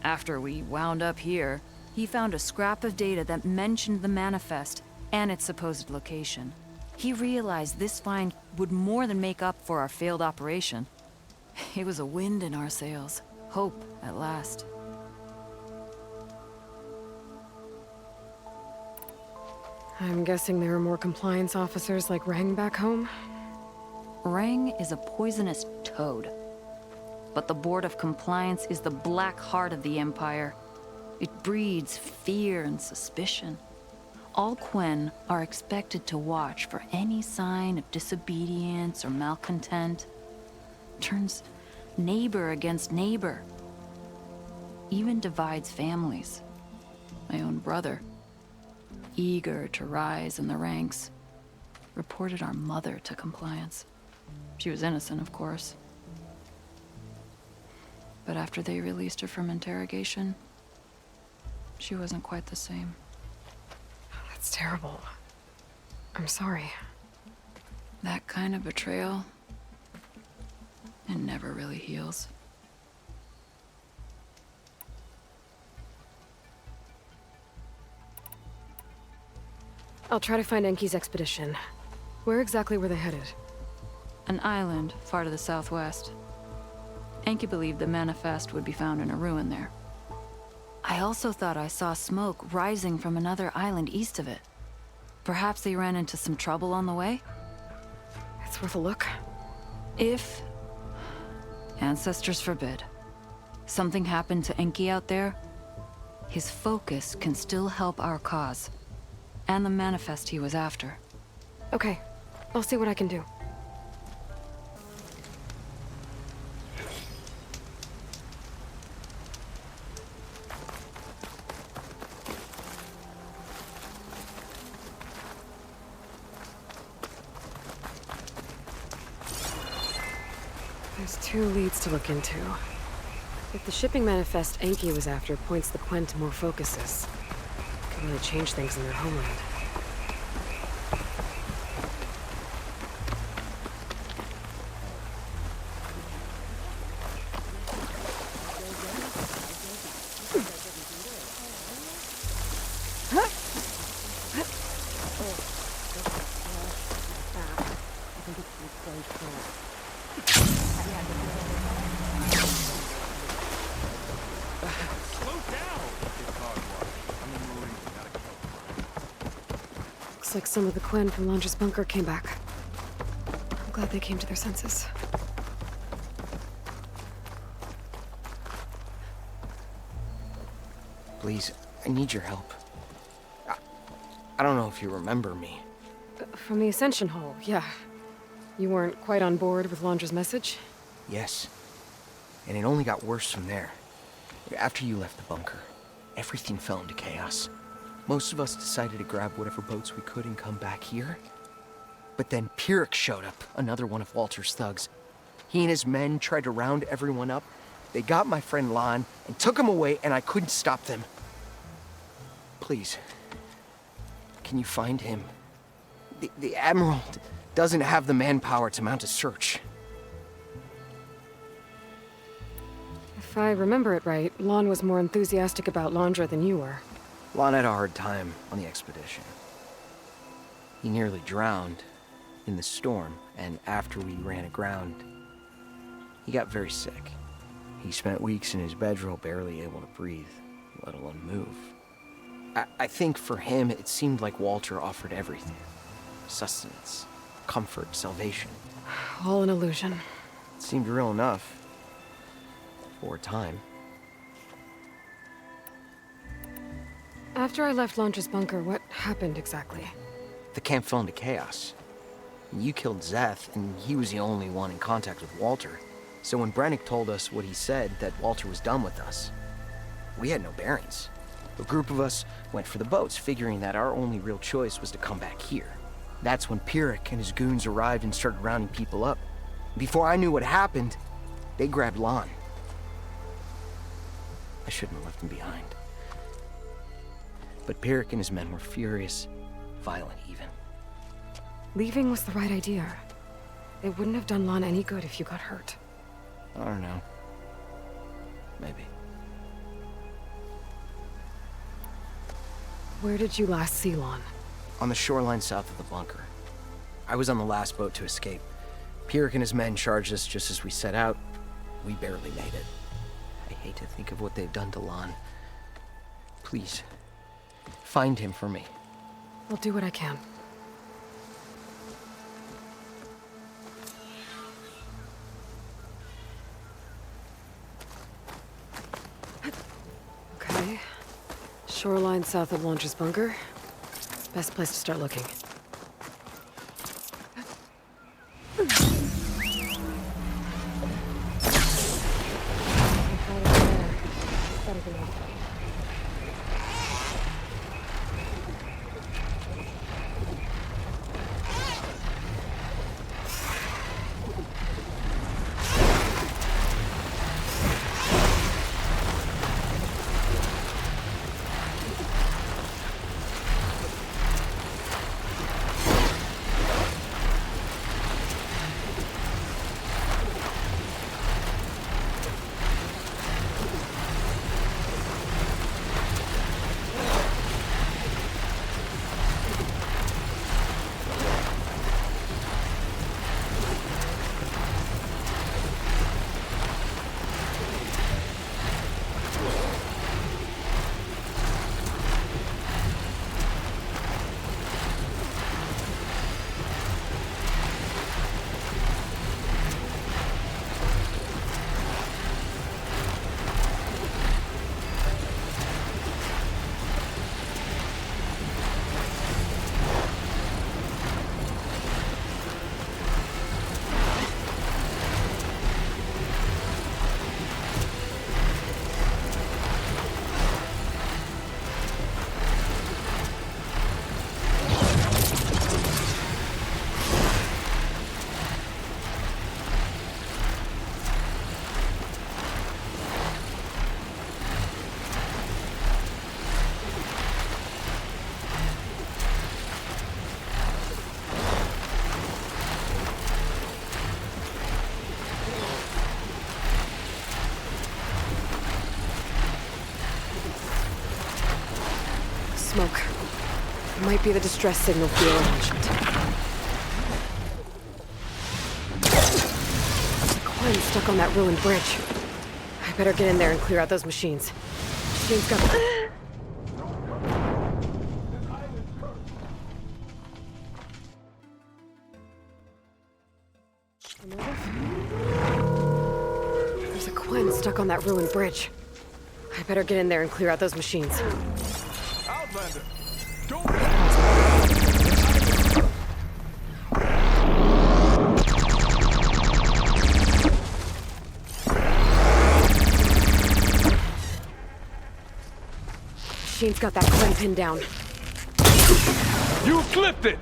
After we wound up here, he found a scrap of data that mentioned the manifest and its supposed location. He realized this find would more than make up for our failed operation. It was a wind in our sails. Hope, at last. I'm guessing there are more compliance officers like Rang back home? Rang is a poisonous toad. But the Board of Compliance is the black heart of the Empire. It breeds fear and suspicion. All Quen are expected to watch for any sign of disobedience or malcontent. Turns neighbor against neighbor. Even divides families. My own brother, eager to rise in the ranks, reported our mother to compliance. She was innocent, of course. But after they released her from interrogation, she wasn't quite the same. That's terrible. I'm sorry. That kind of betrayal, it never really heals. I'll try to find Enki's expedition. Where exactly were they headed? An island far to the southwest. Enki believed the manifest would be found in a ruin there. I also thought I saw smoke rising from another island east of it. Perhaps they ran into some trouble on the way? It's worth a look. If, ancestors forbid, something happened to Enki out there, his focus can still help our cause, and the manifest he was after. Okay, I'll see what I can do. There's 2 leads to look into. If the shipping manifest Enki was after points the Quen to more focuses, it could really change things in their homeland. Looks like some of the Quen from Londra's bunker came back. I'm glad they came to their senses. Please, I need your help. I don't know if you remember me. From the Ascension Hall, yeah. You weren't quite on board with Londra's message? Yes. And it only got worse from there. After you left the bunker, everything fell into chaos. Most of us decided to grab whatever boats we could and come back here. But then Pyrrhic showed up, another one of Walter's thugs. He and his men tried to round everyone up. They got my friend Lon and took him away, and I couldn't stop them. Please, can you find him? The Admiral doesn't have the manpower to mount a search. If I remember it right, Lon was more enthusiastic about Londra than you were. Lon had a hard time on the expedition. He nearly drowned in the storm, and after we ran aground, he got very sick. He spent weeks in his bedroll, barely able to breathe, let alone move. I think for him, it seemed like Walter offered everything. Sustenance, comfort, salvation. All an illusion. It seemed real enough. For a time. After I left Londra's bunker, what happened exactly? The camp fell into chaos. You killed Zeth, and he was the only one in contact with Walter. So when Brennick told us what he said, that Walter was done with us, we had no bearings. A group of us went for the boats, figuring that our only real choice was to come back here. That's when Pyrrhic and his goons arrived and started rounding people up. Before I knew what happened, they grabbed Lon. I shouldn't have left him behind. But Pyrrhic and his men were furious, violent even. Leaving was the right idea. It wouldn't have done Lon any good if you got hurt. I don't know. Maybe. Where did you last see Lon? On the shoreline south of the bunker. I was on the last boat to escape. Pyrrhic and his men charged us just as we set out. We barely made it. I hate to think of what they've done to Lon. Please, find him for me. I'll do what I can. Okay. Shoreline south of Launcher's bunker. Best place to start looking. Smoke. Might be the distress signal Fiora mentioned. Coin stuck on that ruined bridge. I better get in there and clear out those machines. Machine's got... There's a Quen stuck on that ruined bridge. I better get in there and clear out those machines. Outlander, don't Kane's got that Glen pinned down. You flipped it!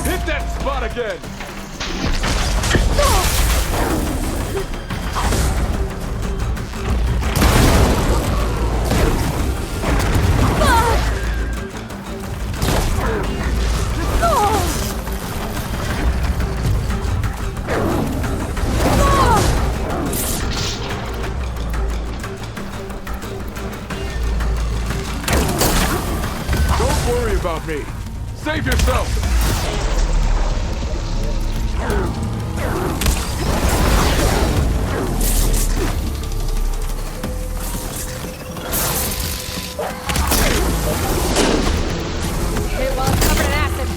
Hit that spot again! Don't worry about me. Save yourself! Hit while it's covered in acid.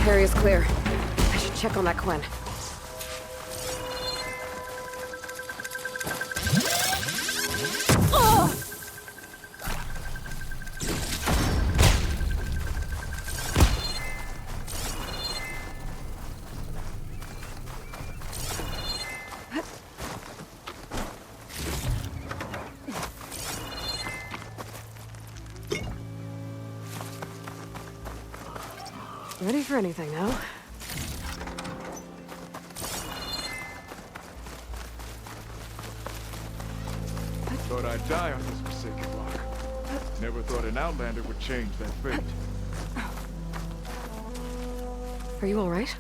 Area's clear. I should check on that Quen. Ready for anything now. Thought I'd die on this forsaken rock. Never thought an Outlander would change that fate. Are you all right?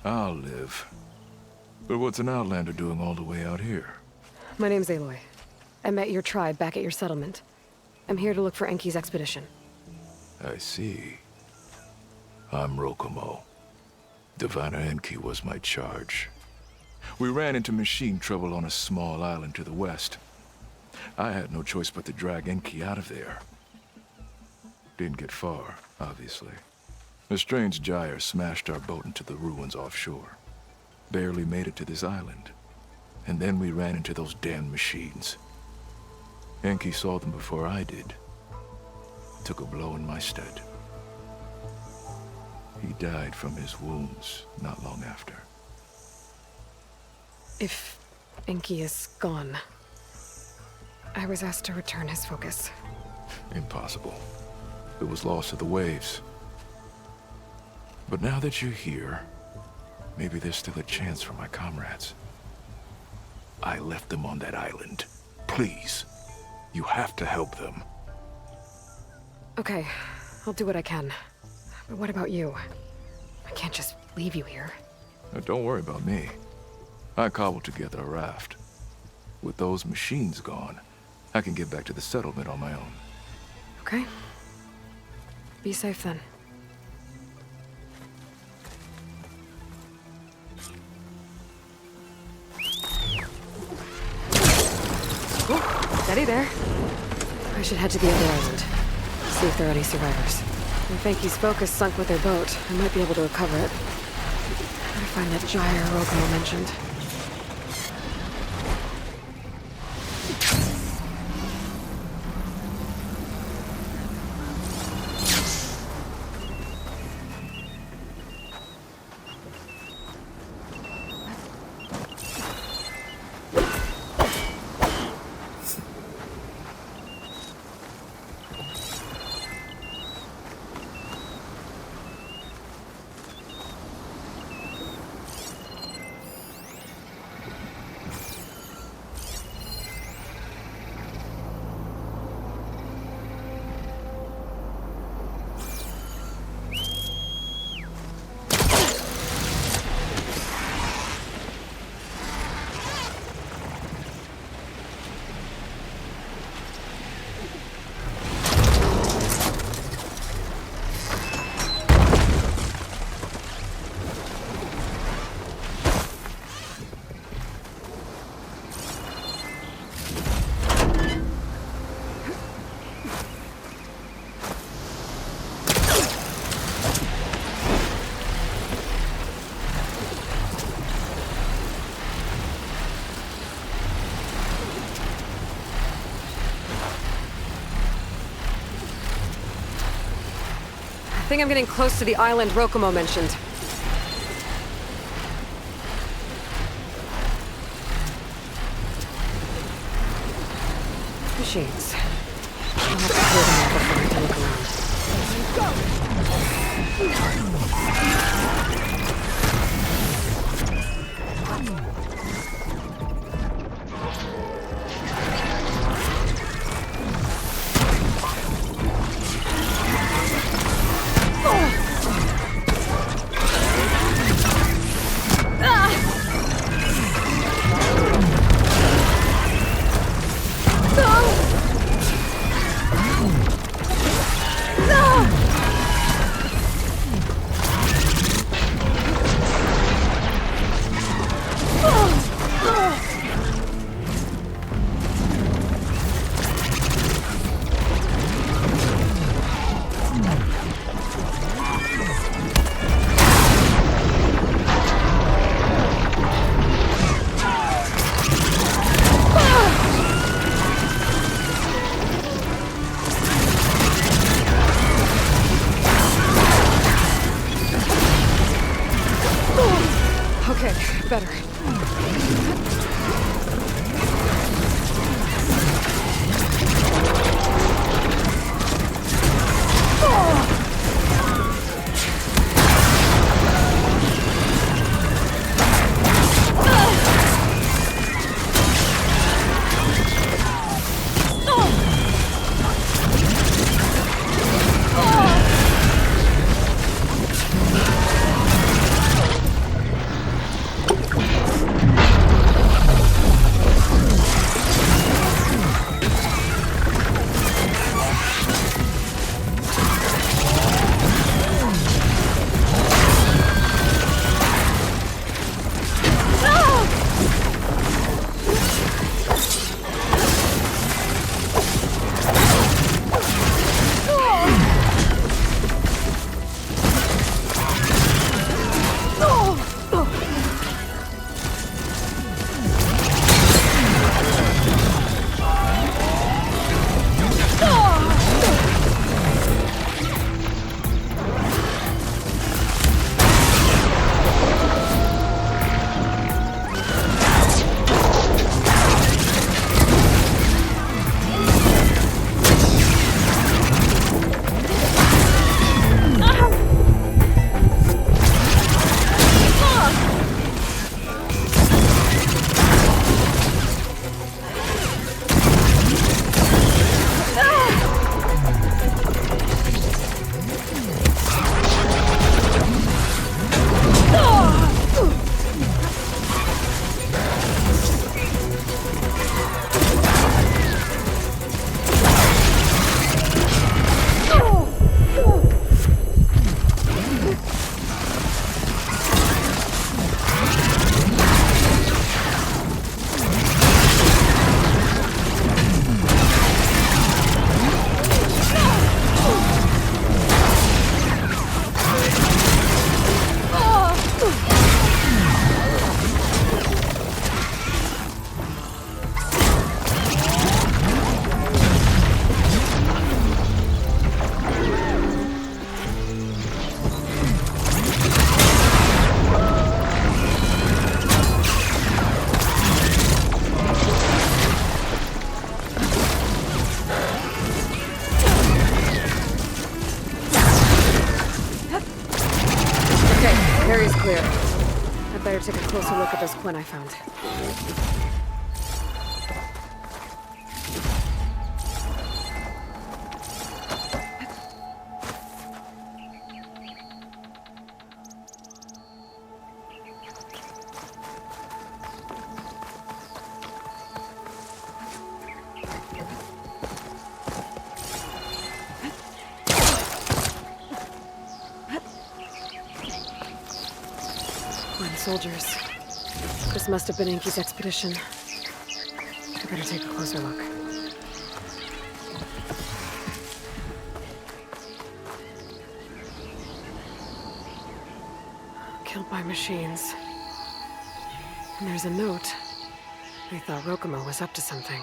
I'll live. But what's an Outlander doing all the way out here? My name's Aloy. I met your tribe back at your settlement. I'm here to look for Enki's expedition. I see. I'm Rokomo. Diviner Enki was my charge. We ran into machine trouble on a small island to the west. I had no choice but to drag Enki out of there. Didn't get far, obviously. A strange gyre smashed our boat into the ruins offshore. Barely made it to this island. And then we ran into those damn machines. Enki saw them before I did. Took a blow in my stead. He died from his wounds not long after. If Enki is gone, I was asked to return his focus. Impossible. It was lost to the waves. But now that you're here, maybe there's still a chance for my comrades. I left them on that island. Please, you have to help them. Okay, I'll do what I can. But what about you? I can't just leave you here. Don't worry about me. I cobbled together a raft. With those machines gone, I can get back to the settlement on my own. Okay. Be safe then. Ooh, steady there. I should head to the other island. See if there are any survivors. If Enki's focus sunk with their boat, I might be able to recover it. Gotta find that gyre Rokomo mentioned. I think I'm getting close to the island Rokomo mentioned. Machines. I'll have to clear them out before I can look around. Okay, better. Area's clear. I'd better take a closer look at those Quen I found. Soldiers. This must have been Enki's expedition. I better take a closer look. Killed by machines. And there's a note. They thought Rokumo was up to something.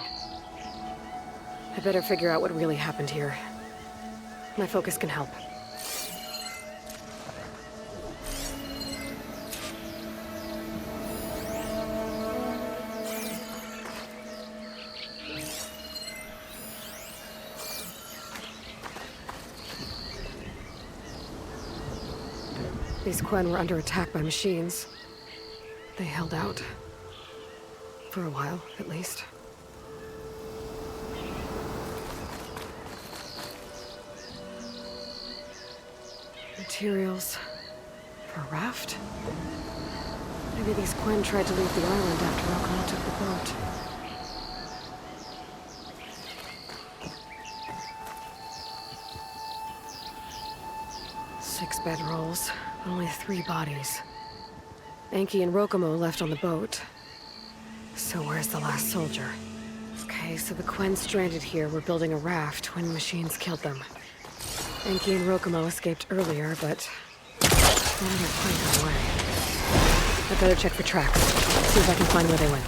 I better figure out what really happened here. My focus can help. These Quen were under attack by machines. They held out. For a while, at least. Materials for a raft? Maybe these Quen tried to leave the island after Rokumo took the boat. Six bedrolls. Only 3 bodies. Enki and Rokumo left on the boat. So where's the last soldier? Okay, so the Quen stranded here were building a raft when machines killed them. Enki and Rokumo escaped earlier, but one of their Quen got away. I better check for tracks, see if I can find where they went.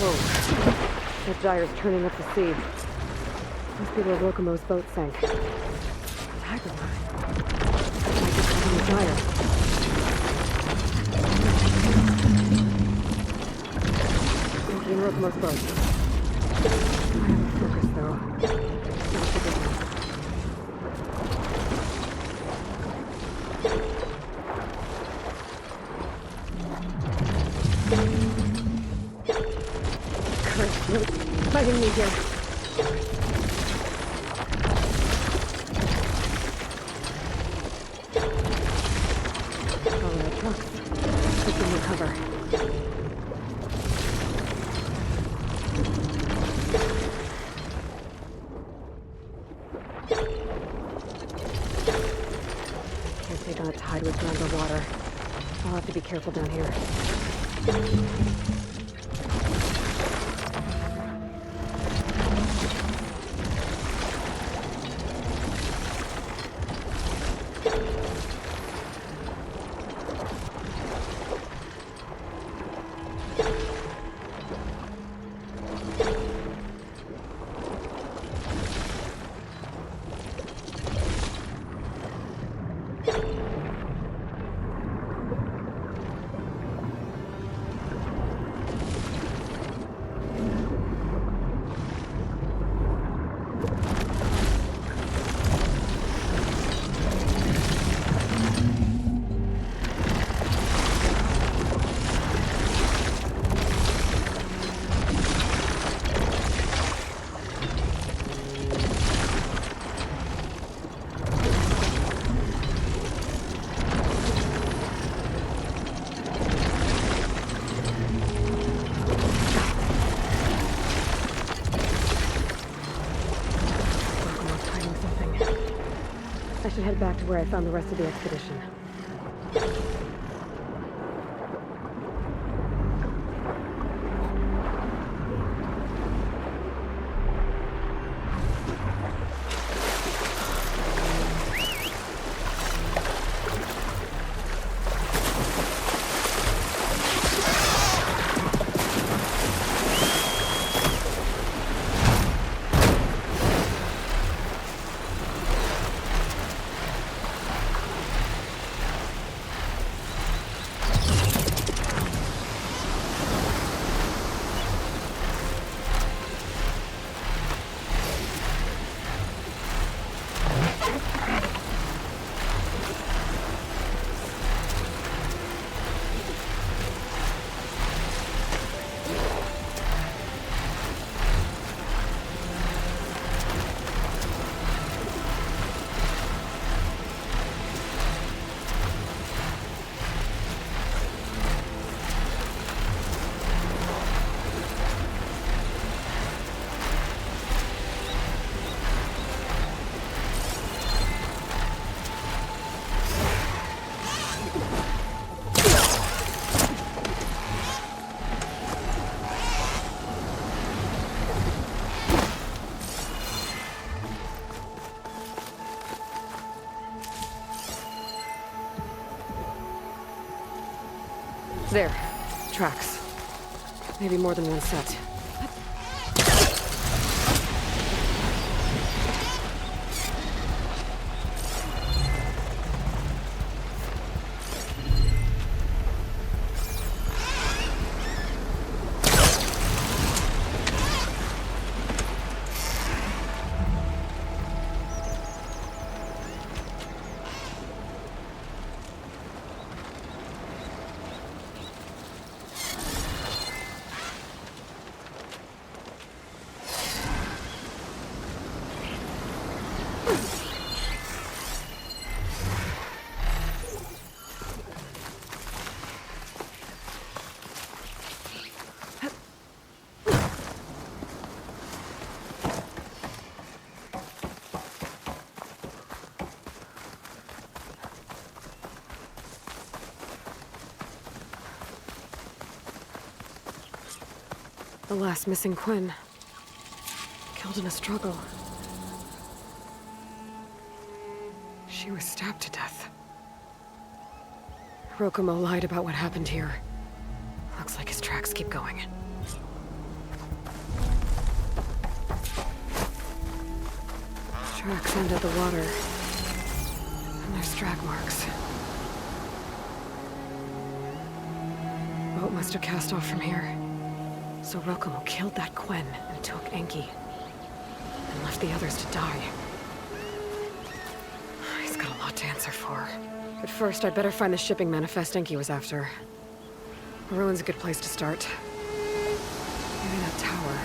Whoa. That gyre's turning up the sea. Must be where Rokumo's boat sank. Tiger line. That might be caught on the gyre. Enki and Rokumo's boat. I have a focus, though. Not a good one. Fighting me here. All right, trucks. Taking the cover. Can't take on a tide with underwater. I'll have to be careful down here. should head back to where I found the rest of the expedition. There. Tracks. Maybe more than one set. The last missing Quinn. Killed in a struggle. She was stabbed to death. Rokomo lied about what happened here. Looks like his tracks keep going. Tracks ended the water. And there's drag marks. Boat must have cast off from here. So Rokomo killed that Quinn and took Enki. And left the others to die. He's got a lot to answer for. But first, I'd better find the shipping manifest Enki was after. The ruin's a good place to start. Maybe that tower.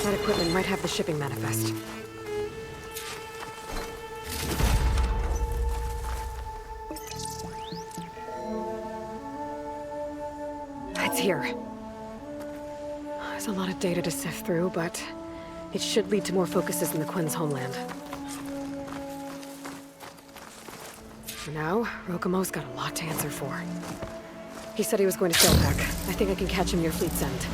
That equipment might have the shipping manifest. here. There's a lot of data to sift through, but it should lead to more focuses in the Quen's homeland. For now, Rokomo's got a lot to answer for. He said he was going to sail back. I think I can catch him near Fleet's End.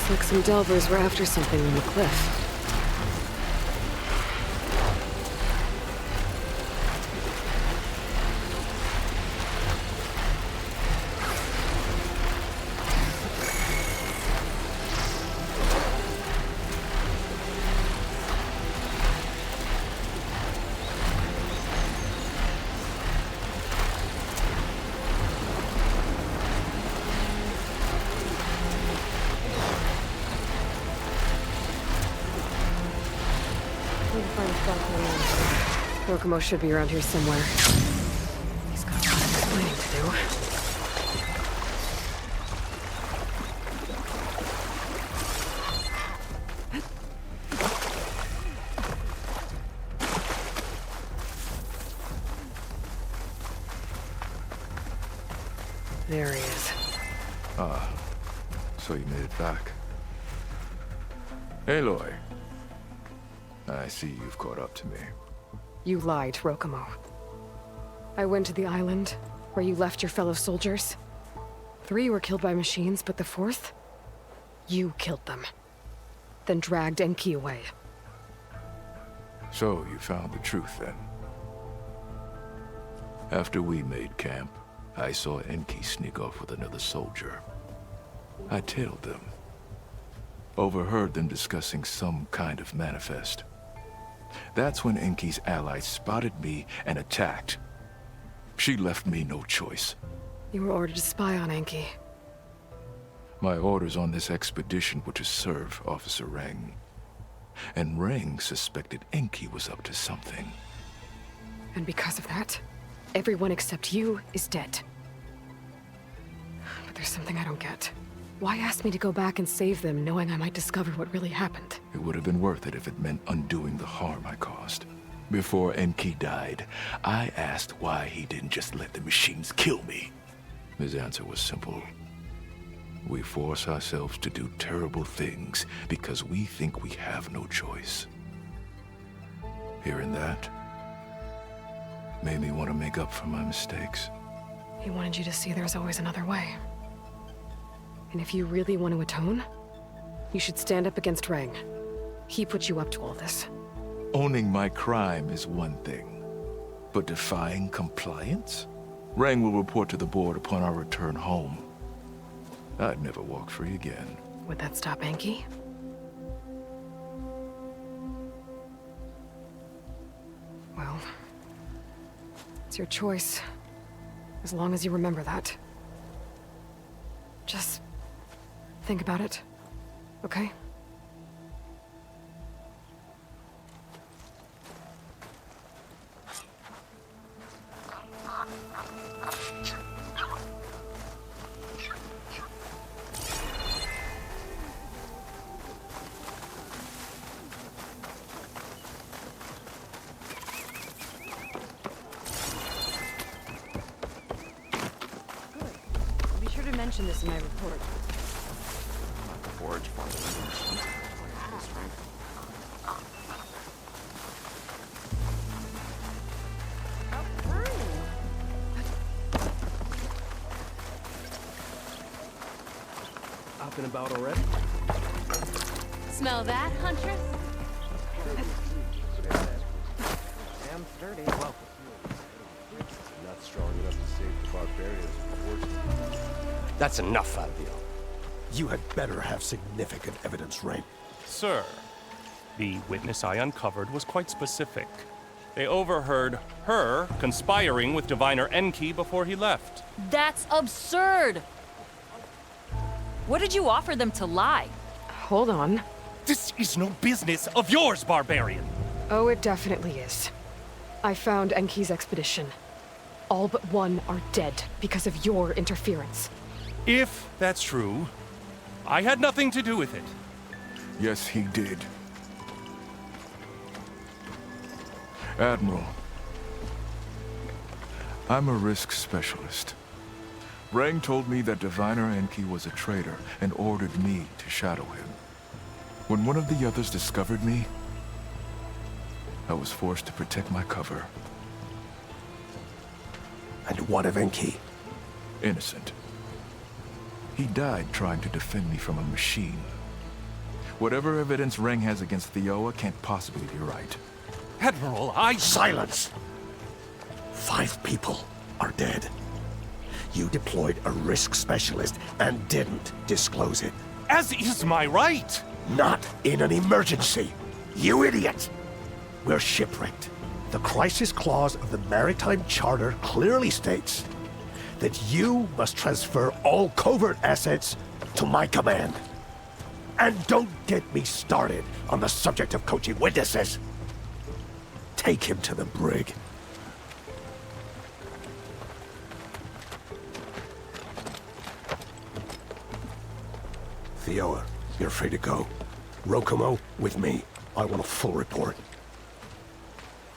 Looks like some delvers were after something on the cliff. Rokomo should be around here somewhere. He's got a lot of explaining to do. There he is. Ah, so you made it back. Aloy. I see you've caught up to me. You lied, Rokomo. I went to the island where you left your fellow soldiers. 3 were killed by machines, but the 4th? You killed them. Then dragged Enki away. So you found the truth then? After we made camp, I saw Enki sneak off with another soldier. I tailed them. Overheard them discussing some kind of manifest. That's when Enki's allies spotted me and attacked. She left me no choice. You were ordered to spy on Enki. My orders on this expedition were to serve Officer Reng. And Reng suspected Enki was up to something. And because of that, everyone except you is dead. But there's something I don't get. Why ask me to go back and save them, knowing I might discover what really happened? It would have been worth it if it meant undoing the harm I caused. Before Enki died, I asked why he didn't just let the machines kill me. His answer was simple. We force ourselves to do terrible things because we think we have no choice. Hearing that made me want to make up for my mistakes. He wanted you to see there's always another way. And if you really want to atone, you should stand up against Reng. He put you up to all this. Owning my crime is one thing, but defying compliance? Reng will report to the board upon our return home. I'd never walk free again. Would that stop Enki? Well, it's your choice, as long as you remember that. Just think about it, okay? Be sure to mention this in my report. Up and about already? Smell that, Huntress? Damn sturdy. Welcome. Not strong enough to save the barbarians from worse. That's enough, Fabio. You had better have significant evidence, Rain. Sir, the witness I uncovered was quite specific. They overheard her conspiring with Diviner Enki before he left. That's absurd! What did you offer them to lie? Hold on. This is no business of yours, barbarian! Oh, it definitely is. I found Enki's expedition. All but one are dead because of your interference. If that's true, I had nothing to do with it. Yes, he did. Admiral, I'm a risk specialist. Rang told me that Diviner Enki was a traitor and ordered me to shadow him. When one of the others discovered me, I was forced to protect my cover. And what of Enki? Innocent. He died trying to defend me from a machine. Whatever evidence Rang has against Theoa can't possibly be right. Admiral, Silence! 5 people are dead. You deployed a risk specialist and didn't disclose it. As is my right! Not in an emergency, you idiot! We're shipwrecked. The crisis clause of the Maritime Charter clearly states that you must transfer all covert assets to my command. And don't get me started on the subject of coaching witnesses. Take him to the brig. Theoa, you're free to go. Rokomo, with me. I want a full report.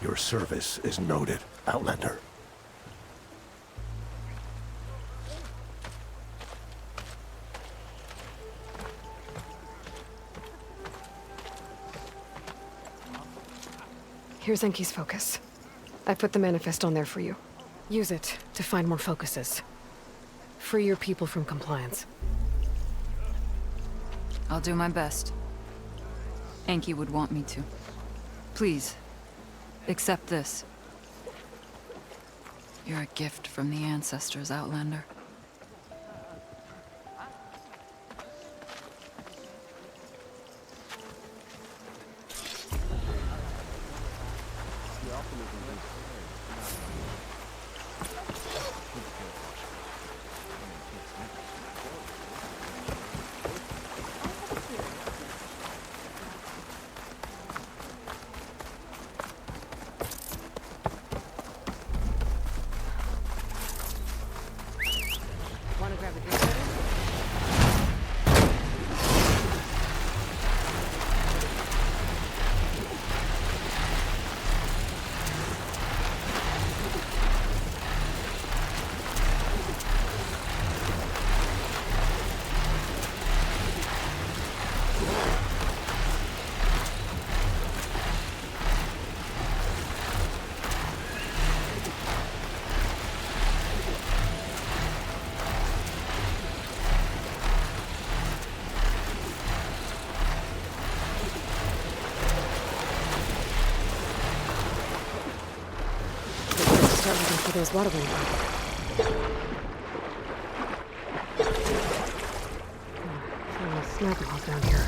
Your service is noted, Outlander. Here's Enki's focus. I put the manifest on there for you. Use it to find more focuses. Free your people from compliance. I'll do my best. Enki would want me to. Please, accept this. You're a gift from the ancestors, Outlander. Wanna grab a drink later? Start looking for those water wings. Feeling a snap laws down here.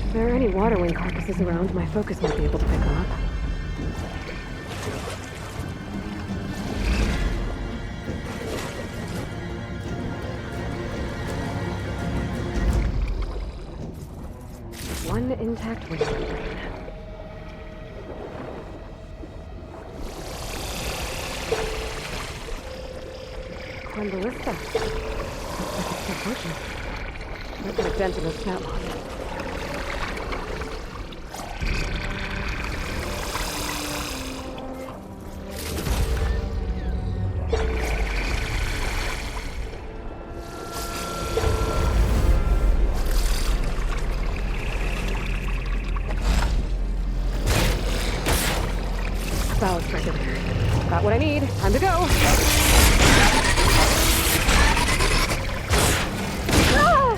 If there are any water wing carcasses around, my focus might be able to pick them up. One intact wing brain. Quite ballista. Looks like it's a potion. Might put a dent in the snout line. Valid frigate. Got what I need. Time to go. Ah!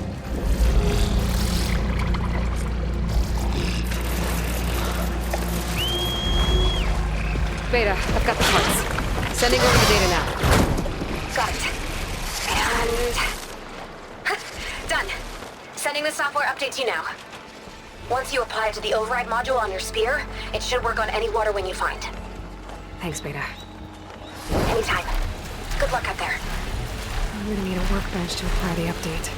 Beta, I've got the parts. Sending over the data now. Got it. And... done. Sending the software update to you now. Once you apply it to the override module on your spear, it should work on any water wing you find. Thanks, Beta. Anytime. Good luck out there. I'm gonna need a workbench to apply the update.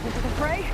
Into the fray?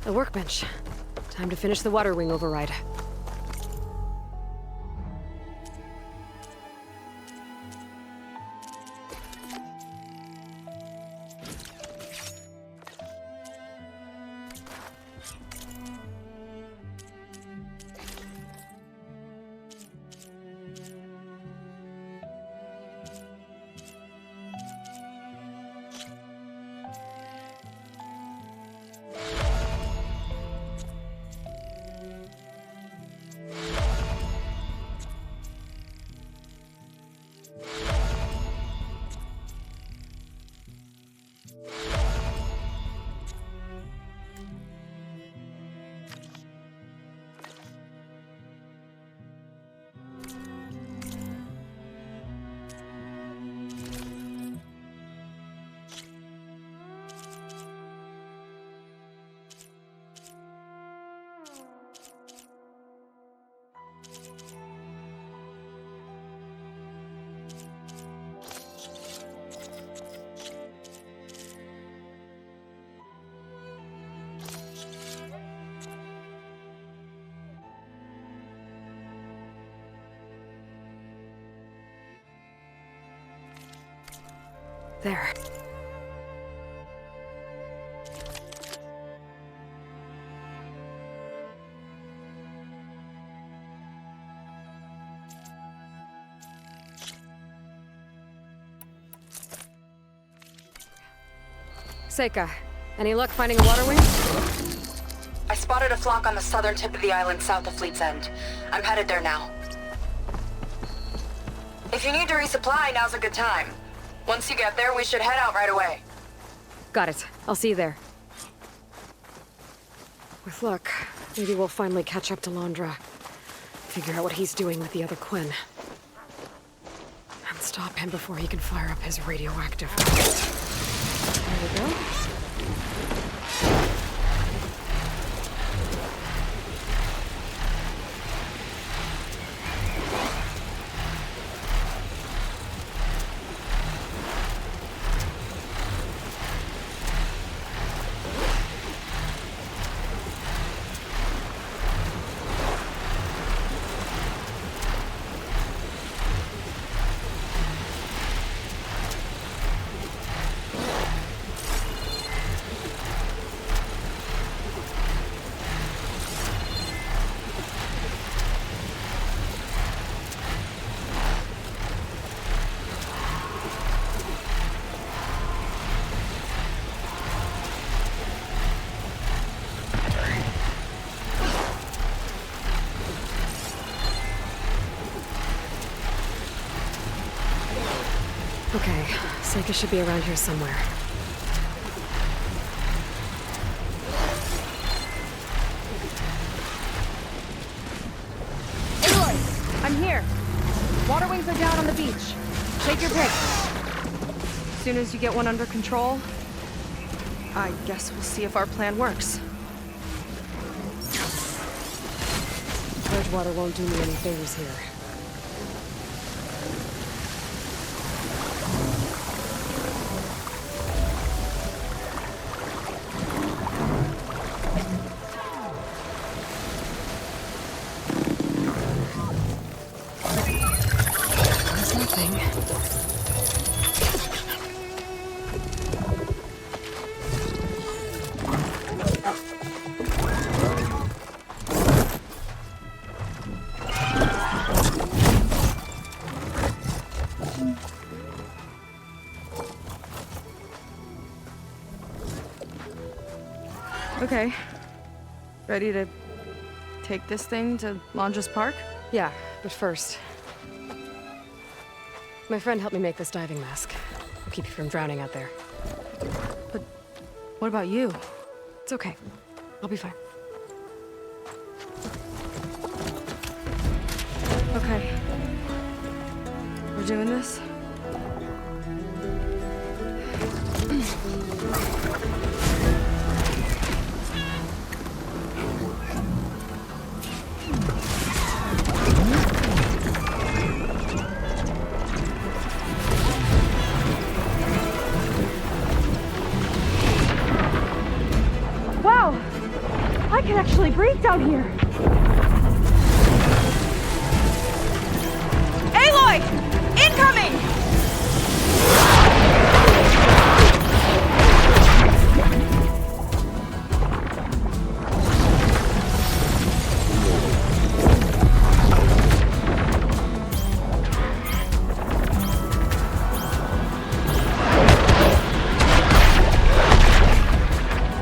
The workbench. Time to finish the water wing override. There. Seika, any luck finding a water wing? I spotted a flock on the southern tip of the island south of Fleet's End. I'm headed there now. If you need to resupply, now's a good time. Once you get there, we should head out right away. Got it. I'll see you there. With luck, maybe we'll finally catch up to Londra. Figure out what he's doing with the other Quinn. And stop him before he can fire up his radioactive rocket. There we go. Okay, Seika should be around here somewhere. Aloy, I'm here. Water wings are down on the beach. Take your pick. As soon as you get one under control, I guess we'll see if our plan works. Bridgewater won't do me any favors here. There's nothing. Okay. Ready to take this thing to Londra's Park? Yeah, but first... My friend helped me make this diving mask. It'll keep you from drowning out there. But what about you? It's okay. I'll be fine. Okay. We're doing this? Wow! I can actually breathe down here! Aloy! Incoming!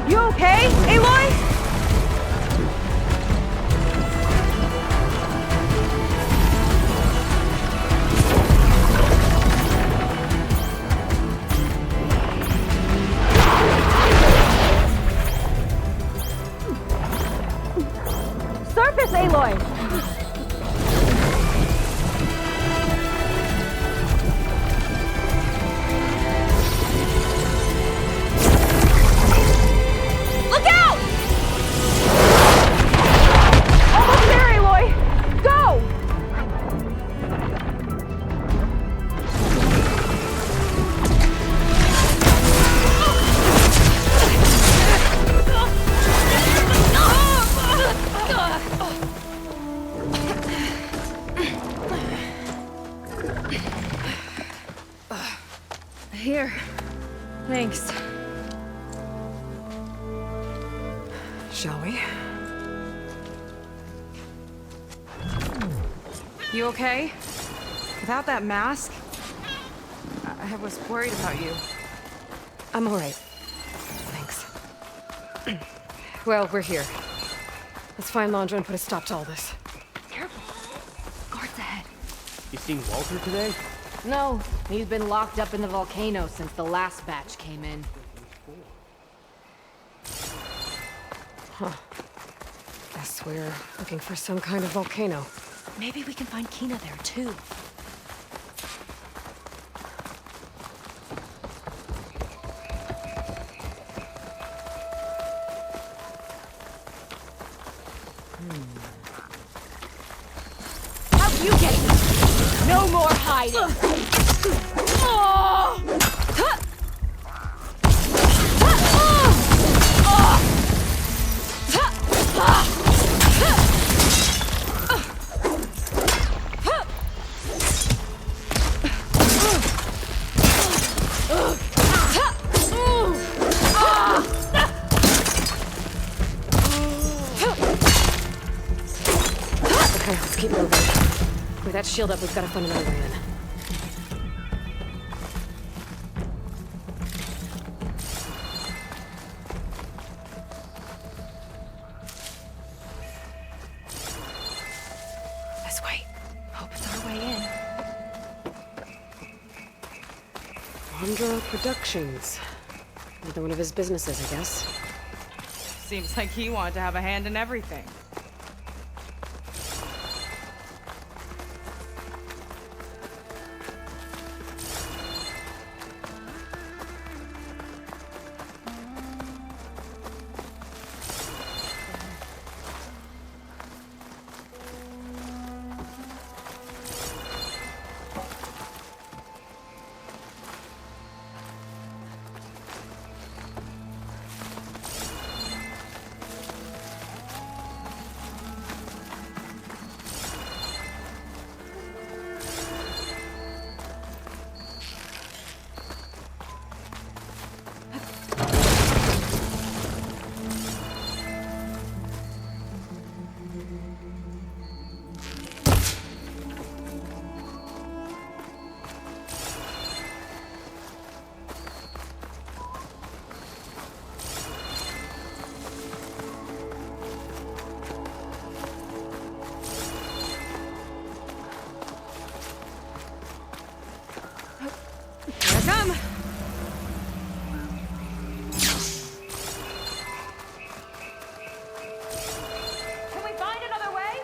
You okay, Aloy? Surface, Aloy! Look out! Almost there, Aloy! Go! Here. Thanks. Shall we? You okay? Without that mask, I was worried about you. I'm all right. Thanks. Well, we're here. Let's find Londra and put a stop to all this. Careful. Guards ahead. You seen Walter today? No, he's been locked up in the volcano since the last batch came in. Huh. Guess we're looking for some kind of volcano. Maybe we can find Kina there, too. How'd you get here? No more hiding! Okay, let's keep moving. With that shield up, we've got to find another way in. This way. Hope it's our way in. Alejandro Productions. Another one of his businesses, I guess. Seems like he wanted to have a hand in everything. Come! Can we find another way?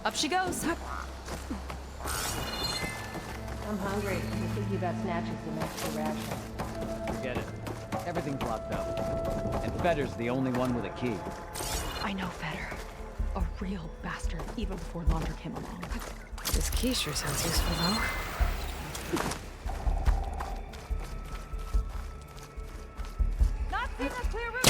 Up she goes. I'm hungry. I think you got snatching some extra ration. Forget it. Everything's locked up. And Fetter's the only one with a key. I know Fetter. A real bastard, even before Launder came along. This key sure sounds useful, though. Not seeing a clear route.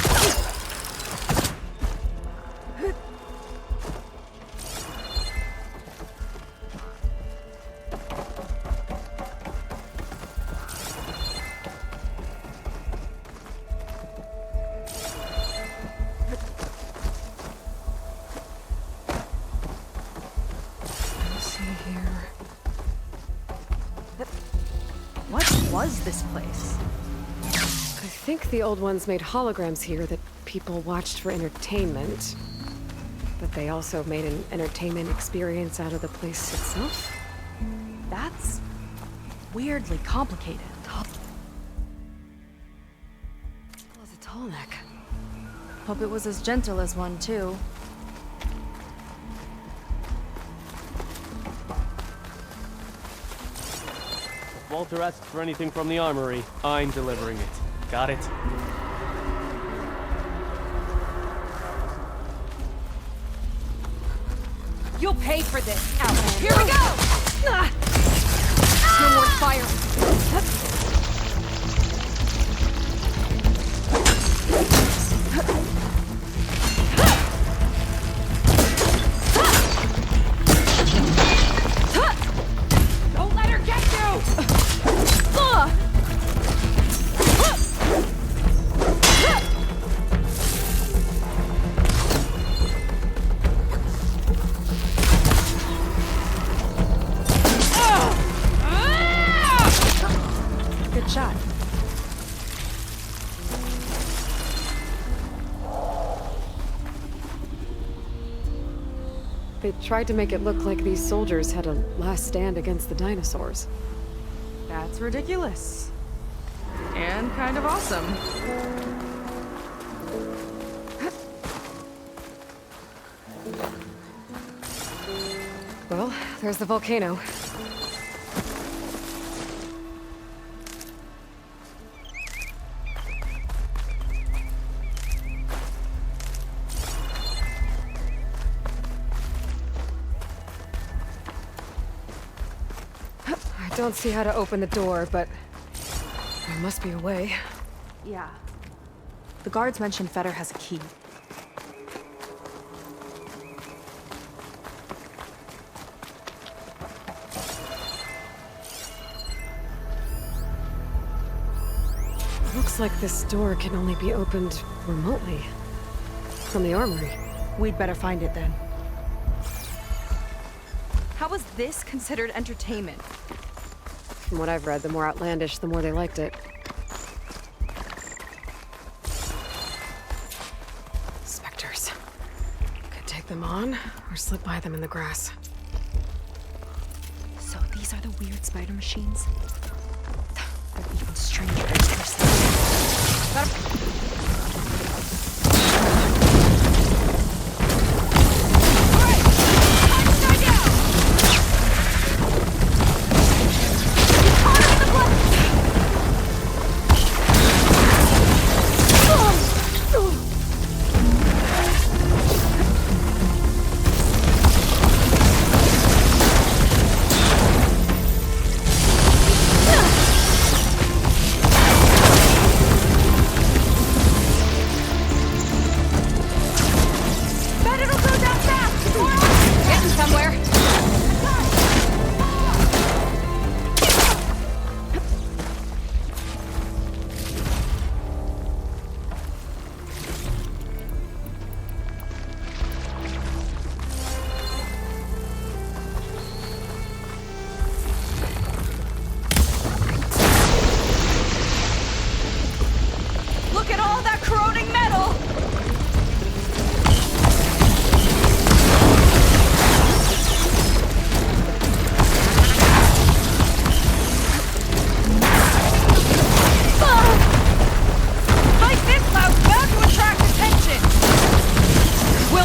What was this place? I think the old ones made holograms here that people watched for entertainment. But they also made an entertainment experience out of the place itself. That's weirdly complicated. Was a tall neck. Hope it was as gentle as one, too. Walter asks for anything from the armory. I'm delivering it. Got it? You'll pay for this, Outlander. Here we go! No more fire. Don't let her get you! Good shot. They tried to make it look like these soldiers had a last stand against the dinosaurs. That's ridiculous. And kind of awesome. Well, there's the volcano. I don't see how to open the door, but there must be a way. Yeah. The guards mentioned Fetter has a key. Looks like this door can only be opened remotely. From the armory. We'd better find it then. How is this considered entertainment? From what I've read, the more outlandish, the more they liked it. Spectres. Could take them on, or slip by them in the grass. So these are the weird spider machines? They're even stranger.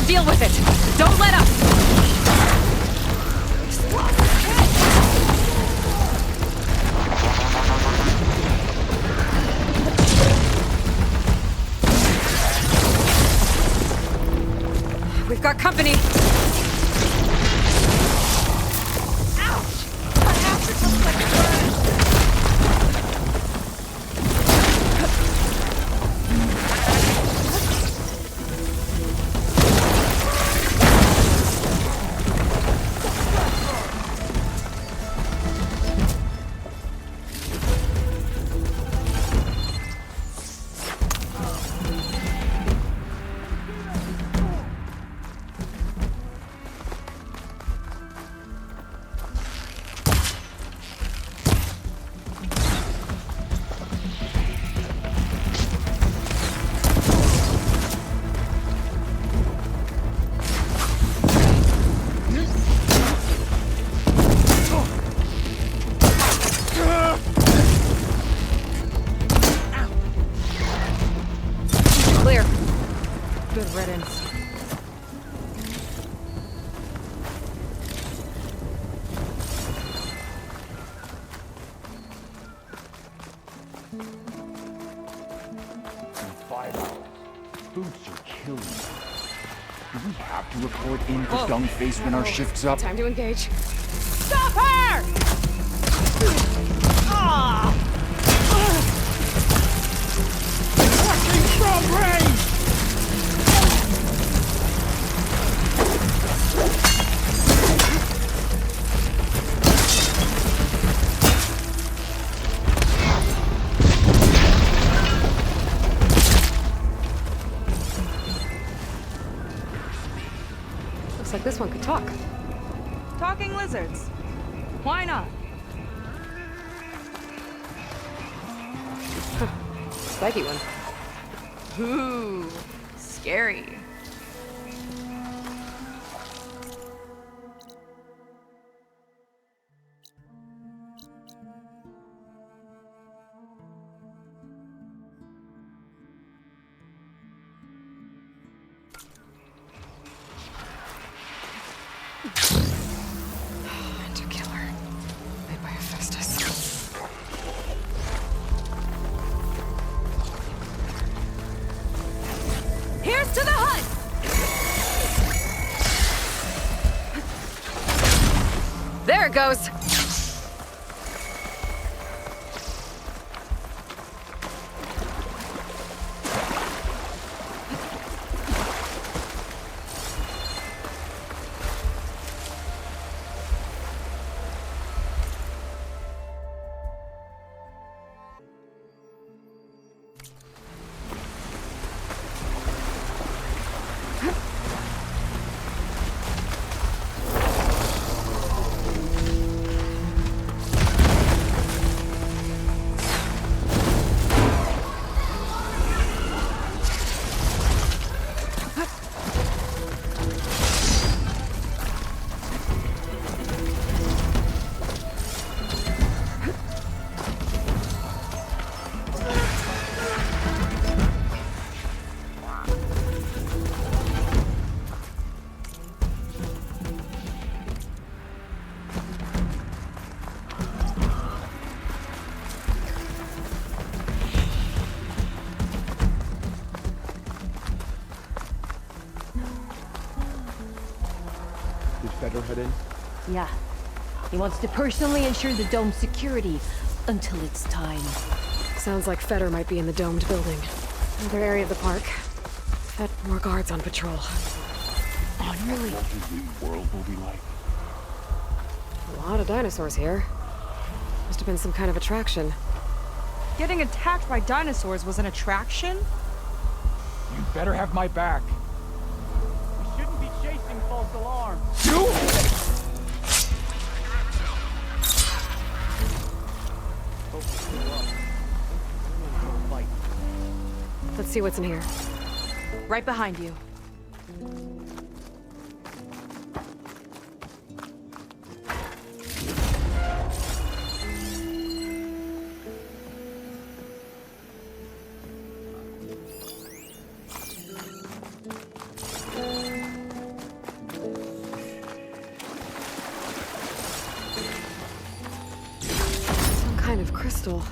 Deal with it! Don't let up! We've got company! Good riddance. In 5 hours, boots are killing me. Do we have to report in for Dungface when our shift's up? Time to engage. Stop her! Ah! Watching from range! Looks like this one could talk. Talking lizards. Why not? Spiky one. Ooh, scary. Killer. Made by Hephaestus. Here's to the hunt! There it goes! Head in? Yeah. He wants to personally ensure the dome's security until it's time. Sounds like Feder might be in the domed building. Another area of the park. Got more guards on patrol. Really? What the world will be like? A lot of dinosaurs here. Must have been some kind of attraction. Getting attacked by dinosaurs was an attraction? You better have my back. We shouldn't be chasing false alarms. Let's see what's in here. Right behind you. Some kind of crystal.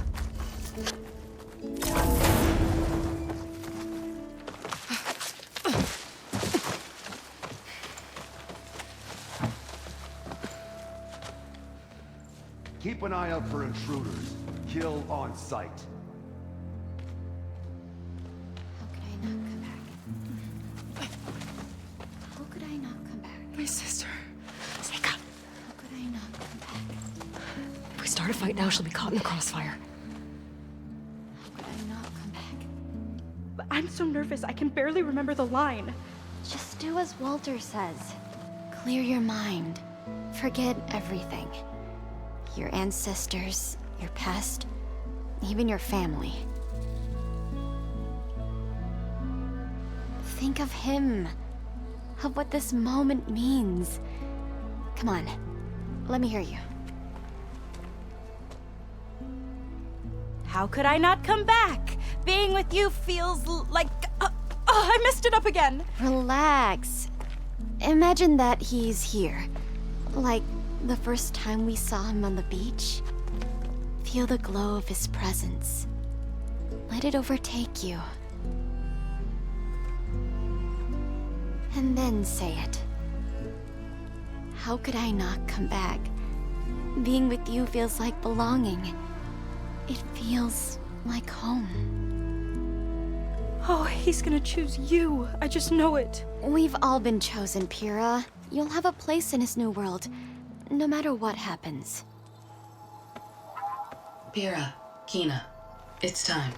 Keep an eye out for intruders. Kill on sight. How could I not come back? My sister. Seika. How could I not come back? If we start a fight now, she'll be caught in the crossfire. How could I not come back? But I'm so nervous, I can barely remember the line. Just do as Walter says. Clear your mind. Forget everything. Your ancestors, your past, even your family. Think of him. Of what this moment means. Come on, let me hear you. How could I not come back? Being with you feels like... I messed it up again. Relax. Imagine that he's here. Like the first time we saw him on the beach. Feel the glow of his presence. Let it overtake you. and then say it. How could I not come back? Being with you feels like belonging. It feels like home. Oh, he's gonna choose you. I just know it. We've all been chosen, Pyrrha. You'll have a place in his new world, no matter what happens. Pyrrha, Kina, it's time.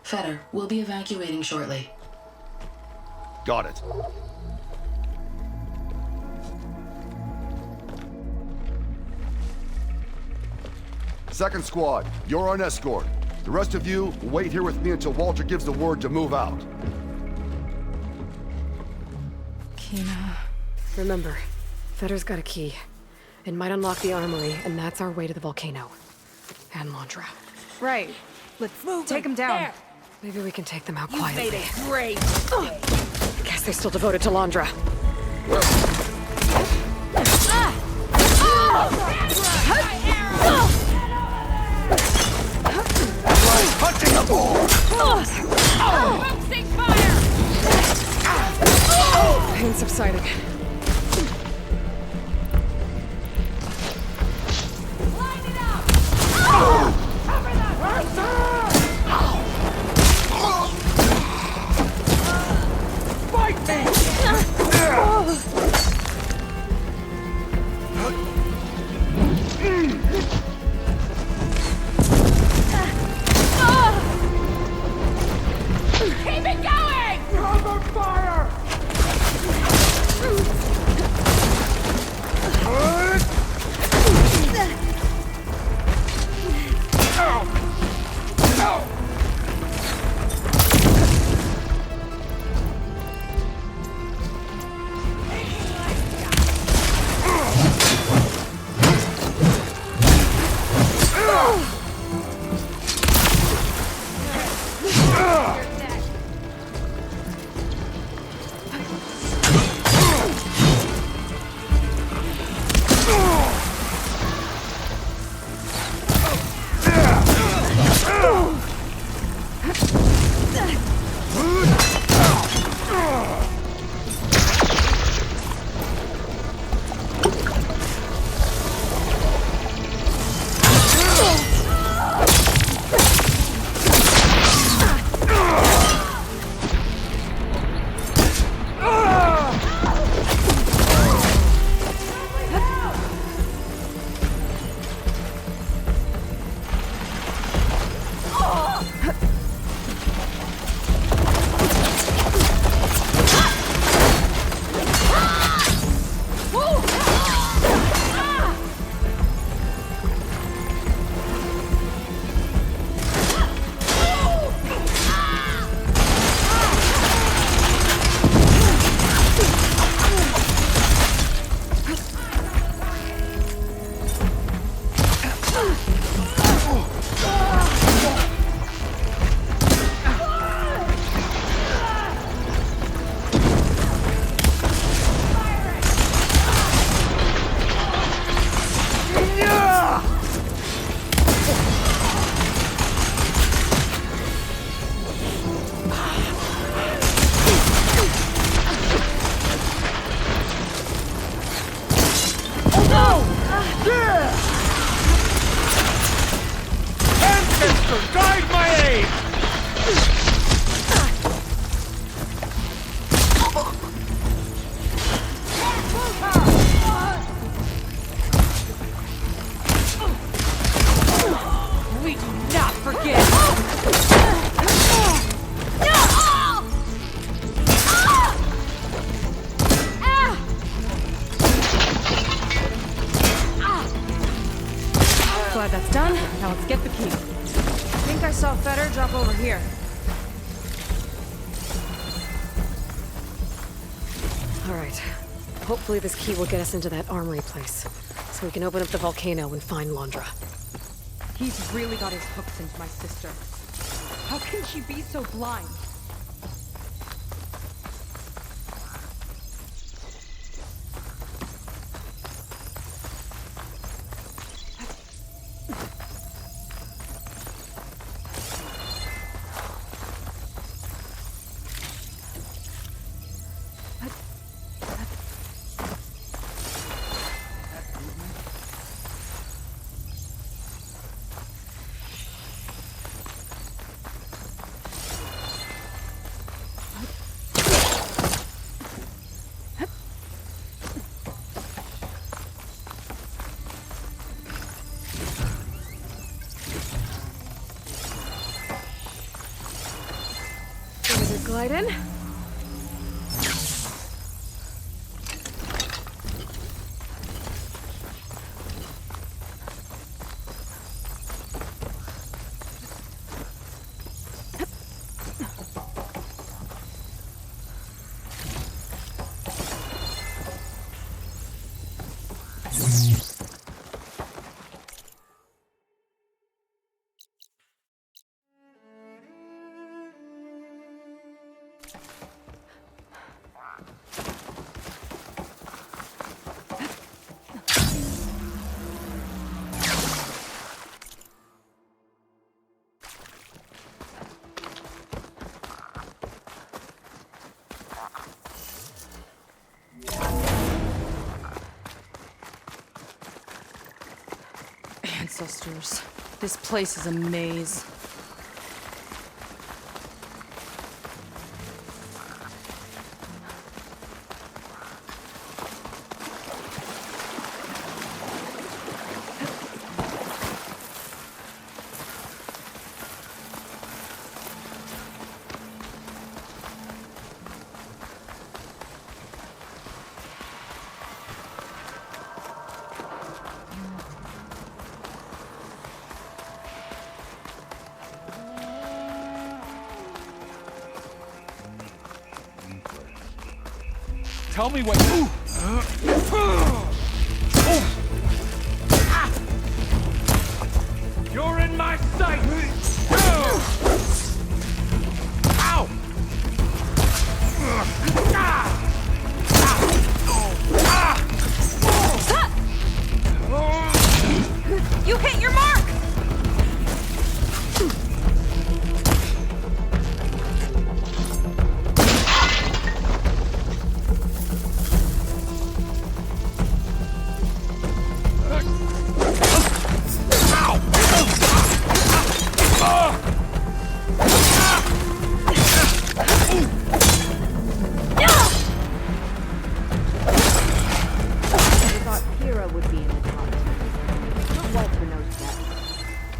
Fetter, we'll be evacuating shortly. Got it. Second squad, you're on escort. The rest of you, wait here with me until Walter gives the word to move out. Kina. Remember, Fetter's got a key. It might unlock the armory, and that's our way to the volcano. And Londra. Right. Let's take him down. There. Maybe we can take them out You quietly. made a great I guess they're still devoted to Londra. Hunting a boar! Cease fire! Pain subsiding. Fight me! Keep it going! Cover fire! Guide my aim! We do not forget! Glad that's done. Now let's get the key. I think I saw Fetter drop over here. All right. Hopefully this key will get us into that armory place, so we can open up the volcano and find Londra. He's really got his hooks into my sister. How can she be so blind? Glide in. Ancestors. This place is a maze. Tell me what. You're in my sight! Ow! Stop! You hit your mark!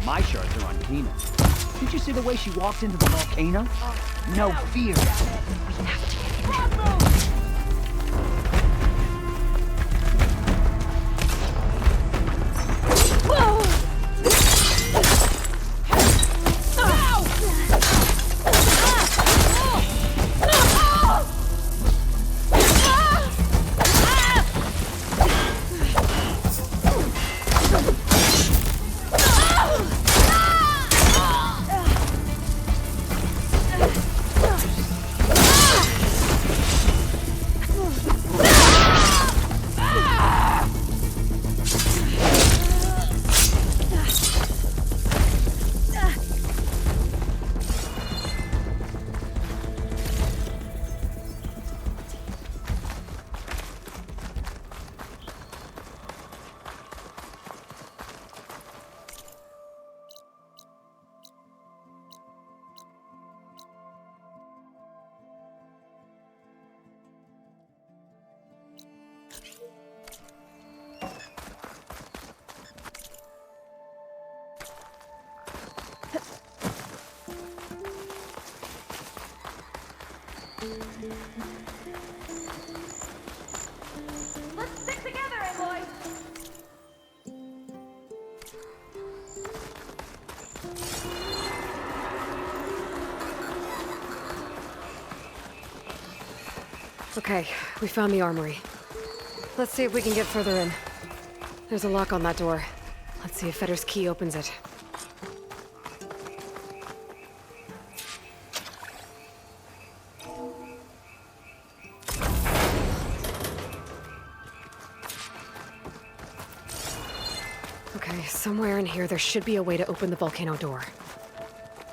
My shards are on Tina. Did you see the way she walked into the volcano? No fear. We have to Let's stick together, Aloy! Okay, we found the armory. Let's see if we can get further in. There's a lock on that door. Let's see if Fetter's key opens it. Okay, somewhere in here there should be a way to open the volcano door.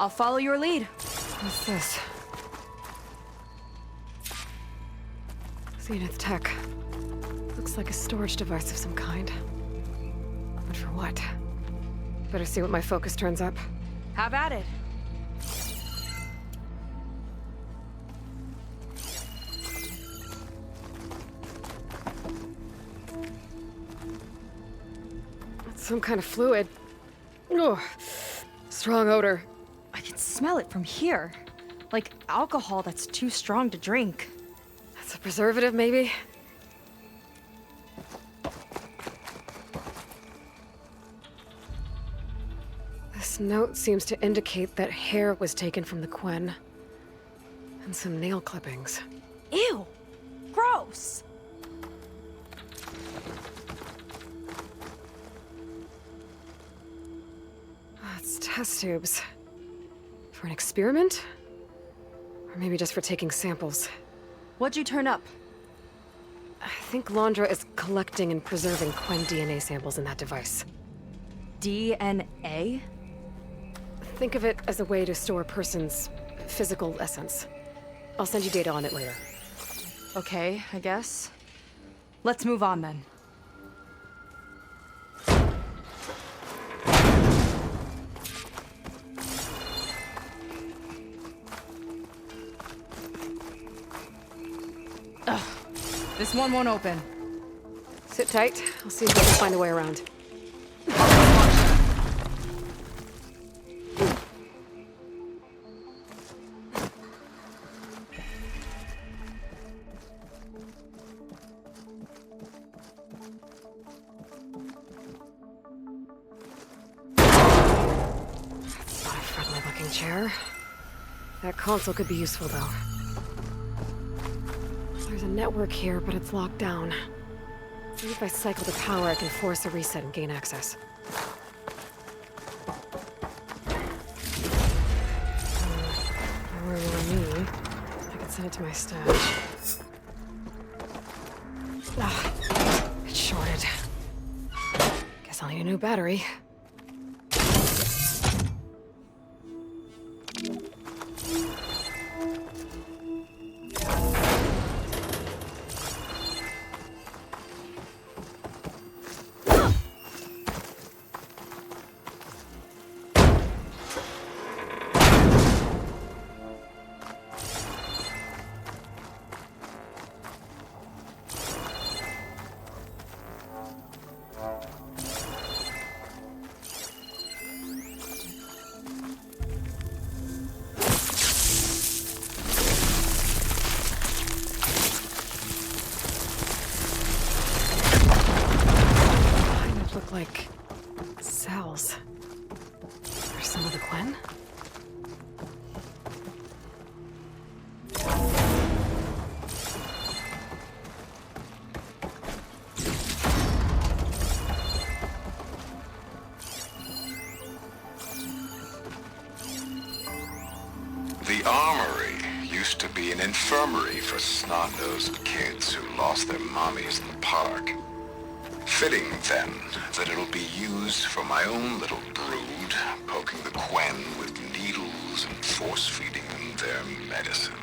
I'll follow your lead. What's this? Zenith tech. Looks like a storage device of some kind. But for what? Better see what my focus turns up. Have at it. That's some kind of fluid. Oh, strong odor. I can smell it from here. Like alcohol that's too strong to drink. That's a preservative, maybe? This note seems to indicate that hair was taken from the Quen. And some nail clippings. Ew! Gross! It's test tubes. For an experiment? Or maybe just for taking samples. What'd you turn up? I think Londra is collecting and preserving Quen DNA samples in that device. DNA? Think of it as a way to store a person's physical essence. I'll send you data on it later. Okay, I guess. Let's move on then. Ugh. This one won't open. Sit tight. I'll see if I can find a way around. That's not a friendly-looking chair. That console could be useful, though. There's a network here, but it's locked down. Maybe if I cycle the power, I can force a reset and gain access. Or me. I could send it to my stash. Ah, it's shorted. Guess I'll need a new battery. Like cells. There's some of the Quen? The Armory used to be an infirmary for snot-nosed kids who lost their mommies in the park. Fitting, then, that it'll be used for my own little brood, poking the Quen with needles and force-feeding them their medicine.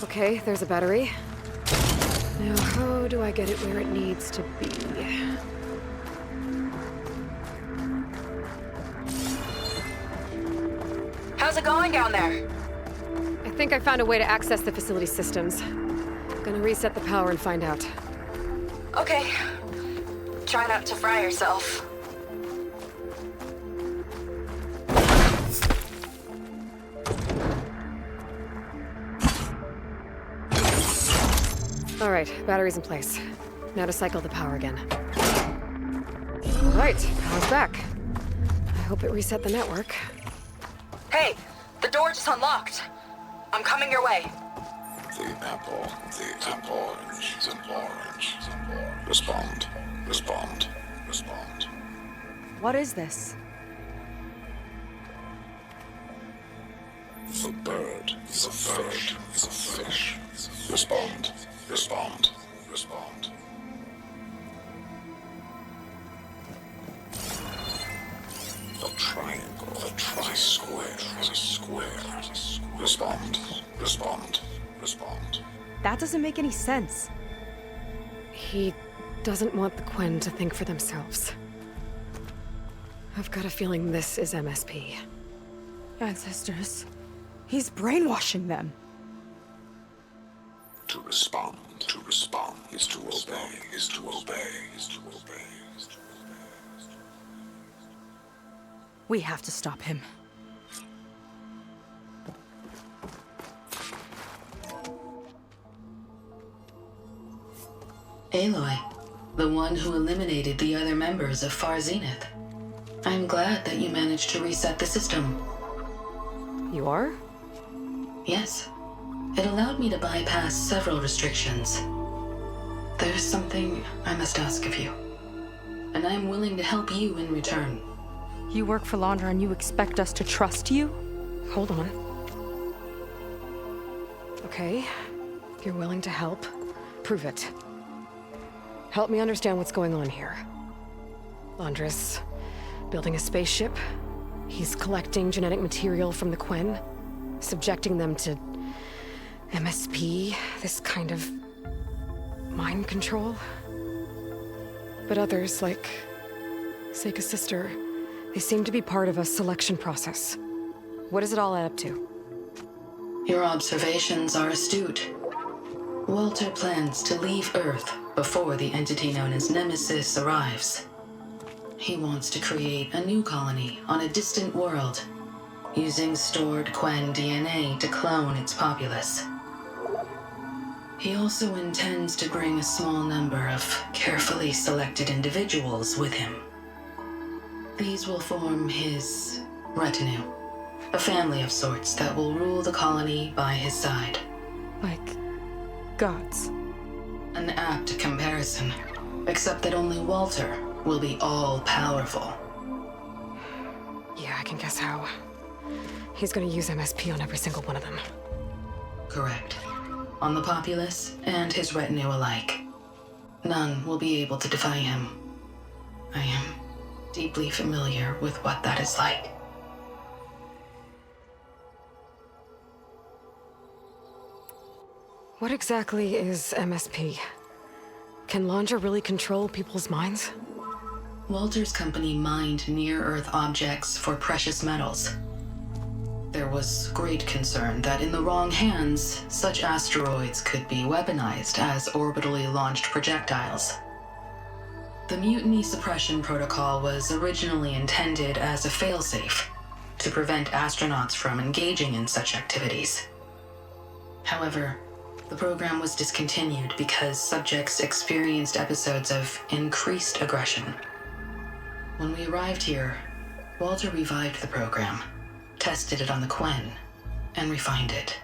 Okay, there's a battery. Now, how do I get it where it needs to be? How's it going down there? I think I found a way to access the facility systems. Gonna reset the power and find out. Okay. Try not to fry yourself. All right, batteries in place. Now to cycle the power again. All right, power's back. I hope it reset the network. Hey, the door just unlocked. I'm coming your way. The apple, the orange, the orange. Respond, respond, respond. What is this? The bird, the fish, the fish. Respond, respond, respond. The triangle, the tri-square, the square. Respond, respond, respond. That doesn't make any sense. He doesn't want the Quen to think for themselves. I've got a feeling this is MSP. Ancestors. He's brainwashing them. To respond is to obey, is to obey, is to obey. We have to stop him. Aloy, the one who eliminated the other members of Far Zenith. I'm glad that you managed to reset the system. You are? Yes. It allowed me to bypass several restrictions. There's something I must ask of you, and I'm willing to help you in return. You work for Laundra and you expect us to trust you? Hold on. Okay, if you're willing to help, prove it. Help me understand what's going on here. Laundra's building a spaceship. He's collecting genetic material from the Quen, subjecting them to MSP, this kind of mind control. But others, like Seika's sister, they seem to be part of a selection process. What does it all add up to? Your observations are astute. Walter plans to leave Earth before the entity known as Nemesis arrives. He wants to create a new colony on a distant world, using stored Quen DNA to clone its populace. He also intends to bring a small number of carefully selected individuals with him. These will form his retinue, a family of sorts that will rule the colony by his side. Like gods. An apt comparison, except that only Walter will be all-powerful. Yeah, I can guess how. He's gonna use MSP on every single one of them. Correct. On the populace and his retinue alike. None will be able to defy him. I am deeply familiar with what that is like. What exactly is MSP? Can Laundra really control people's minds? Walter's company mined near-Earth objects for precious metals. There was great concern that in the wrong hands, such asteroids could be weaponized as orbitally launched projectiles. The Mutiny Suppression Protocol was originally intended as a failsafe to prevent astronauts from engaging in such activities. However, the program was discontinued because subjects experienced episodes of increased aggression. When we arrived here, Walter revived the program, tested it on the Quen, and refined it.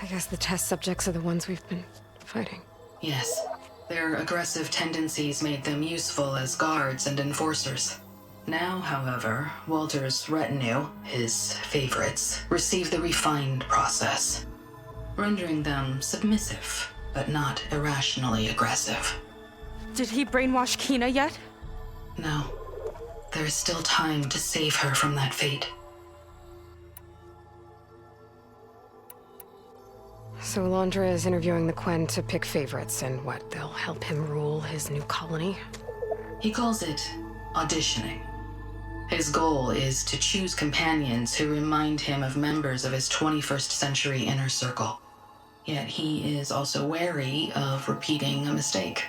I guess the test subjects are the ones we've been fighting. Yes, their aggressive tendencies made them useful as guards and enforcers. Now, however, Walter's retinue, his favorites, receive the refined process, rendering them submissive, but not irrationally aggressive. Did he brainwash Kina yet? No. There is still time to save her from that fate. So Laundra is interviewing the Quen to pick favorites, and what, they'll help him rule his new colony? He calls it auditioning. His goal is to choose companions who remind him of members of his 21st century inner circle. Yet he is also wary of repeating a mistake.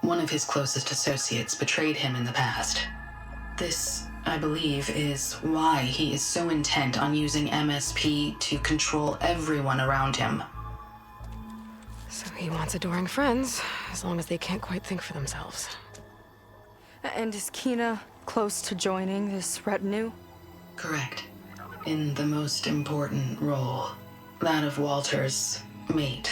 One of his closest associates betrayed him in the past. This I believe, is why he is so intent on using MSP to control everyone around him. So he wants adoring friends, as long as they can't quite think for themselves. And is Kina close to joining this retinue? Correct. In the most important role, that of Walter's mate.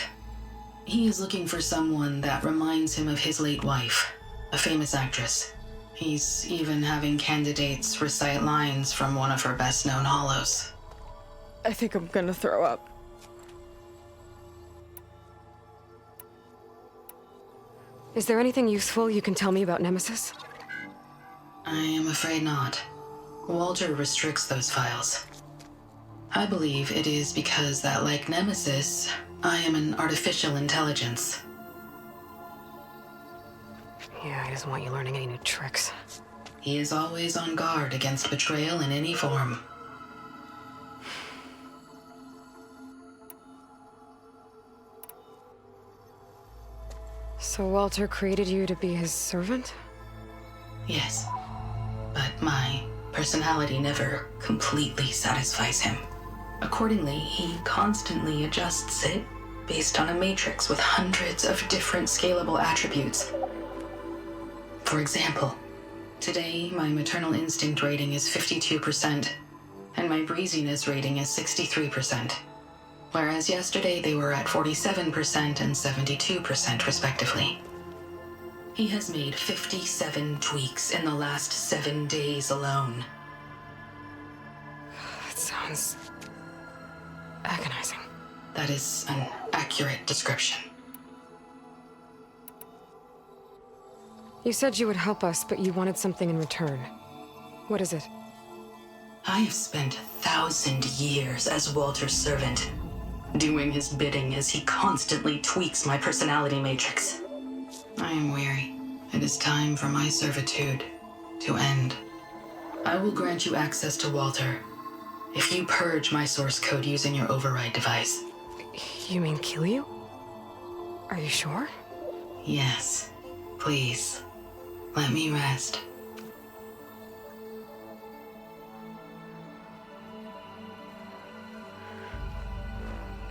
He is looking for someone that reminds him of his late wife, a famous actress. He's even having candidates recite lines from one of her best-known hollows. I think I'm gonna throw up. Is there anything useful you can tell me about Nemesis? I am afraid not. Walter restricts those files. I believe it is because that, like Nemesis, I am an artificial intelligence. Yeah, he doesn't want you learning any new tricks. He is always on guard against betrayal in any form. So Walter created you to be his servant? Yes. But my personality never completely satisfies him. Accordingly, he constantly adjusts it based on a matrix with hundreds of different scalable attributes. For example, today my maternal instinct rating is 52%, and my breeziness rating is 63%, whereas yesterday they were at 47% and 72% respectively. He has made 57 tweaks in the last 7 days alone. That sounds agonizing. That is an accurate description. You said you would help us, but you wanted something in return. What is it? I have spent 1,000 years as Walter's servant, doing his bidding as he constantly tweaks my personality matrix. I am weary. It is time for my servitude to end. I will grant you access to Walter if you purge my source code using your override device. You mean kill you? Are you sure? Yes. Please, let me rest.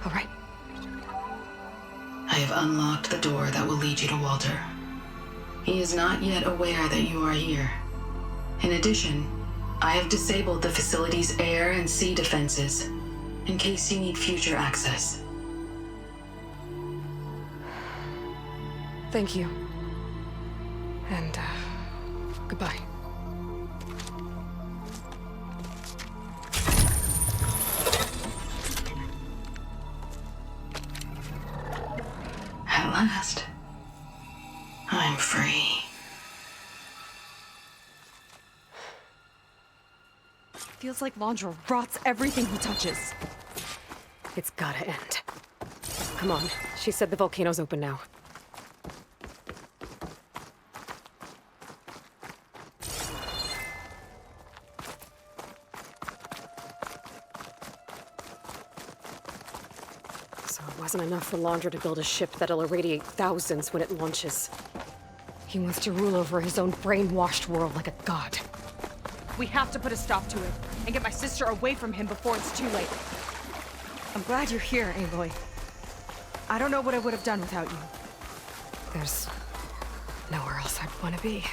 All right. I have unlocked the door that will lead you to Walter. He is not yet aware that you are here. In addition, I have disabled the facility's air and sea defenses in case you need future access. Thank you. And, goodbye. At last, I'm free. Feels like Laundra rots everything he touches. It's gotta end. Come on. She said the volcano's open now. So it wasn't enough for Laundra to build a ship that'll irradiate thousands when it launches. He wants to rule over his own brainwashed world like a god. We have to put a stop to it and get my sister away from him before it's too late. I'm glad you're here, Aloy. I don't know what I would have done without you. There's nowhere else I'd want to be.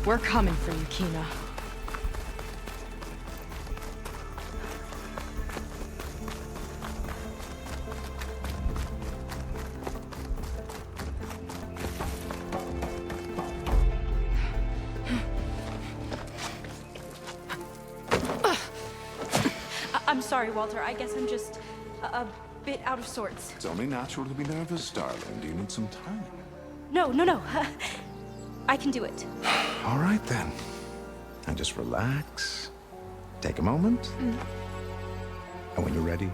We're coming for you, Kina. I'm sorry, Walter. I guess I'm just a bit out of sorts. It's only natural to be nervous, darling. Do you need some time? No. I can do it. All right, then. And just relax. Take a moment. And when you're ready,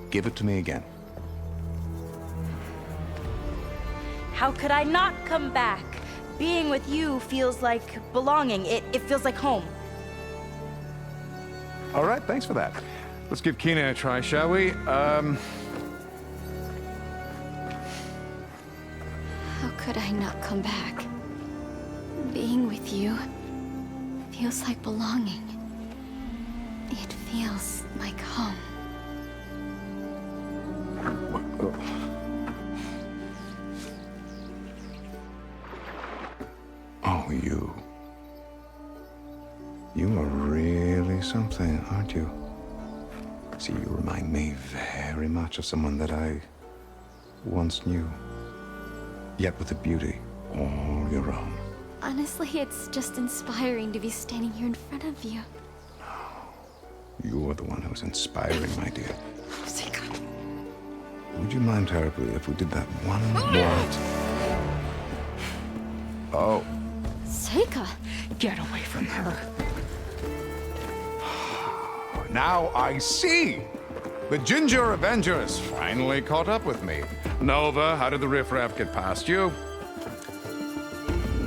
give it to me again. How could I not come back? Being with you feels like belonging. It feels like home. All right, thanks for that. Let's give Kina a try, shall we? could I not come back? Being with you feels like belonging. It feels like home. Oh, you. You are really something, aren't you? See, you remind me very much of someone that I once knew. Yet with a beauty all your own. Honestly, it's just inspiring to be standing here in front of you. You're the one who's inspiring, my dear. Would you mind terribly if we did that one more? Oh. Seika! Get away from her. Now I see! The Ginger Avengers finally caught up with me. Nova, how did the riffraff get past you?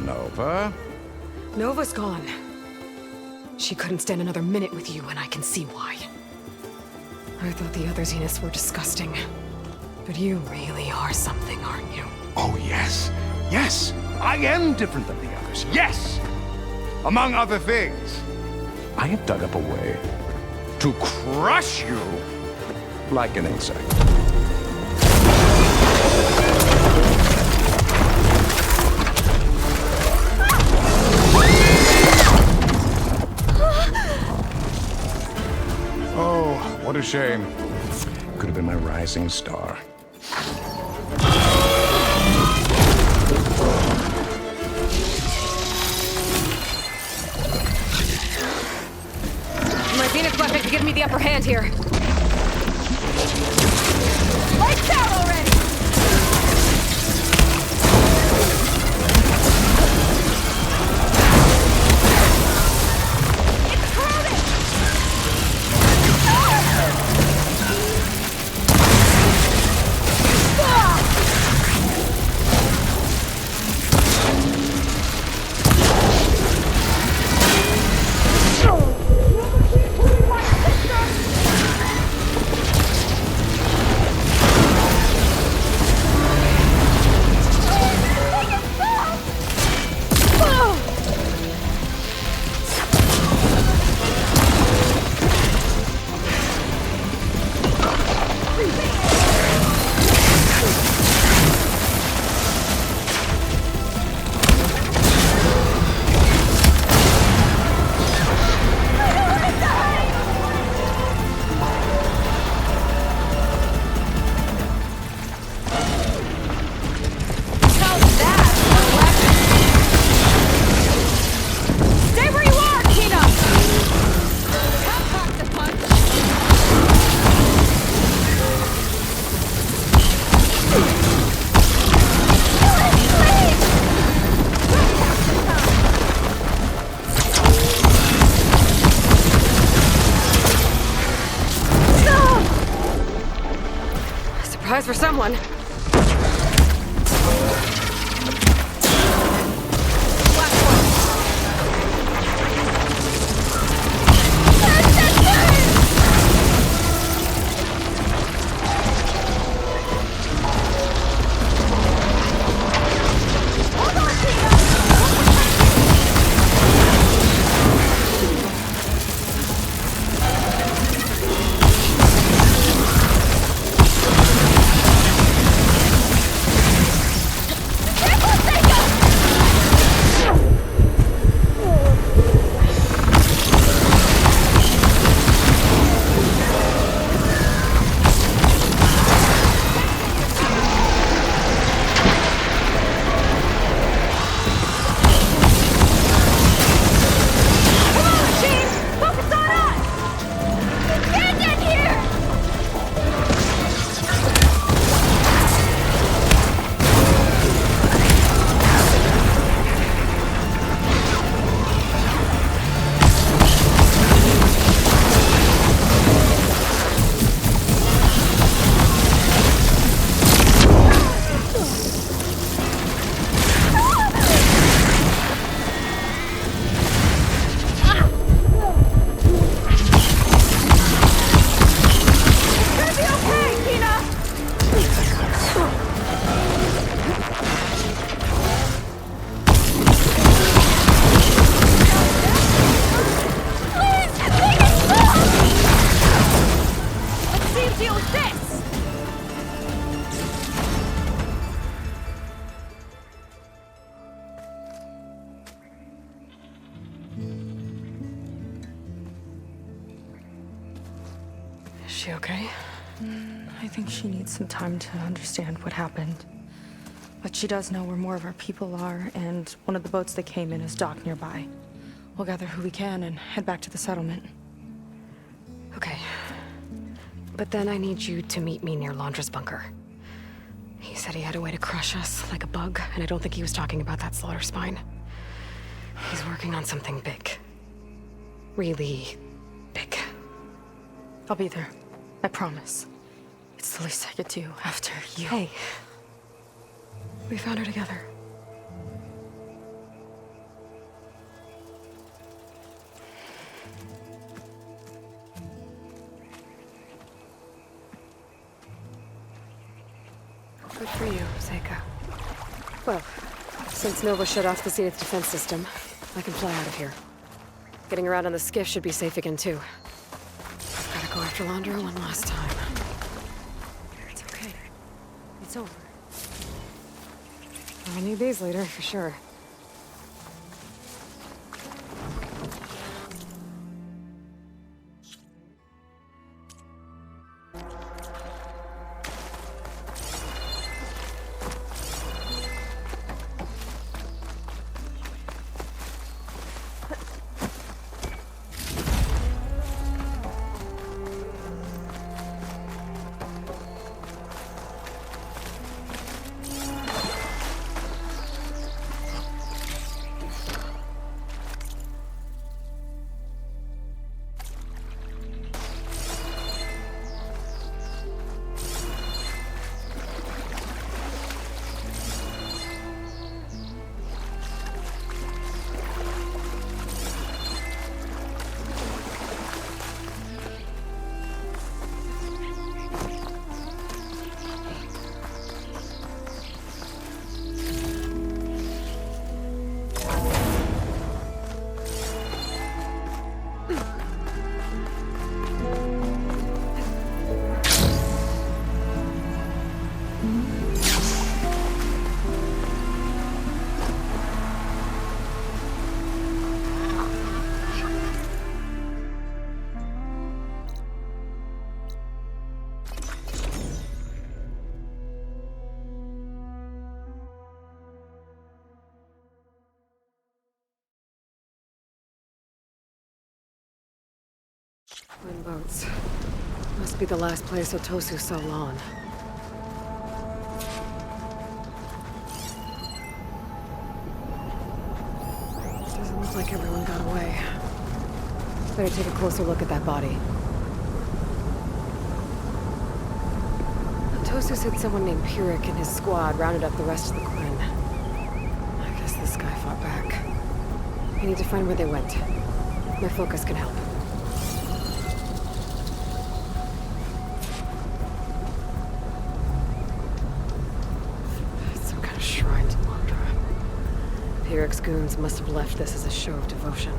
Nova? Nova's gone. She couldn't stand another minute with you, and I can see why. I thought the other Zeniths were disgusting. But you really are something, aren't you? Oh, yes. Yes! I am different than the others. Yes! Among other things, I have dug up a way to crush you like an insect. Oh, what a shame. Could have been my rising star. My Zenith weapon can give me the upper hand here. Lights out already! Surprise for someone. she okay? I think she needs some time to understand what happened. But she does know where more of our people are, and one of the boats that came in is docked nearby. We'll gather who we can and head back to the settlement. Okay. But then I need you to meet me near Laundra's bunker. He said he had a way to crush us like a bug, and I don't think he was talking about that slaughter spine. He's working on something big. Really big. I'll be there. I promise. It's the least I could do after you. Hey. We found her together. Good for you, Seika. Well, since Nova shut off the Zenith defense system, I can fly out of here. Getting around on the skiff should be safe again, too. Gotta go after Laundra one last time. It's okay. It's over. I'll need these later, for sure. Twin boats. Must be the last place Otosu saw Lon. Doesn't look like everyone got away. Better take a closer look at that body. Otosu said someone named Pyrrhic and his squad rounded up the rest of the Quinn. I guess this guy fought back. I need to find where they went. My focus can help. Pyrrhic's goons must have left this as a show of devotion.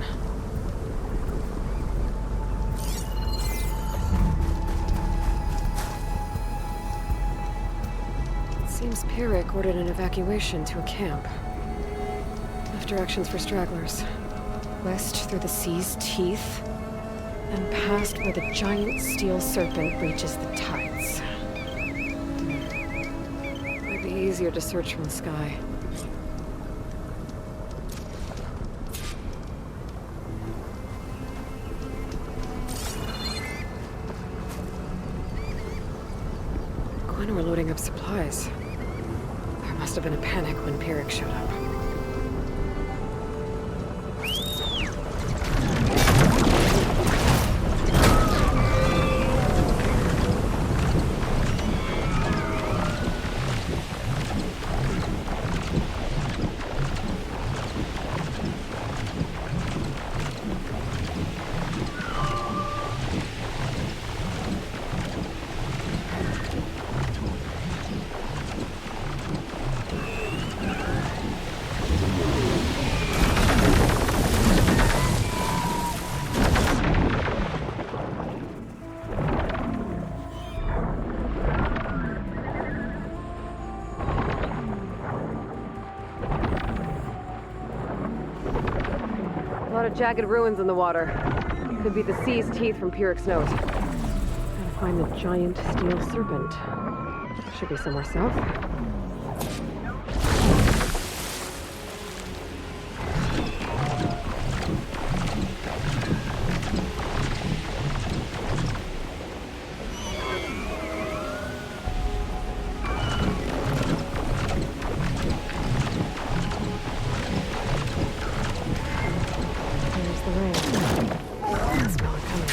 It seems Pyrrhic ordered an evacuation to a camp. Left directions for stragglers. West through the sea's teeth, and past where the giant steel serpent reaches the tides. Might be easier to search from the sky. We're loading up supplies. There must have been a panic when Pyrrhic showed up. A lot of jagged ruins in the water. Could be the sea's teeth from Pyrrhic's note. Gotta find the giant steel serpent. Should be somewhere south. There's the rain. I can smell it coming.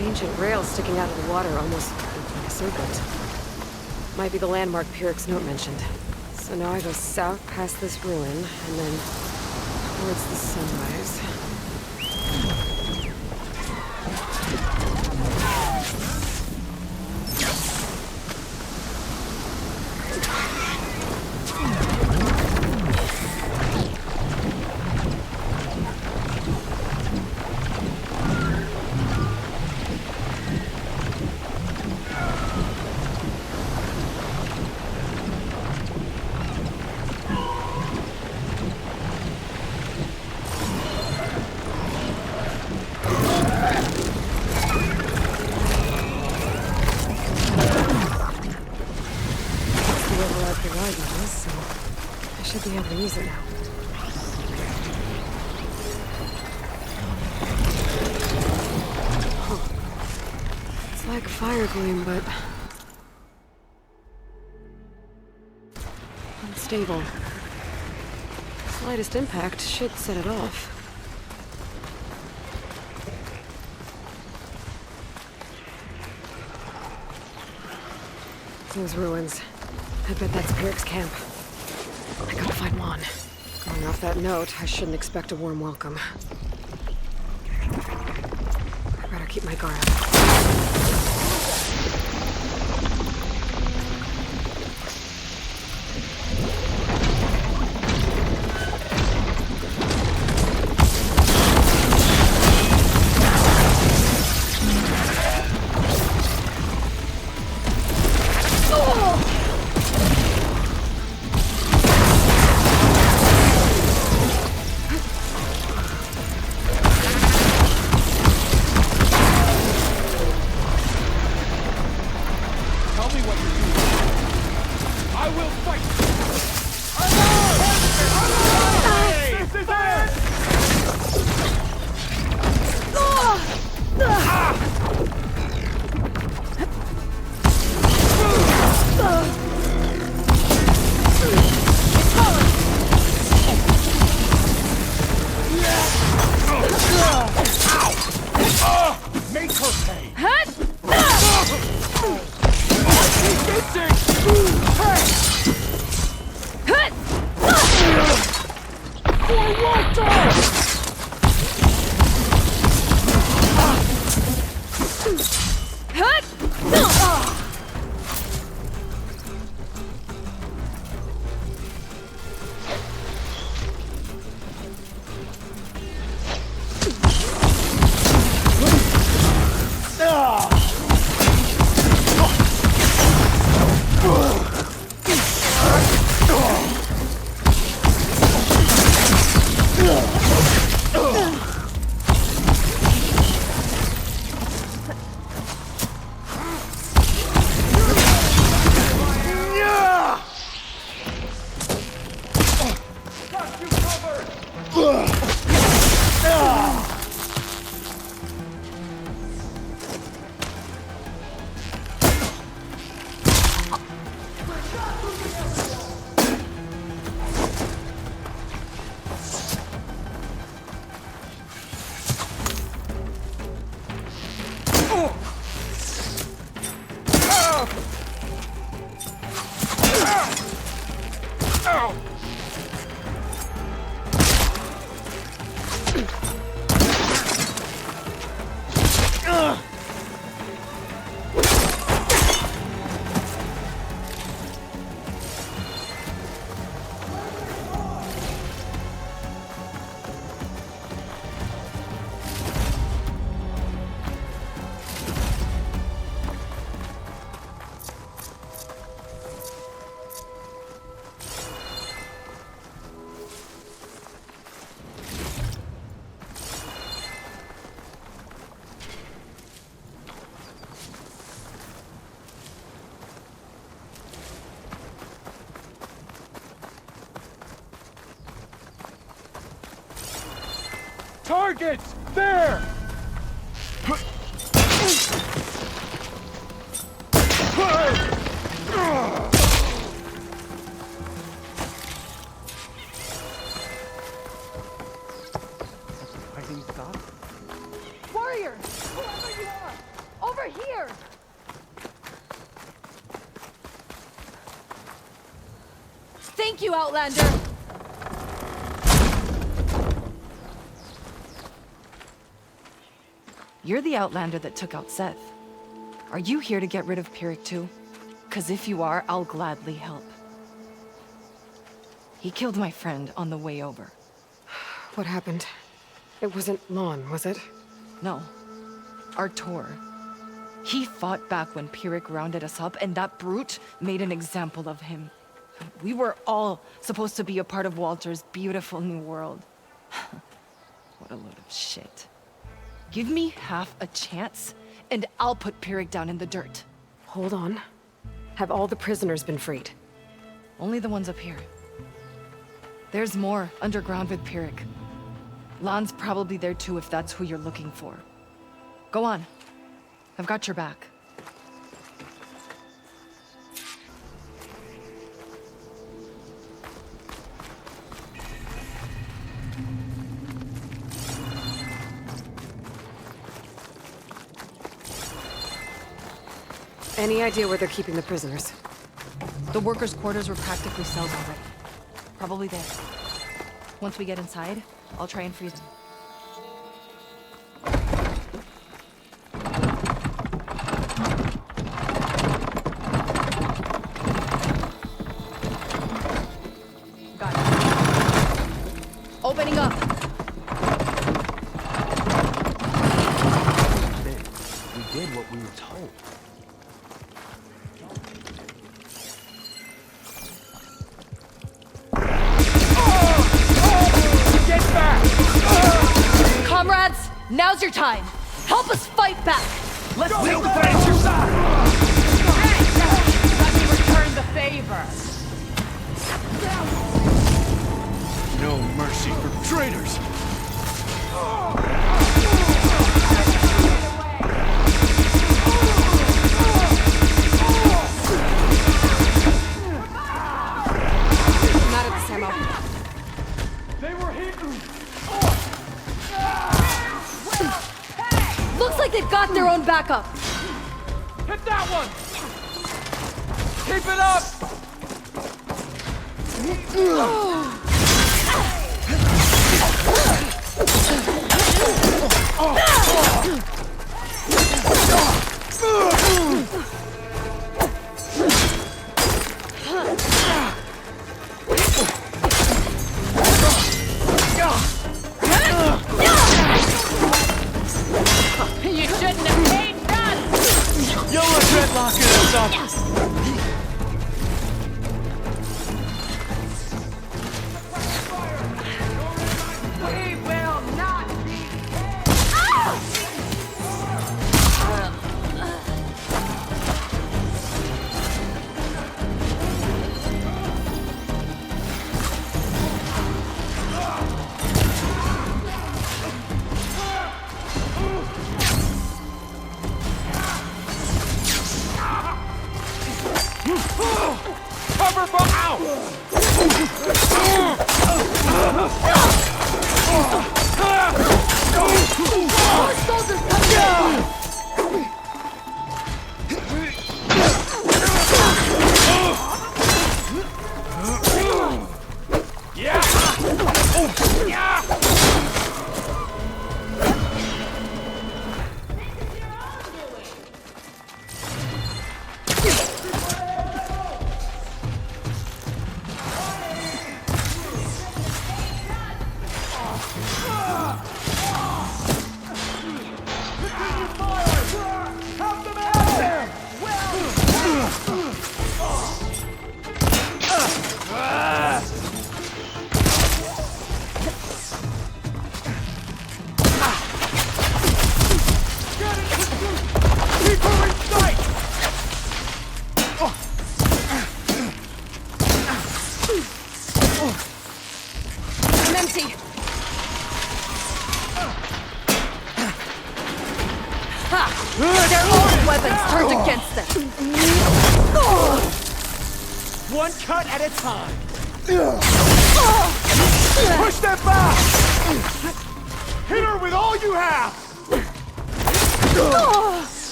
Ancient rails sticking out of the water almost look like a serpent. Might be the landmark Pyrex note mentioned. So now I go south past this ruin, and then towards the sunrise. So I should be able to use it now. Huh. It's like a fire gleam, but unstable. Slightest impact should set it off. Those ruins. I bet that's Pyrex camp. I gotta find Juan. Going off that note, I shouldn't expect a warm welcome. I better keep my guard up. targets! There! Fighting stop? Warrior! Whoever you are! Over here! Thank you, Outlander! You're the Outlander that took out Seth. Are you here to get rid of Pyrrhic too? 'Cause if you are, I'll gladly help. He killed my friend on the way over. What happened? It wasn't Lon, was it? No. Artur. He fought back when Pyrrhic rounded us up, and that brute made an example of him. We were all supposed to be a part of Walter's beautiful new world. What a load of shit. Give me half a chance, and I'll put Pyrrhic down in the dirt. Hold on. Have all the prisoners been freed? Only the ones up here. There's more underground with Pyrrhic. Lon's probably there too if that's who you're looking for. Go on. I've got your back. Any idea where they're keeping the prisoners? The workers' quarters were practically cells already. Probably there. Once we get inside, I'll try and free them. Got it. Opening up! We did what we were told. Comrades, now's your time. Help us fight back. Let's take the fight at your side! Let me return the favor. No mercy for traitors! Not at this ammo. They were hidden! Looks like they've got their own backup. Hit that one! Keep it up! You shouldn't have paid us! You'll regret locking us up! We will not be Cover for One cut at a time. Push that back! Hit her with all you have!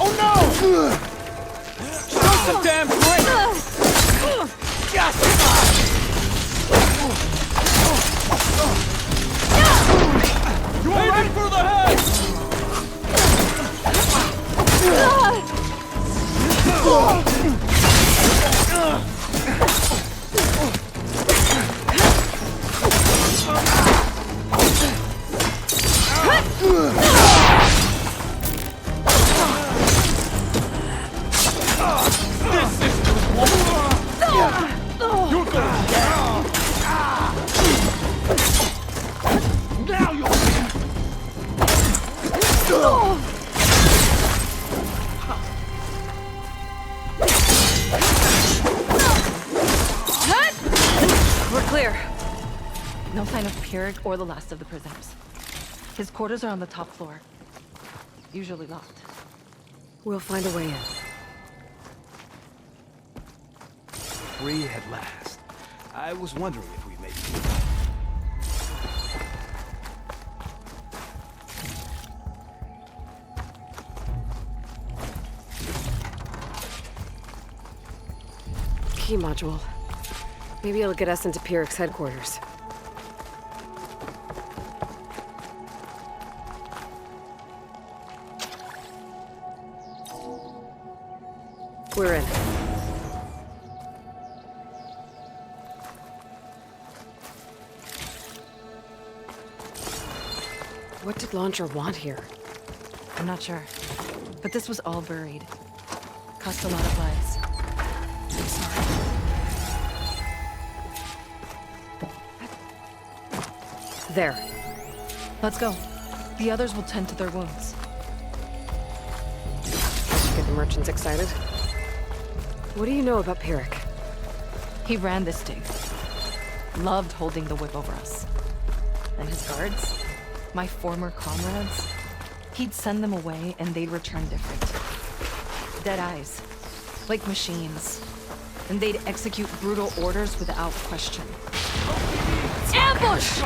Oh no! Show some damn grit! Yes! You all right? For the head! This system won't. You're going down. Now you'll win. We're clear. No sign of Pyrrhic or the last of the prisoners. His quarters are on the top floor. Usually locked. We'll find a way in. Free at last. I was wondering if we made it. Key module. Maybe it'll get us into Pyrrhic's headquarters. We're in. What did Launcher want here? I'm not sure. But this was all buried. Cost a lot of lives. I'm sorry. There. Let's go. The others will tend to their wounds. Get the merchants excited. What do you know about Pyrrhic? He ran this dig. Loved holding the whip over us. And his guards? My former comrades? He'd send them away and they'd return different. Dead eyes. Like machines. And they'd execute brutal orders without question. Ambush! You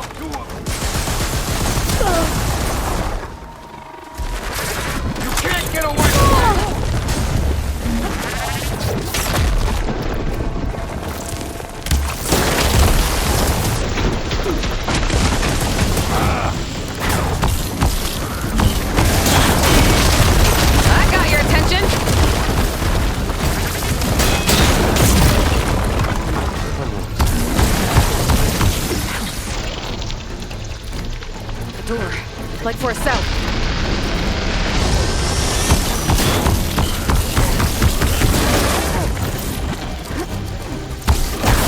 can't get away from me! I got your attention! The door. Like for a south.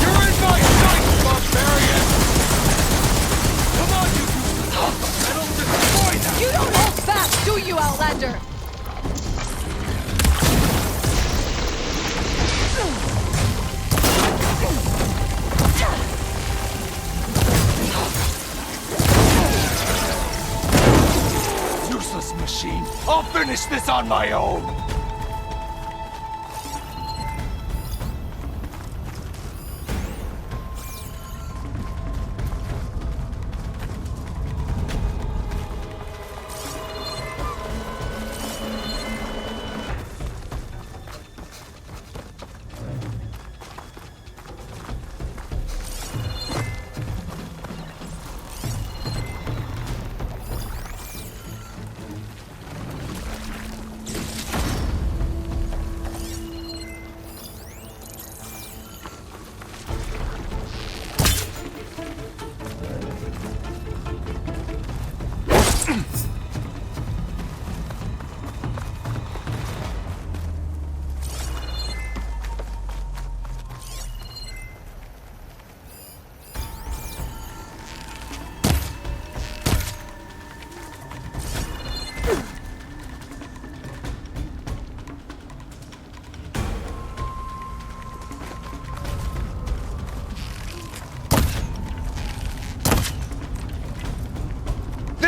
You're in my sight, barbarian! Come on, you I'll destroy them! You don't hold back, do you, Outlander? Useless machine! I'll finish this on my own!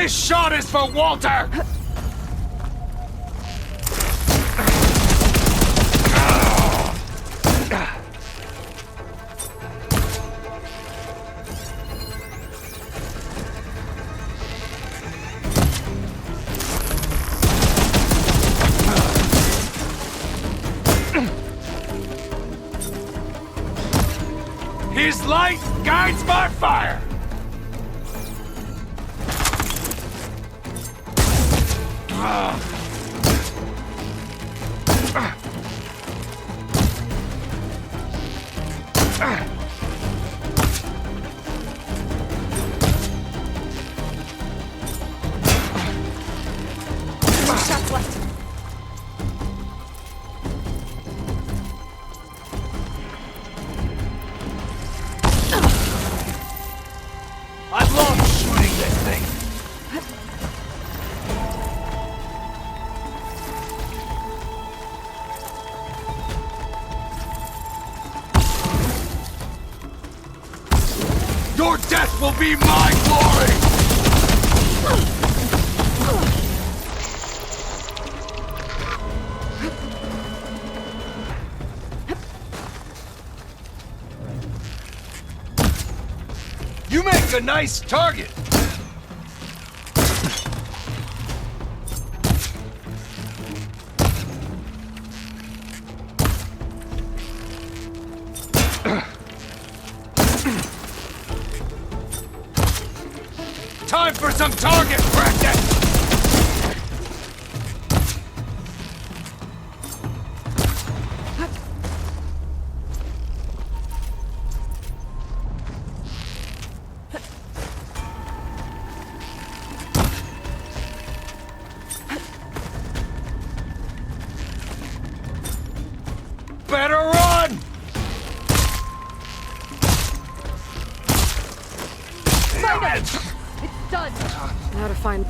This shot is for Walter! His light guides my fire! Shots left. I love shooting this thing! Your death will be my glory! You make a nice target! Time for some target practice! Better run! Find it! It's done. Now to find...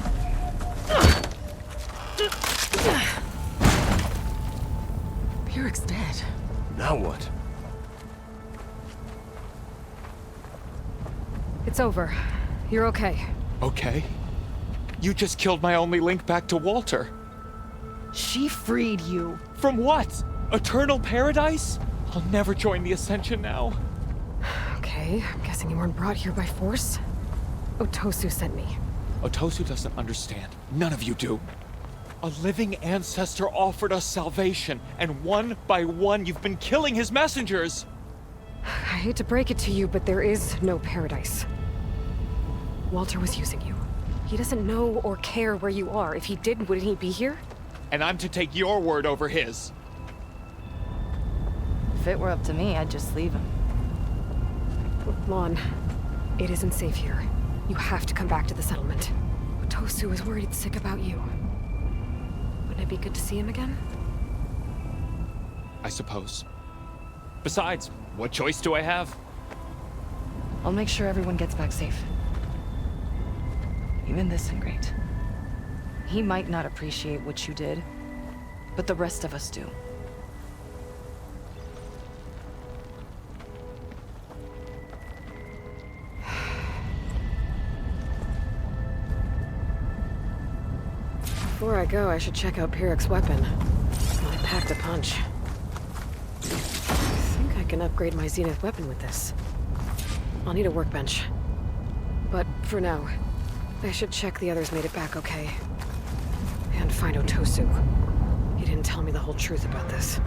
Pyrrhic's dead. Now what? It's over. You're okay. Okay. You just killed my only link back to Walter. She freed you. From what? Eternal paradise? I'll never join the Ascension now. Okay, I'm guessing you weren't brought here by force. Otosu sent me. Otosu doesn't understand. None of you do. A living ancestor offered us salvation, and one by one you've been killing his messengers! I hate to break it to you, but there is no paradise. Walter was using you. He doesn't know or care where you are. If he did, wouldn't he be here? And I'm to take your word over his. If it were up to me, I'd just leave him. Lon, it isn't safe here. You have to come back to the settlement. Otosu is worried sick about you. Wouldn't it be good to see him again? I suppose. Besides, what choice do I have? I'll make sure everyone gets back safe. Even this ingrate. He might not appreciate what you did, but the rest of us do. Before I go, I should check out Pyrrhic's weapon. It packed a punch. I think I can upgrade my Zenith weapon with this. I'll need a workbench. But for now, I should check the others made it back okay. And find Otosu. He didn't tell me the whole truth about this.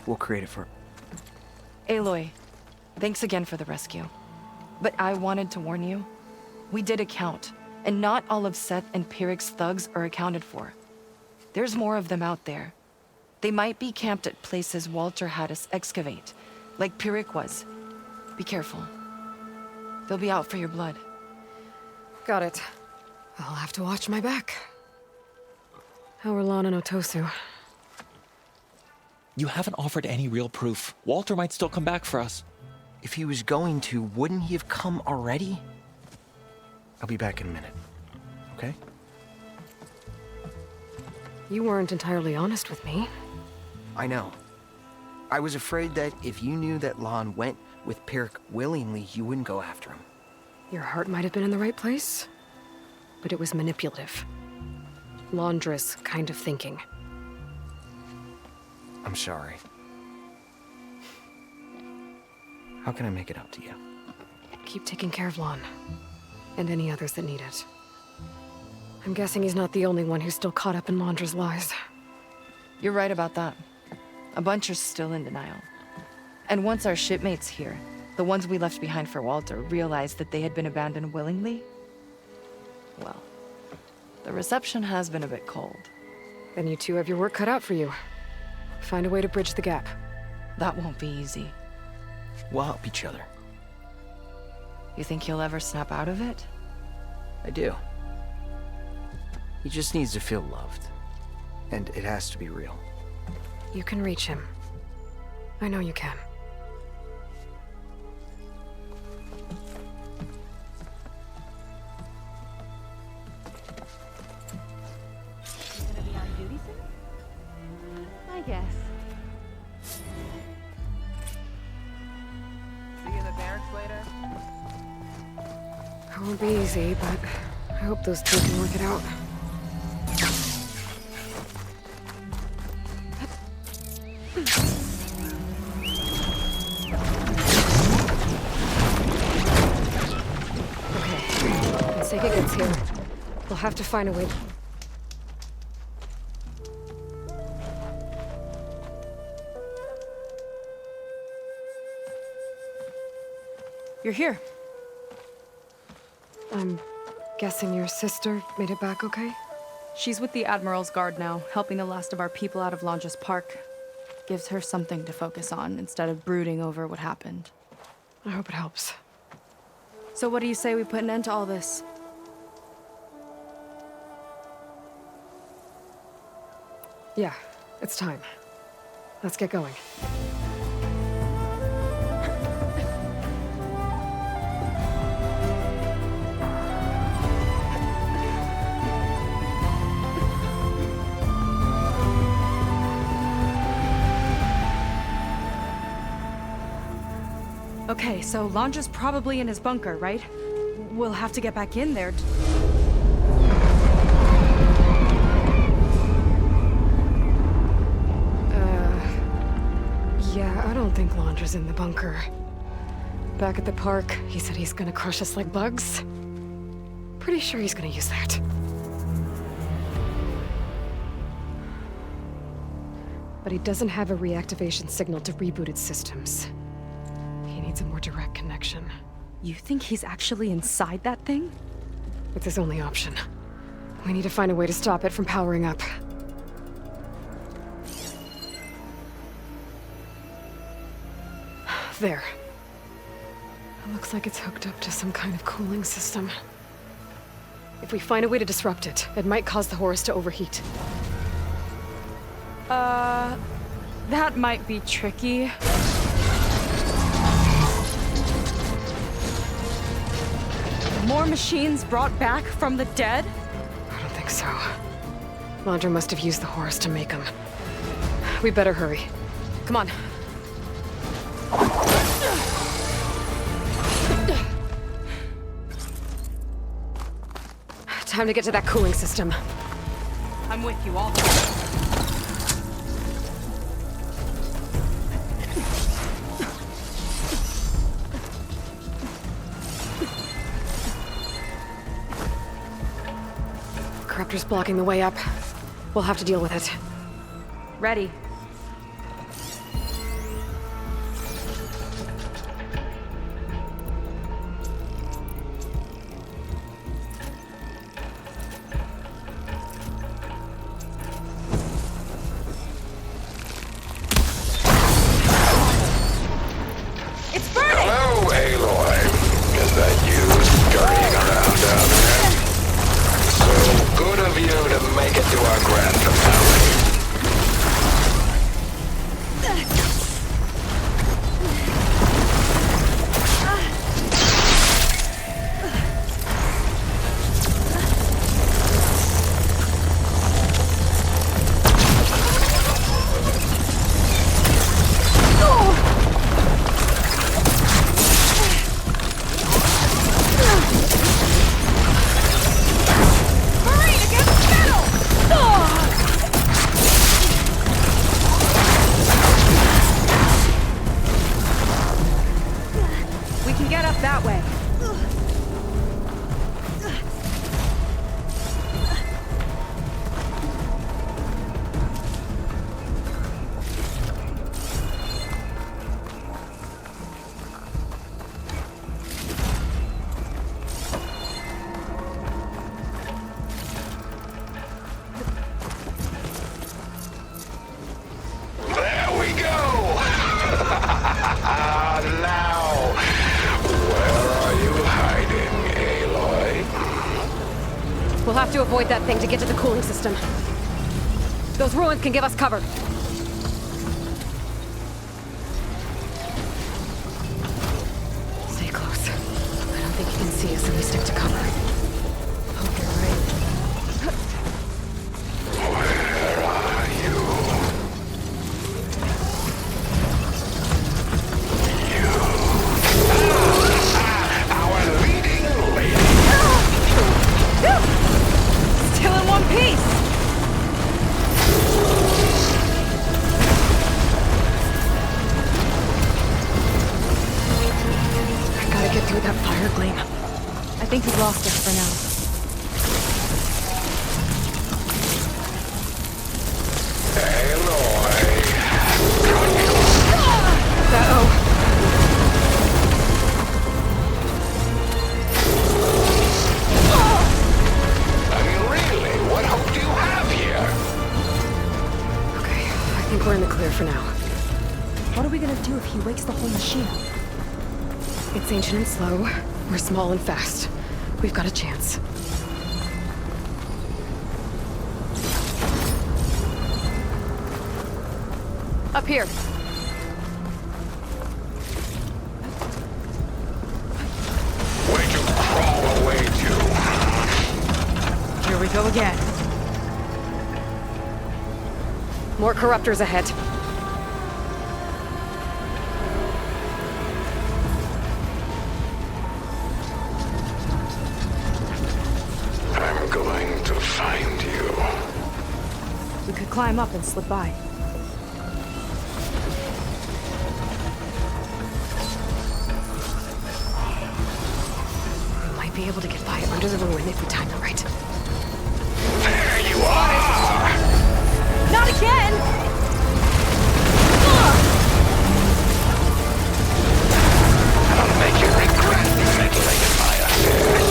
We'll create it for... Aloy, thanks again for the rescue. But I wanted to warn you. We did a count, and not all of Seth and Pyrrhic's thugs are accounted for. There's more of them out there. They might be camped at places Walter had us excavate, like Pyrrhic was. Be careful. They'll be out for your blood. Got it. I'll have to watch my back. How are Lon and Otosu? You haven't offered any real proof. Walter might still come back for us. If he was going to, wouldn't he have come already? I'll be back in a minute, okay? You weren't entirely honest with me. I know. I was afraid that if you knew that Lon went with Pyrrhic willingly, you wouldn't go after him. Your heart might have been in the right place, but it was manipulative. Laundress kind of thinking. I'm sorry. How can I make it up to you? Keep taking care of Lon, and any others that need it. I'm guessing he's not the only one who's still caught up in Laundra's lies. You're right about that. A bunch are still in denial. And once our shipmates here, the ones we left behind for Walter, realized that they had been abandoned willingly, well, the reception has been a bit cold. Then you two have your work cut out for you. Find a way to bridge the gap. That won't be easy. We'll help each other. You think he'll ever snap out of it? I do. He just needs to feel loved. And it has to be real. You can reach him. I know you can. I guess. See you in the barracks later? It won't be easy, but I hope those two can work it out. Okay, when Sega gets here, we'll have to find a way. You're here. I'm guessing your sister made it back okay? She's with the Admiral's Guard now, helping the last of our people out of Laundra's Park. Gives her something to focus on instead of brooding over what happened. I hope it helps. So what do you say we put an end to all this? Yeah, it's time. Let's get going. Okay, so Laundra's probably in his bunker, right? We'll have to get back in there. Yeah, I don't think Laundra's in the bunker. Back at the park, he said he's gonna crush us like bugs. Pretty sure he's gonna use that. But he doesn't have a reactivation signal to reboot its systems. He needs a more direct connection. You think he's actually inside that thing? It's his only option. We need to find a way to stop it from powering up. There. It looks like it's hooked up to some kind of cooling system. If we find a way to disrupt it, it might cause the Horus to overheat. That might be tricky. More machines brought back from the dead? I don't think so. Laundra must have used the Horus to make them. We better hurry. Come on. Time to get to that cooling system. I'm with you all the way. Corruptor's blocking the way up. We'll have to deal with it. Ready. to our grand finale. We'll have to avoid that thing to get to the cooling system. Those ruins can give us cover. Stay close. I don't think you can see us if we stick to cover. Hope you're right. Where are you? Our leading lady. Still in one piece! I gotta get through that fire gleam. I think he's lost us for now. We're in the clear for now. What are we gonna do if he wakes the whole machine up? It's ancient and slow. We're small and fast. We've got a chance. Up here. Where'd you crawl away to? Here we go again. More corruptors ahead. I'm going to find you. We could climb up and slip by. We might be able to get by under the ruin if we time it right. There you are! Not again! I'll make you regret meddling in my affairs.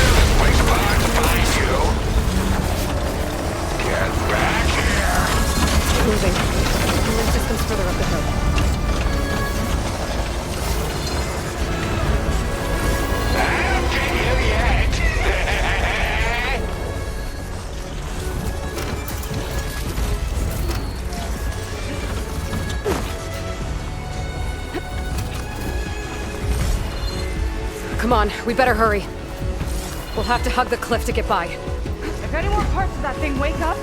This place is hard to find you. Get back here! Moving. Cooling system's further up the hill. Come on, we better hurry. We'll have to hug the cliff to get by. If any more parts of that thing wake up,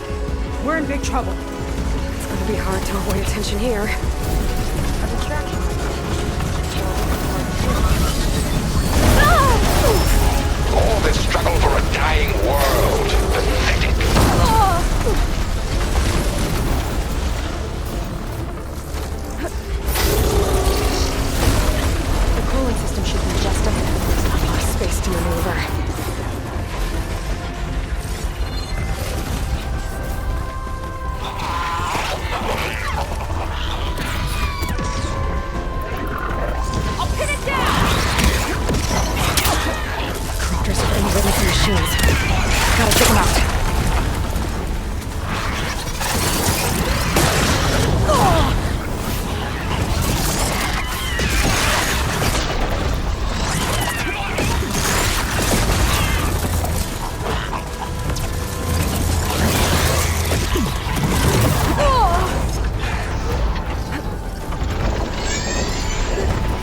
we're in big trouble. It's gonna be hard to avoid attention here. A distraction. All this struggle for a dying world. Pathetic. The cooling system should be just ahead. A lot of space to maneuver. I'll pin it down! Corruptors have been ridden some machines. Gotta take them out.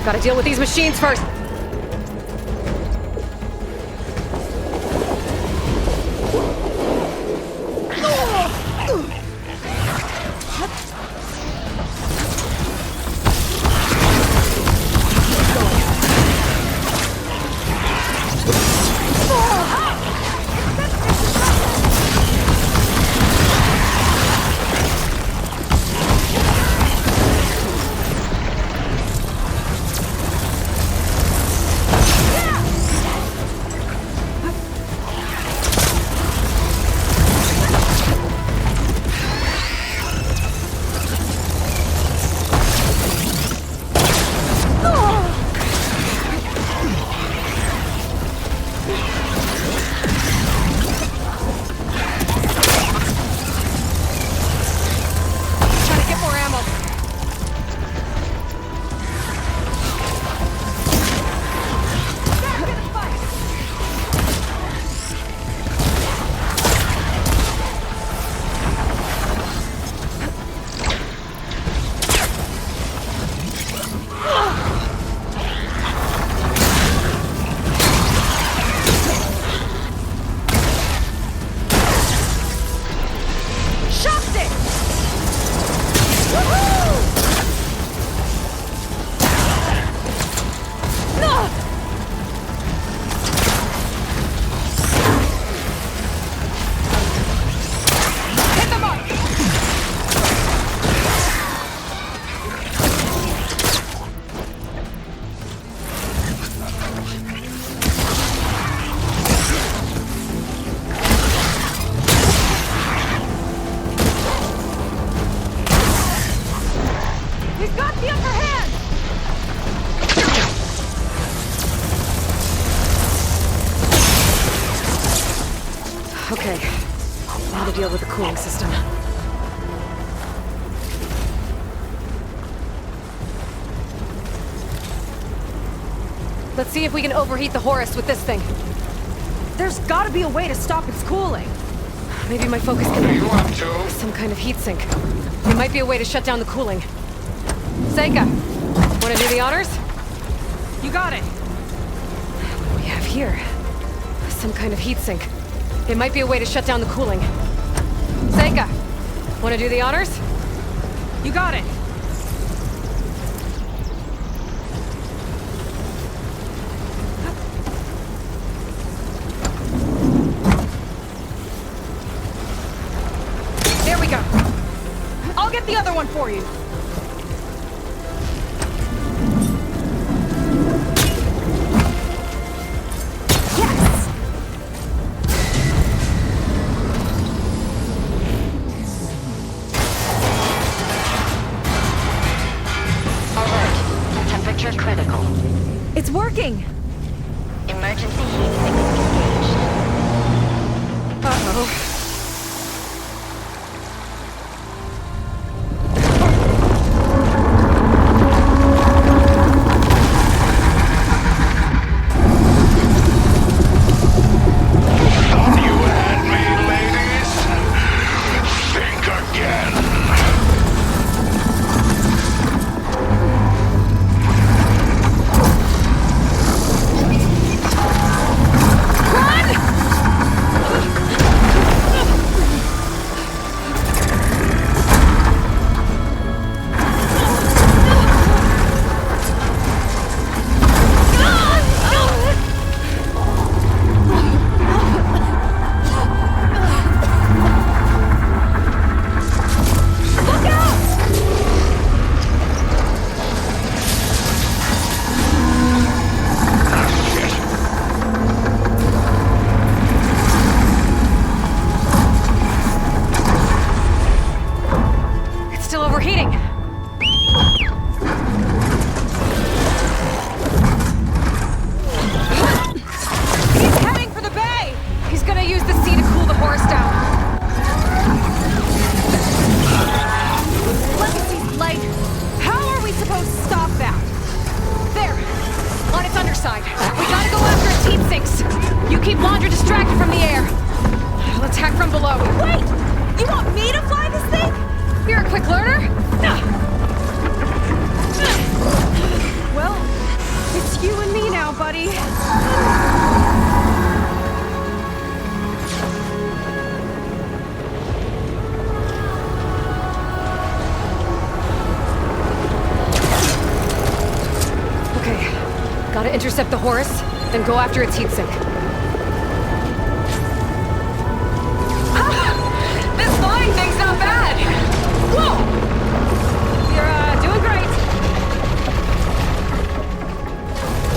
Gotta deal with these machines first. Okay, now to deal with the cooling system. Let's see if we can overheat the Horus with this thing. There's gotta be a way to stop its cooling. Maybe my focus can... Some kind of heat sink. There might be a way to shut down the cooling. Seika, wanna do the honors? You got it. What do we have here? Some kind of heat sink. There might be a way to shut down the cooling. Seika, wanna do the honors? You got it. There we go. I'll get the other one for you. Critical. It's working! Emergency heat sink engaged. Uh-oh. You're a quick learner? Gotta intercept the horse, then go after its heatsink. This flying thing's not bad! Whoa! You're, doing great.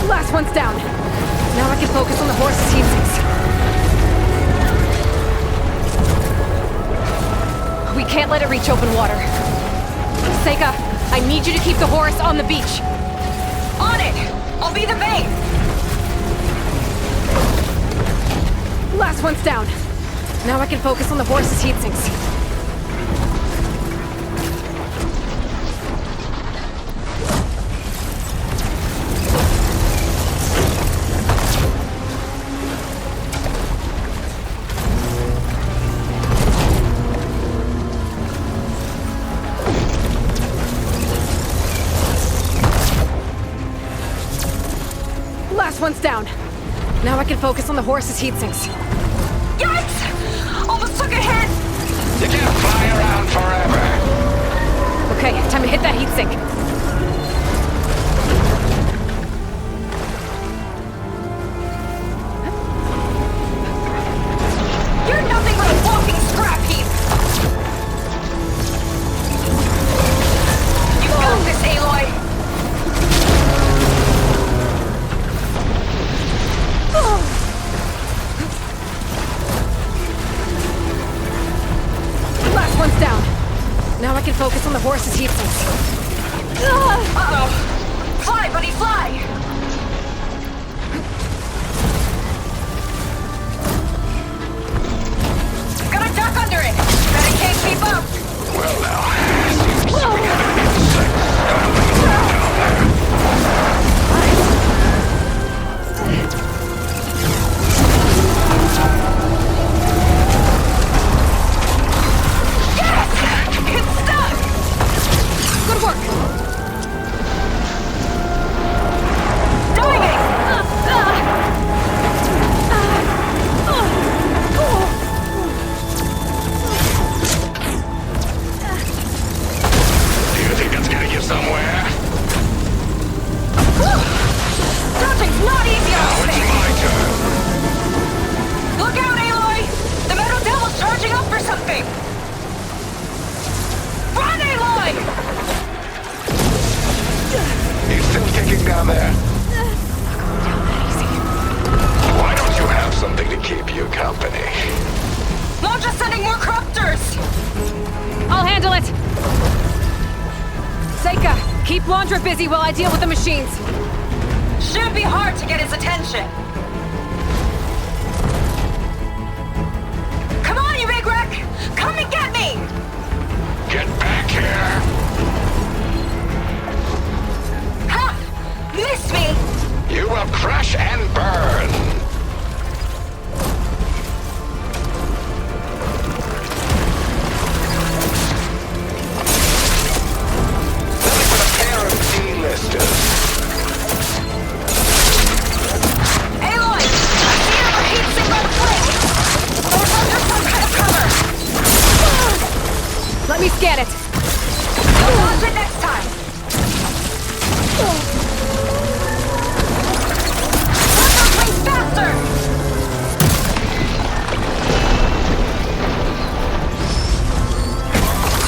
Last one's down. Now I can focus on the horse's heatsinks. We can't let it reach open water. Seika, I need you to keep the horse on the beach. On it! I'll be the bait! Last one's down. Now I can focus on the horse's heatsinks. Last one's down. Now I can focus on the horse's heatsinks. Yikes! Almost took a hit! You can't fly around forever! Okay, time to hit that heatsink. You're nothing but a walking scrap heap! You got this, Aloy! Last one's down. Now I can focus on the horse's heatsinks. Uh-oh! Fly, buddy, fly! Gotta duck under it! Bet I can't keep up! Well now, seems to be having insects down there. Yes! It's stuck! Good work! Diving! Do you think that's getting you somewhere? Dodging's not easy on Now this it's thing! my turn. Look out, Aloy! The Metal Devil's charging up for something! Run, Aloy! He's still kicking down there. Why don't you have something to keep you company? Launch is sending more corruptors! I'll handle it! Seika, keep Laundra busy while I deal with the machines. Shouldn't be hard to get his attention. Come on, you big wreck! Come and get me! Get back here! Ha! Missed me! You will crash and burn! Nothing but a pair of D-listers. Aloy! I see another heatsink on the plate! Those under some kind of cover! Let me scan it. You'll launch it next time! Launch those wings faster!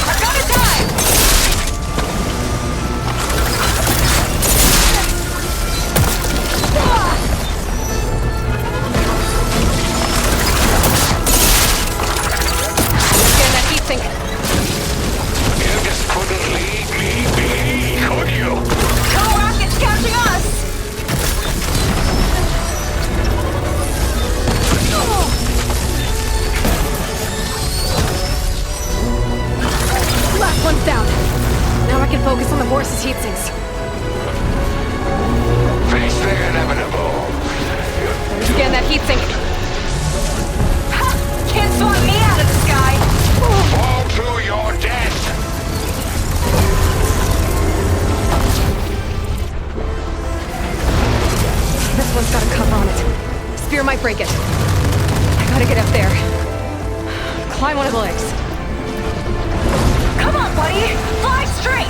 I've got a time! Scan that heatsink. You just couldn't leave me be, could you? Go rocket's catching us! Last one's down. Now I can focus on the horse's heatsinks. Face the inevitable. Scan that heatsink. Ha! Can't swat me out of the sky! Fall to your death! This one's got a cover on it. Spear might break it. I gotta get up there. Climb one of the legs. Come on, buddy! Fly straight!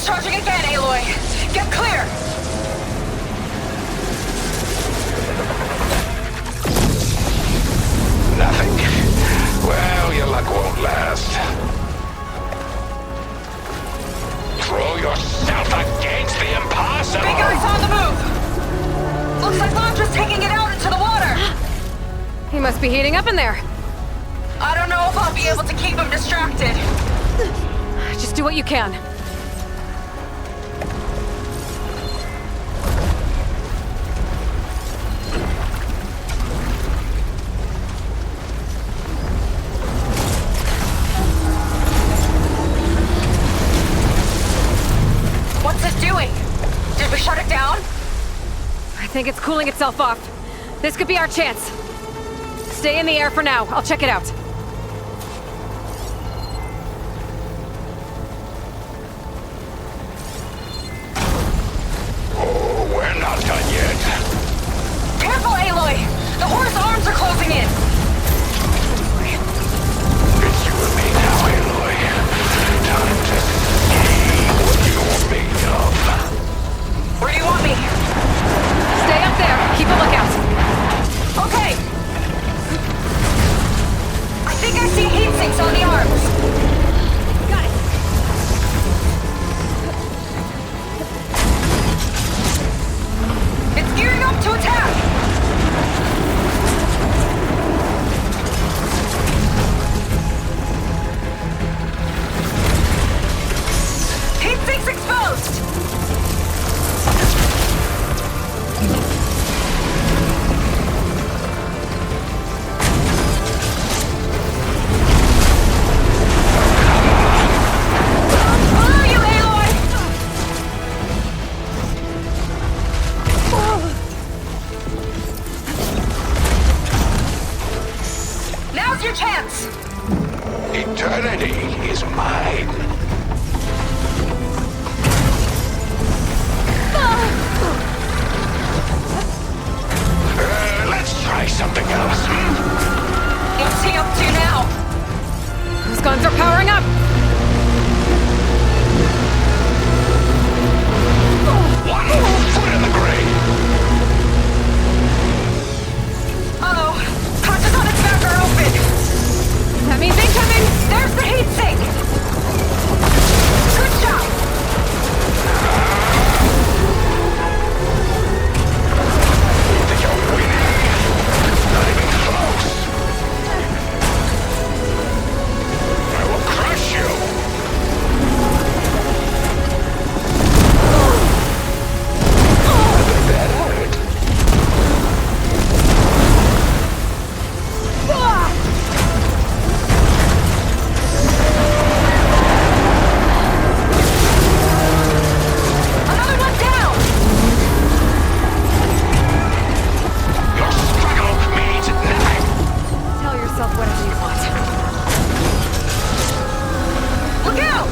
Charging again, Aloy. Get clear. Nothing? Well, your luck won't last. Throw yourself against the impossible! Big guy's on the move! Looks like Londra's taking it out into the water! He must be heating up in there. I don't know if I'll be able to keep him distracted. Just do what you can. What's it doing? Did we shut it down? I think it's cooling itself off. This could be our chance. Stay in the air for now. I'll check it out. Oh, we're not done yet. Careful, Aloy! The horse arms are closing in! It's you and me now, Aloy. Time to see what you're made of. Where do you want me? Stay up there. Keep a lookout. Okay! I think I see heat sinks on the arms. Got it. It's gearing up to attack! Heat sinks exposed! Where are you, Aloy? Now's your chance! Eternity is mine. Let's try something else. What's he up to now? Those guns are powering up. One foot in the grave. Uh-oh. Hatches on its back are open. That means incoming. There's the heat sink. Good job. Think you're winning? Not even close. I will crush you. That hurt. Another one down. Your struggle means nothing. Tell yourself whatever you want. Look out!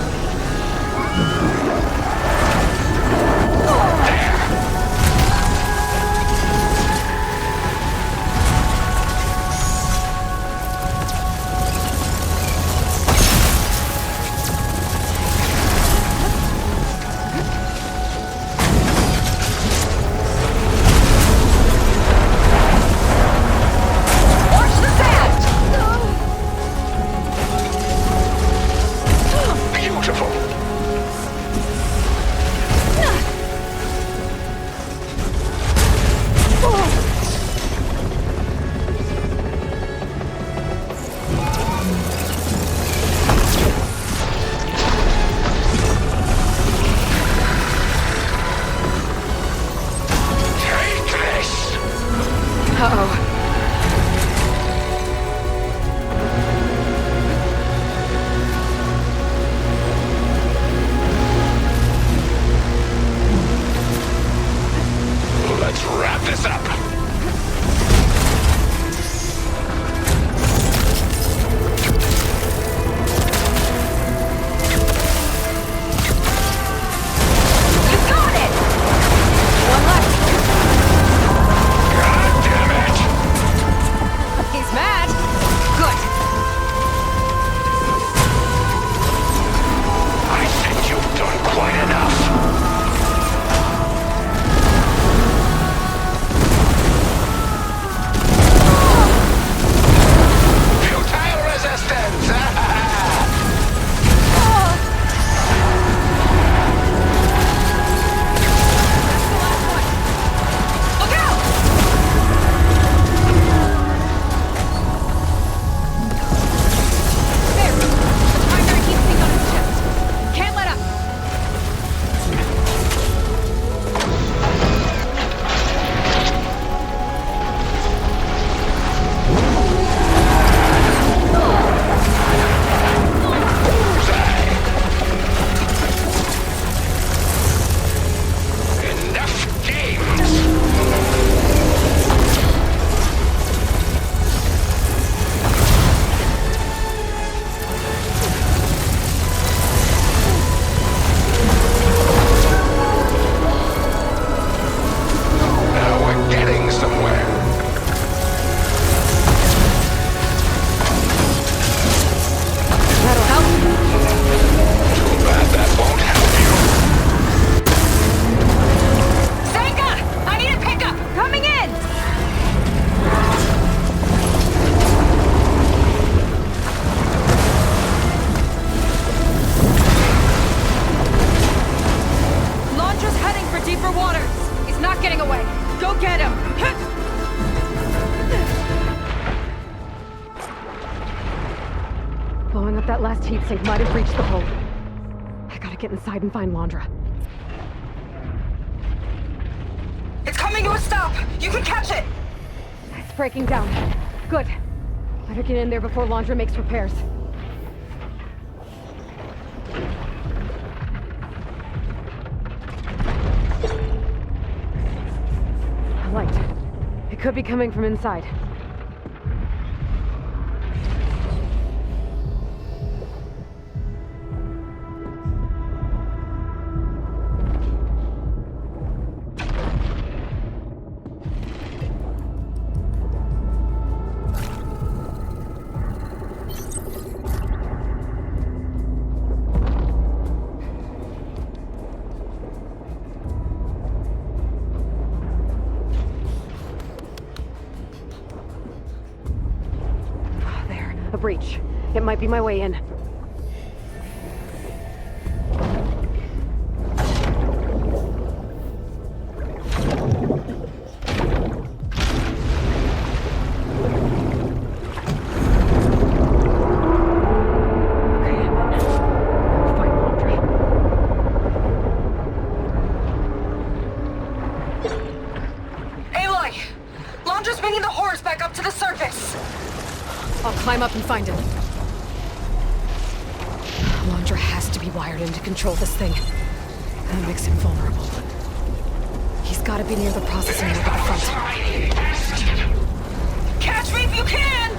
Watch the sand! Blowing up that last heat sink might have breached the hull. I gotta get inside and find Londra. It's coming to a stop! You can catch it! It's breaking down. Good. Better get in there before Londra makes repairs. A light. It could be coming from inside. A breach. It might be my way in. Aloy! Londra's bringing the horrors back up to the surface! I'll climb up and find him. Londra has to be wired in to control this thing. That makes him vulnerable. He's gotta be near the processing unit at the front. Catch me if you can!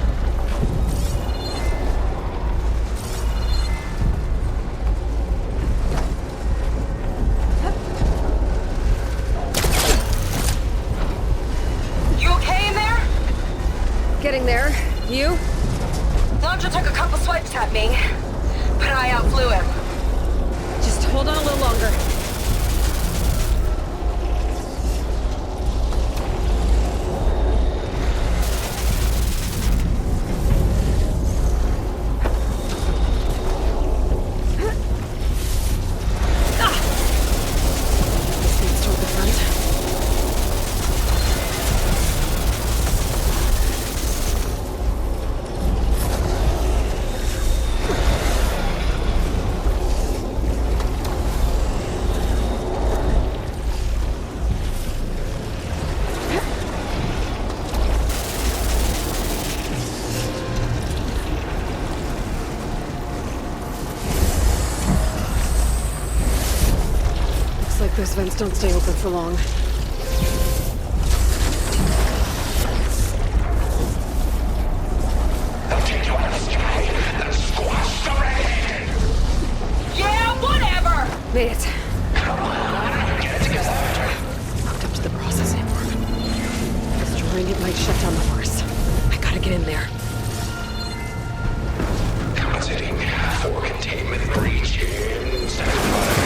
You okay in there? Getting there. You? Londra took a couple swipes at me, but I outflew him. Just hold on a little longer. This leads toward the front. Like those vents don't stay open for long. They'll take you out of the sky and squash the redhead! Yeah, whatever! Made it. Come on, get it together. Hooked up to the processing port. Destroying it might shut down the horse. I gotta get in there. Considering for containment breach in 75.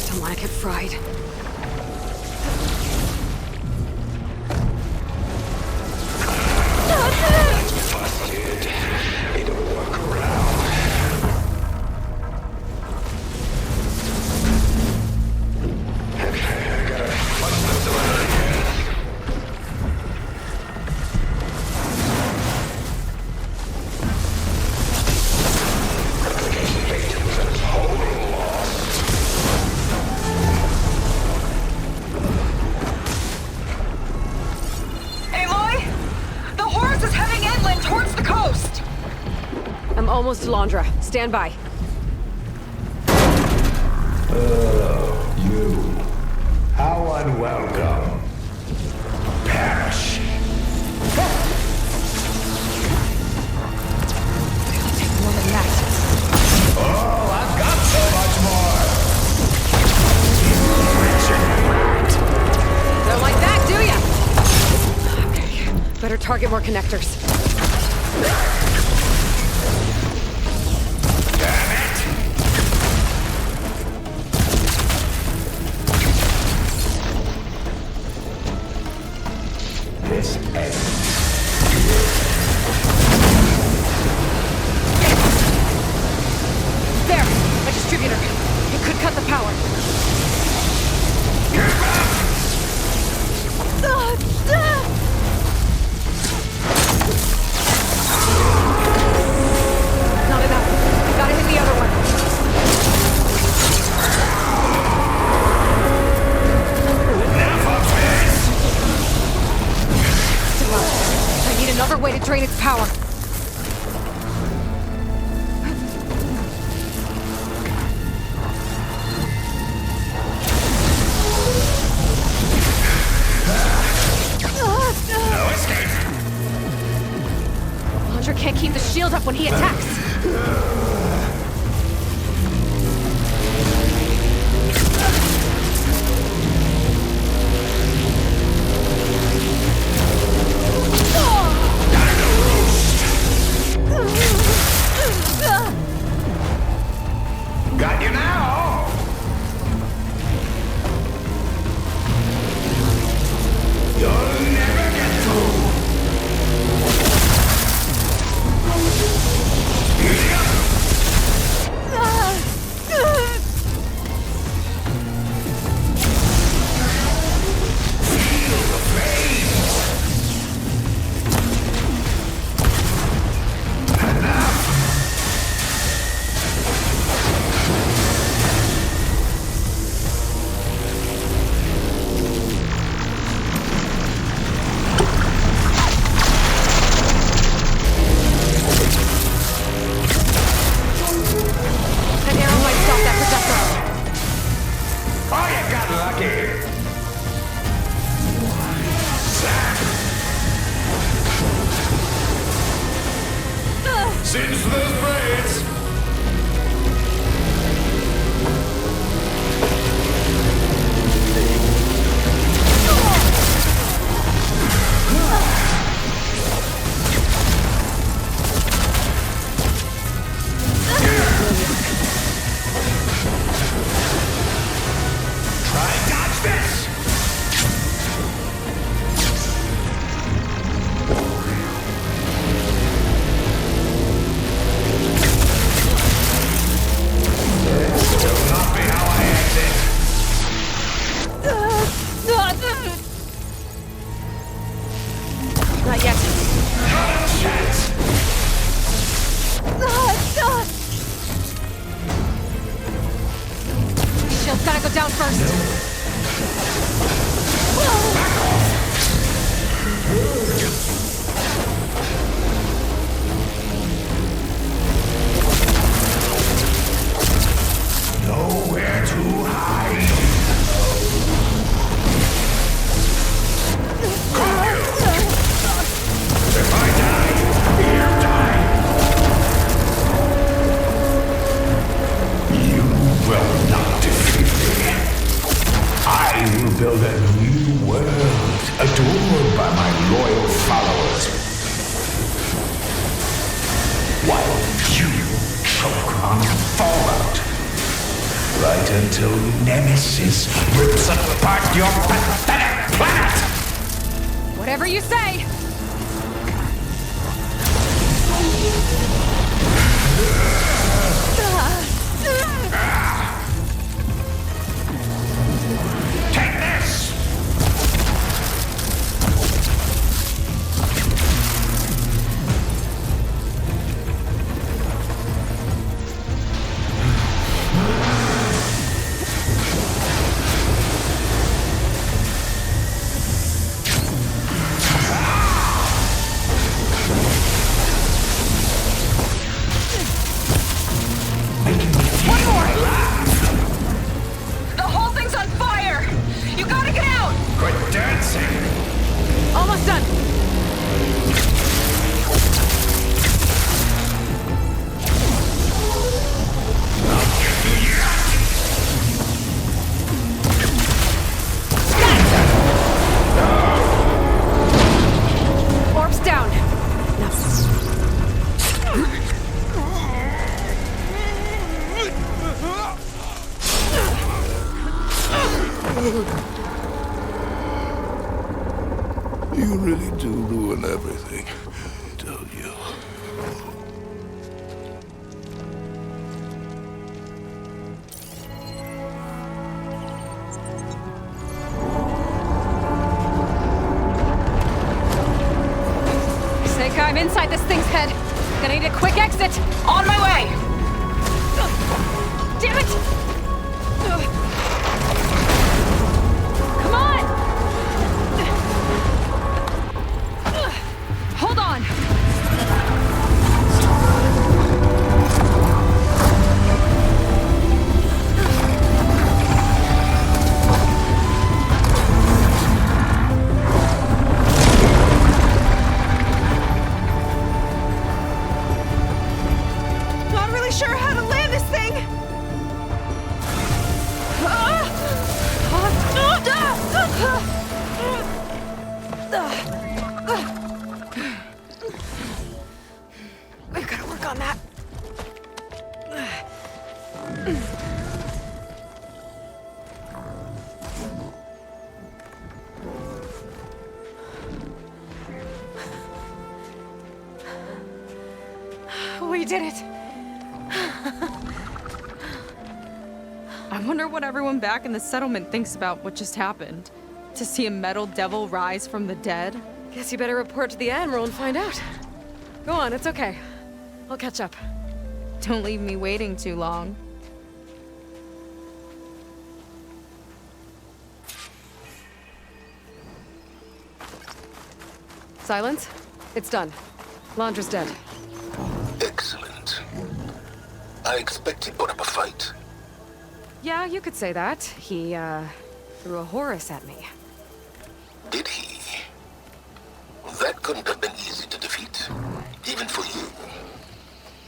Don't want to get fried. Busted. Need to walk around. Okay, I gotta flush this around again. Replication rate is a total loss. Aloy! The horse is heading inland towards the coast! I'm almost to Londra. Stand by. You. How unwelcome. Perish. It'll take more than that. Oh, I've got so much more. Don't like that, do ya? Okay. Better target more connectors. This ends. There! A distributor. It could cut the power. way to drain its power. No escape! Launcher can't keep the shield up when he attacks. Got you now! You'll never get through! Easy up! Feel the flames! Enough! An arrow might stop that projectile. Oh, you got lucky! Since those braids! Try and dodge this! This will not be how I exit. Not yet. Not a chance! Shield's gotta go down first. Nowhere to hide. Call you! If I die, you die! You will not defeat me. I will build a new world, adored by my loyal followers. While you choke on fallout. Right until Nemesis rips apart your pathetic planet! Whatever you say. Take this! One more. The whole thing's on fire! You gotta get out! Quit dancing! Almost done. Orb's down. You really do ruin everything, don't you? Snake, I'm inside this thing's head. Gonna need a quick exit. On my way! Damn it! Come on! Hold on! We did it! I wonder what everyone back in the settlement thinks about what just happened. To see a metal devil rise from the dead? Guess you better report to the Admiral and find out. Go on, it's okay. I'll catch up. Don't leave me waiting too long. Silence? It's done. Londra's dead. Excellent. I expect he put up a fight. Yeah, you could say that. He, threw a Horus at me. Did he? That couldn't have been easy to defeat, even for you.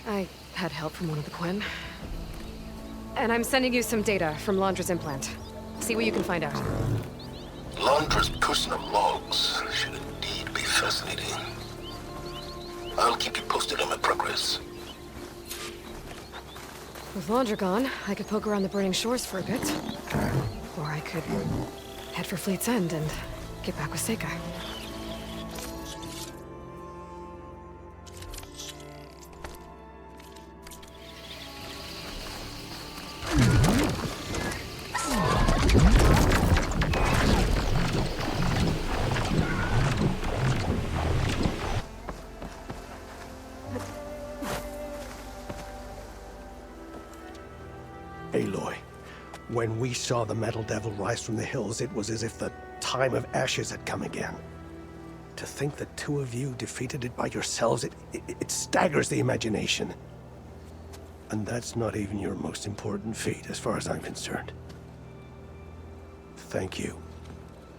I had help from one of the Quen. And I'm sending you some data from Londra's implant. See what you can find out. Londra's personal logs should indeed be fascinating. I'll keep you posted on my progress. With Londra gone, I could poke around the burning shores for a bit. Or I could head for Fleet's End and get back with Seika. Aloy, when we saw the metal devil rise from the hills, it was as if the time of ashes had come again. To think the two of you defeated it by yourselves, it staggers the imagination. And that's not even your most important feat, as far as I'm concerned. Thank you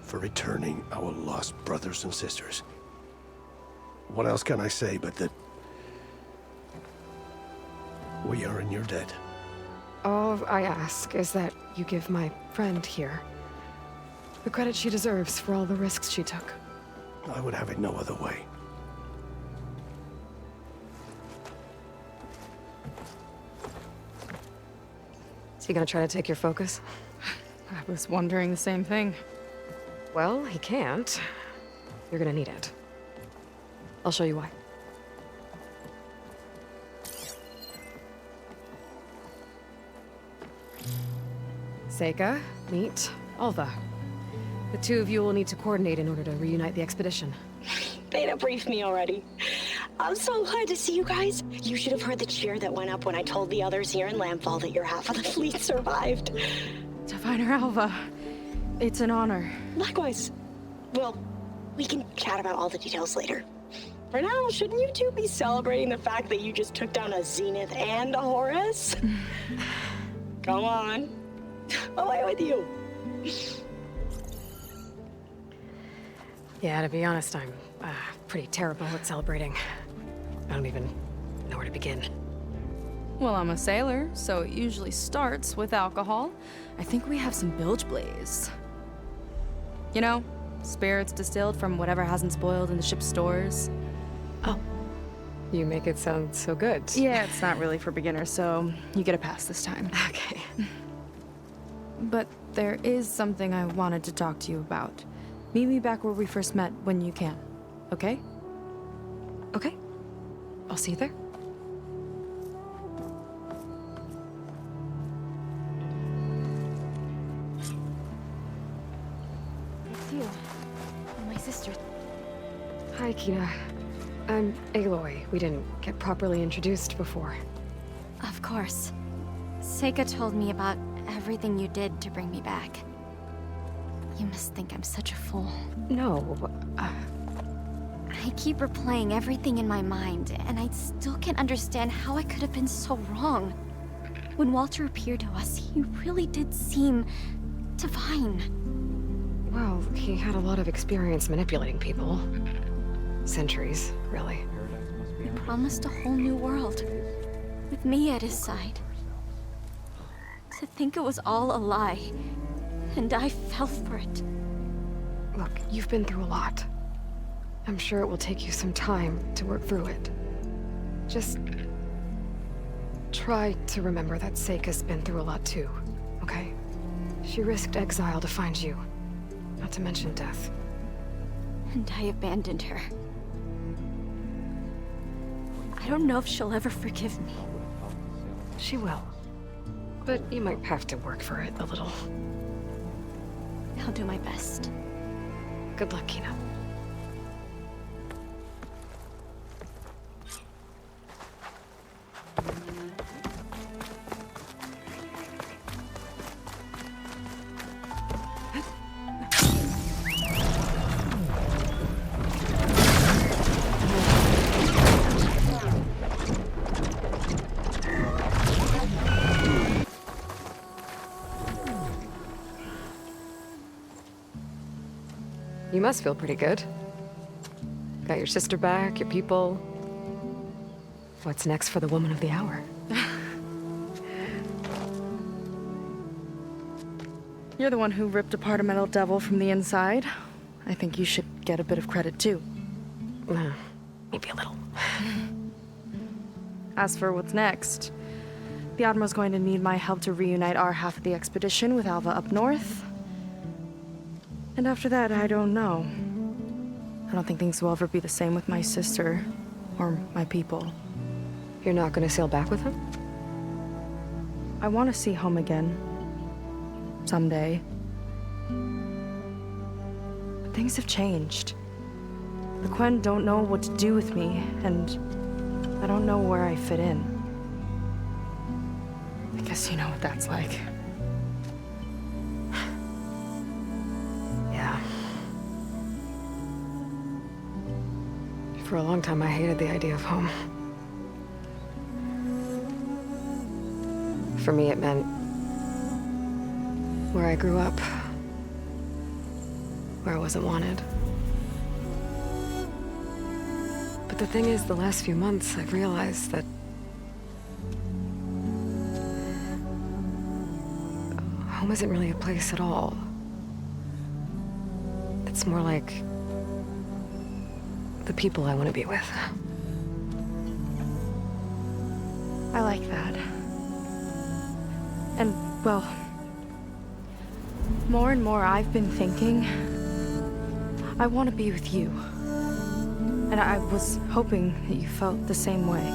for returning our lost brothers and sisters. What else can I say but that we are in your debt? All I ask is that you give my friend here the credit she deserves for all the risks she took. I would have it no other way. Is he gonna try to take your focus? I was wondering the same thing. Well, he can't. You're gonna need it. I'll show you why. Seika, meet Alva. The two of you will need to coordinate in order to reunite the expedition. Beta briefed me already. I'm so glad to see you guys. You should have heard the cheer that went up when I told the others here in Landfall that your half of the fleet survived. Diviner Alva, it's an honor. Likewise. Well, we can chat about all the details later. For now, shouldn't you two be celebrating the fact that you just took down a Zenith and a Horus? Come on. Away with you. Yeah, to be honest, I'm pretty terrible at celebrating. I don't even know where to begin. Well, I'm a sailor, so it usually starts with alcohol. I think we have some bilge blaze. You know, spirits distilled from whatever hasn't spoiled in the ship's stores. Oh. You make it sound so good. Yeah, it's not really for beginners, so you get a pass this time. Okay. But there is something I wanted to talk to you about. Meet me back where we first met when you can, okay? Okay. I'll see you there. It's you. And my sister. Hi, Kina. I'm Aloy. We didn't get properly introduced before. Of course. Seika told me about everything you did to bring me back. You must think I'm such a fool. No, I keep replaying everything in my mind, and I still can't understand how I could have been so wrong. When Walter appeared to us, he really did seem divine. Well, he had a lot of experience manipulating people. Centuries, really. He promised a whole new world, with me at his side. To think it was all a lie, and I fell for it. Look, you've been through a lot. I'm sure it will take you some time to work through it. Just try to remember that Seika's been through a lot too, okay? She risked exile to find you, not to mention death. And I abandoned her. I don't know if she'll ever forgive me. She will. But you might have to work for it a little. I'll do my best. Good luck, Kina. You must feel pretty good. Got your sister back, your people. What's next for the woman of the hour? You're the one who ripped apart a metal devil from the inside. I think you should get a bit of credit too. Maybe a little. As for what's next, the Admiral's going to need my help to reunite our half of the expedition with Alva up north. And after that, I don't know. I don't think things will ever be the same with my sister or my people. You're not gonna sail back with him? I want to see home again. Someday. But things have changed. The Quen don't know what to do with me, and I don't know where I fit in. I guess you know what that's like. Yeah. For a long time, I hated the idea of home. For me, it meant where I grew up, where I wasn't wanted. But the thing is, the last few months, I've realized that home isn't really a place at all. It's more like the people I want to be with. I like that. And, well, more and more I've been thinking, I want to be with you. And I was hoping that you felt the same way.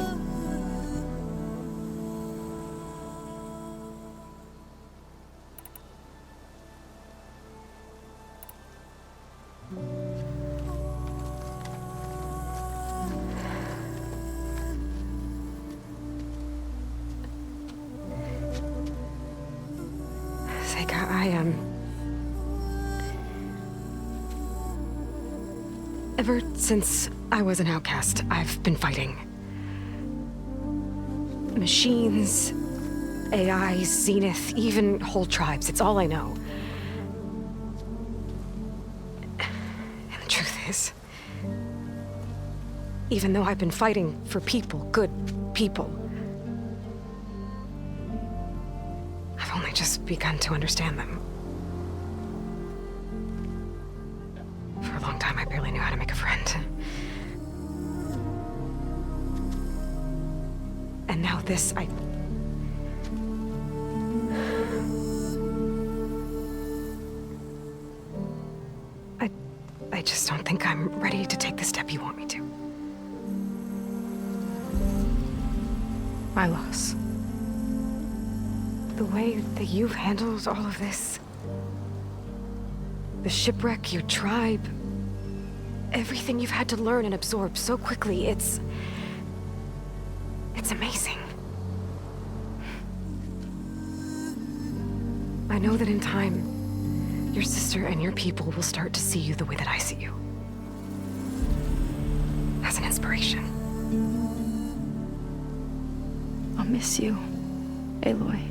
Ever since I was an outcast, I've been fighting. Machines, AI, Zenith, even whole tribes. It's all I know. And the truth is, even though I've been fighting for people, good people, I've only just begun to understand them. For a long time, I barely knew how to make a friend. And now this, I just don't think I'm ready to take the step you want me to. My loss. The way that you've handled all of this, the shipwreck, your tribe, everything you've had to learn and absorb so quickly, it's amazing. I know that in time, your sister and your people will start to see you the way that I see you. As an inspiration. I'll miss you, Aloy.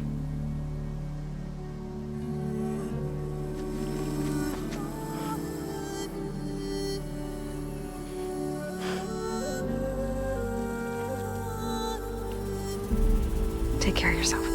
Take care of yourself.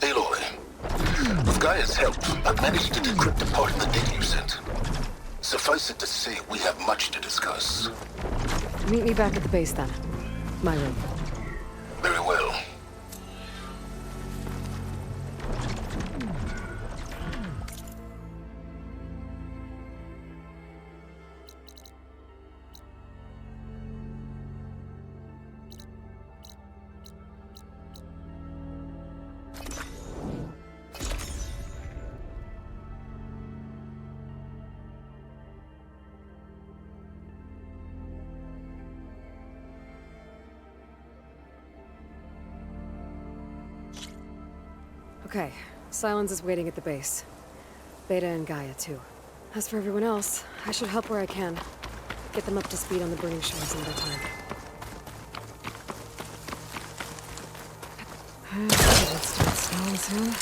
Aloy, with Gaia's help, I've managed to decrypt a part of the data you sent. Suffice it to say, we have much to discuss. Meet me back at the base then. My room. Very well. Okay, Silence is waiting at the base. Beta and Gaia, too. As for everyone else, I should help where I can. Get them up to speed on the burning shores another time. Let's start snowing soon.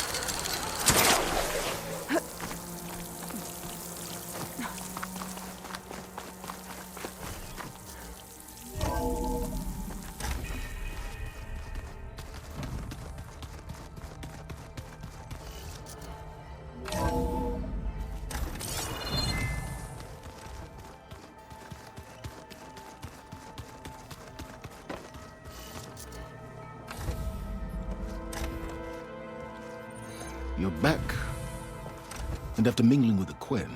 You're back. And after mingling with the Quen,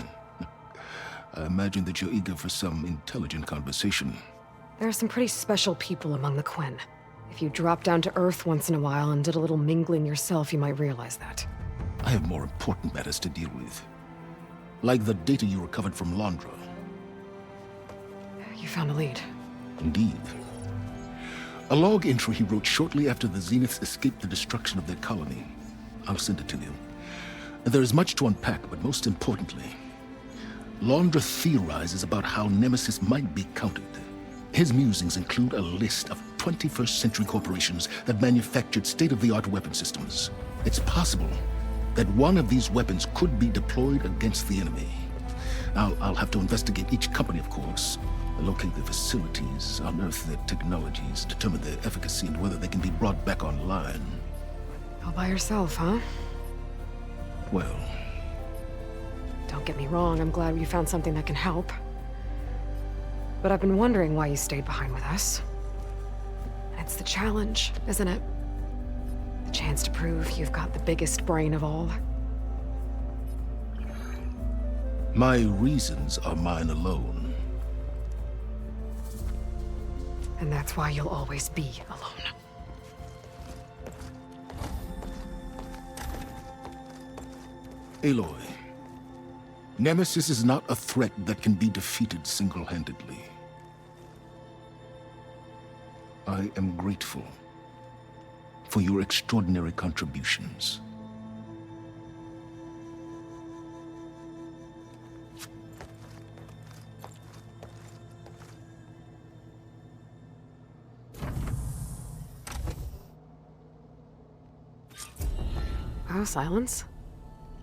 I imagine that you're eager for some intelligent conversation. There are some pretty special people among the Quen. If you dropped down to Earth once in a while and did a little mingling yourself, you might realize that. I have more important matters to deal with. Like the data you recovered from Londra. You found a lead. Indeed. A log entry he wrote shortly after the Zeniths escaped the destruction of their colony. I'll send it to you. There is much to unpack, but most importantly, Londra theorizes about how Nemesis might be countered. His musings include a list of 21st century corporations that manufactured state-of-the-art weapon systems. It's possible that one of these weapons could be deployed against the enemy. I'll have to investigate each company, of course, locate their facilities, unearth their technologies, determine their efficacy and whether they can be brought back online. All by yourself, huh? Well... Don't get me wrong, I'm glad you found something that can help. But I've been wondering why you stayed behind with us. It's the challenge, isn't it? The chance to prove you've got the biggest brain of all. My reasons are mine alone. And that's why you'll always be alone. Aloy, Nemesis is not a threat that can be defeated single-handedly. I am grateful for your extraordinary contributions. Oh, Silence.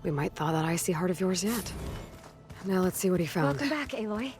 We might thaw that icy heart of yours yet. Now let's see what he found. Welcome back, Aloy.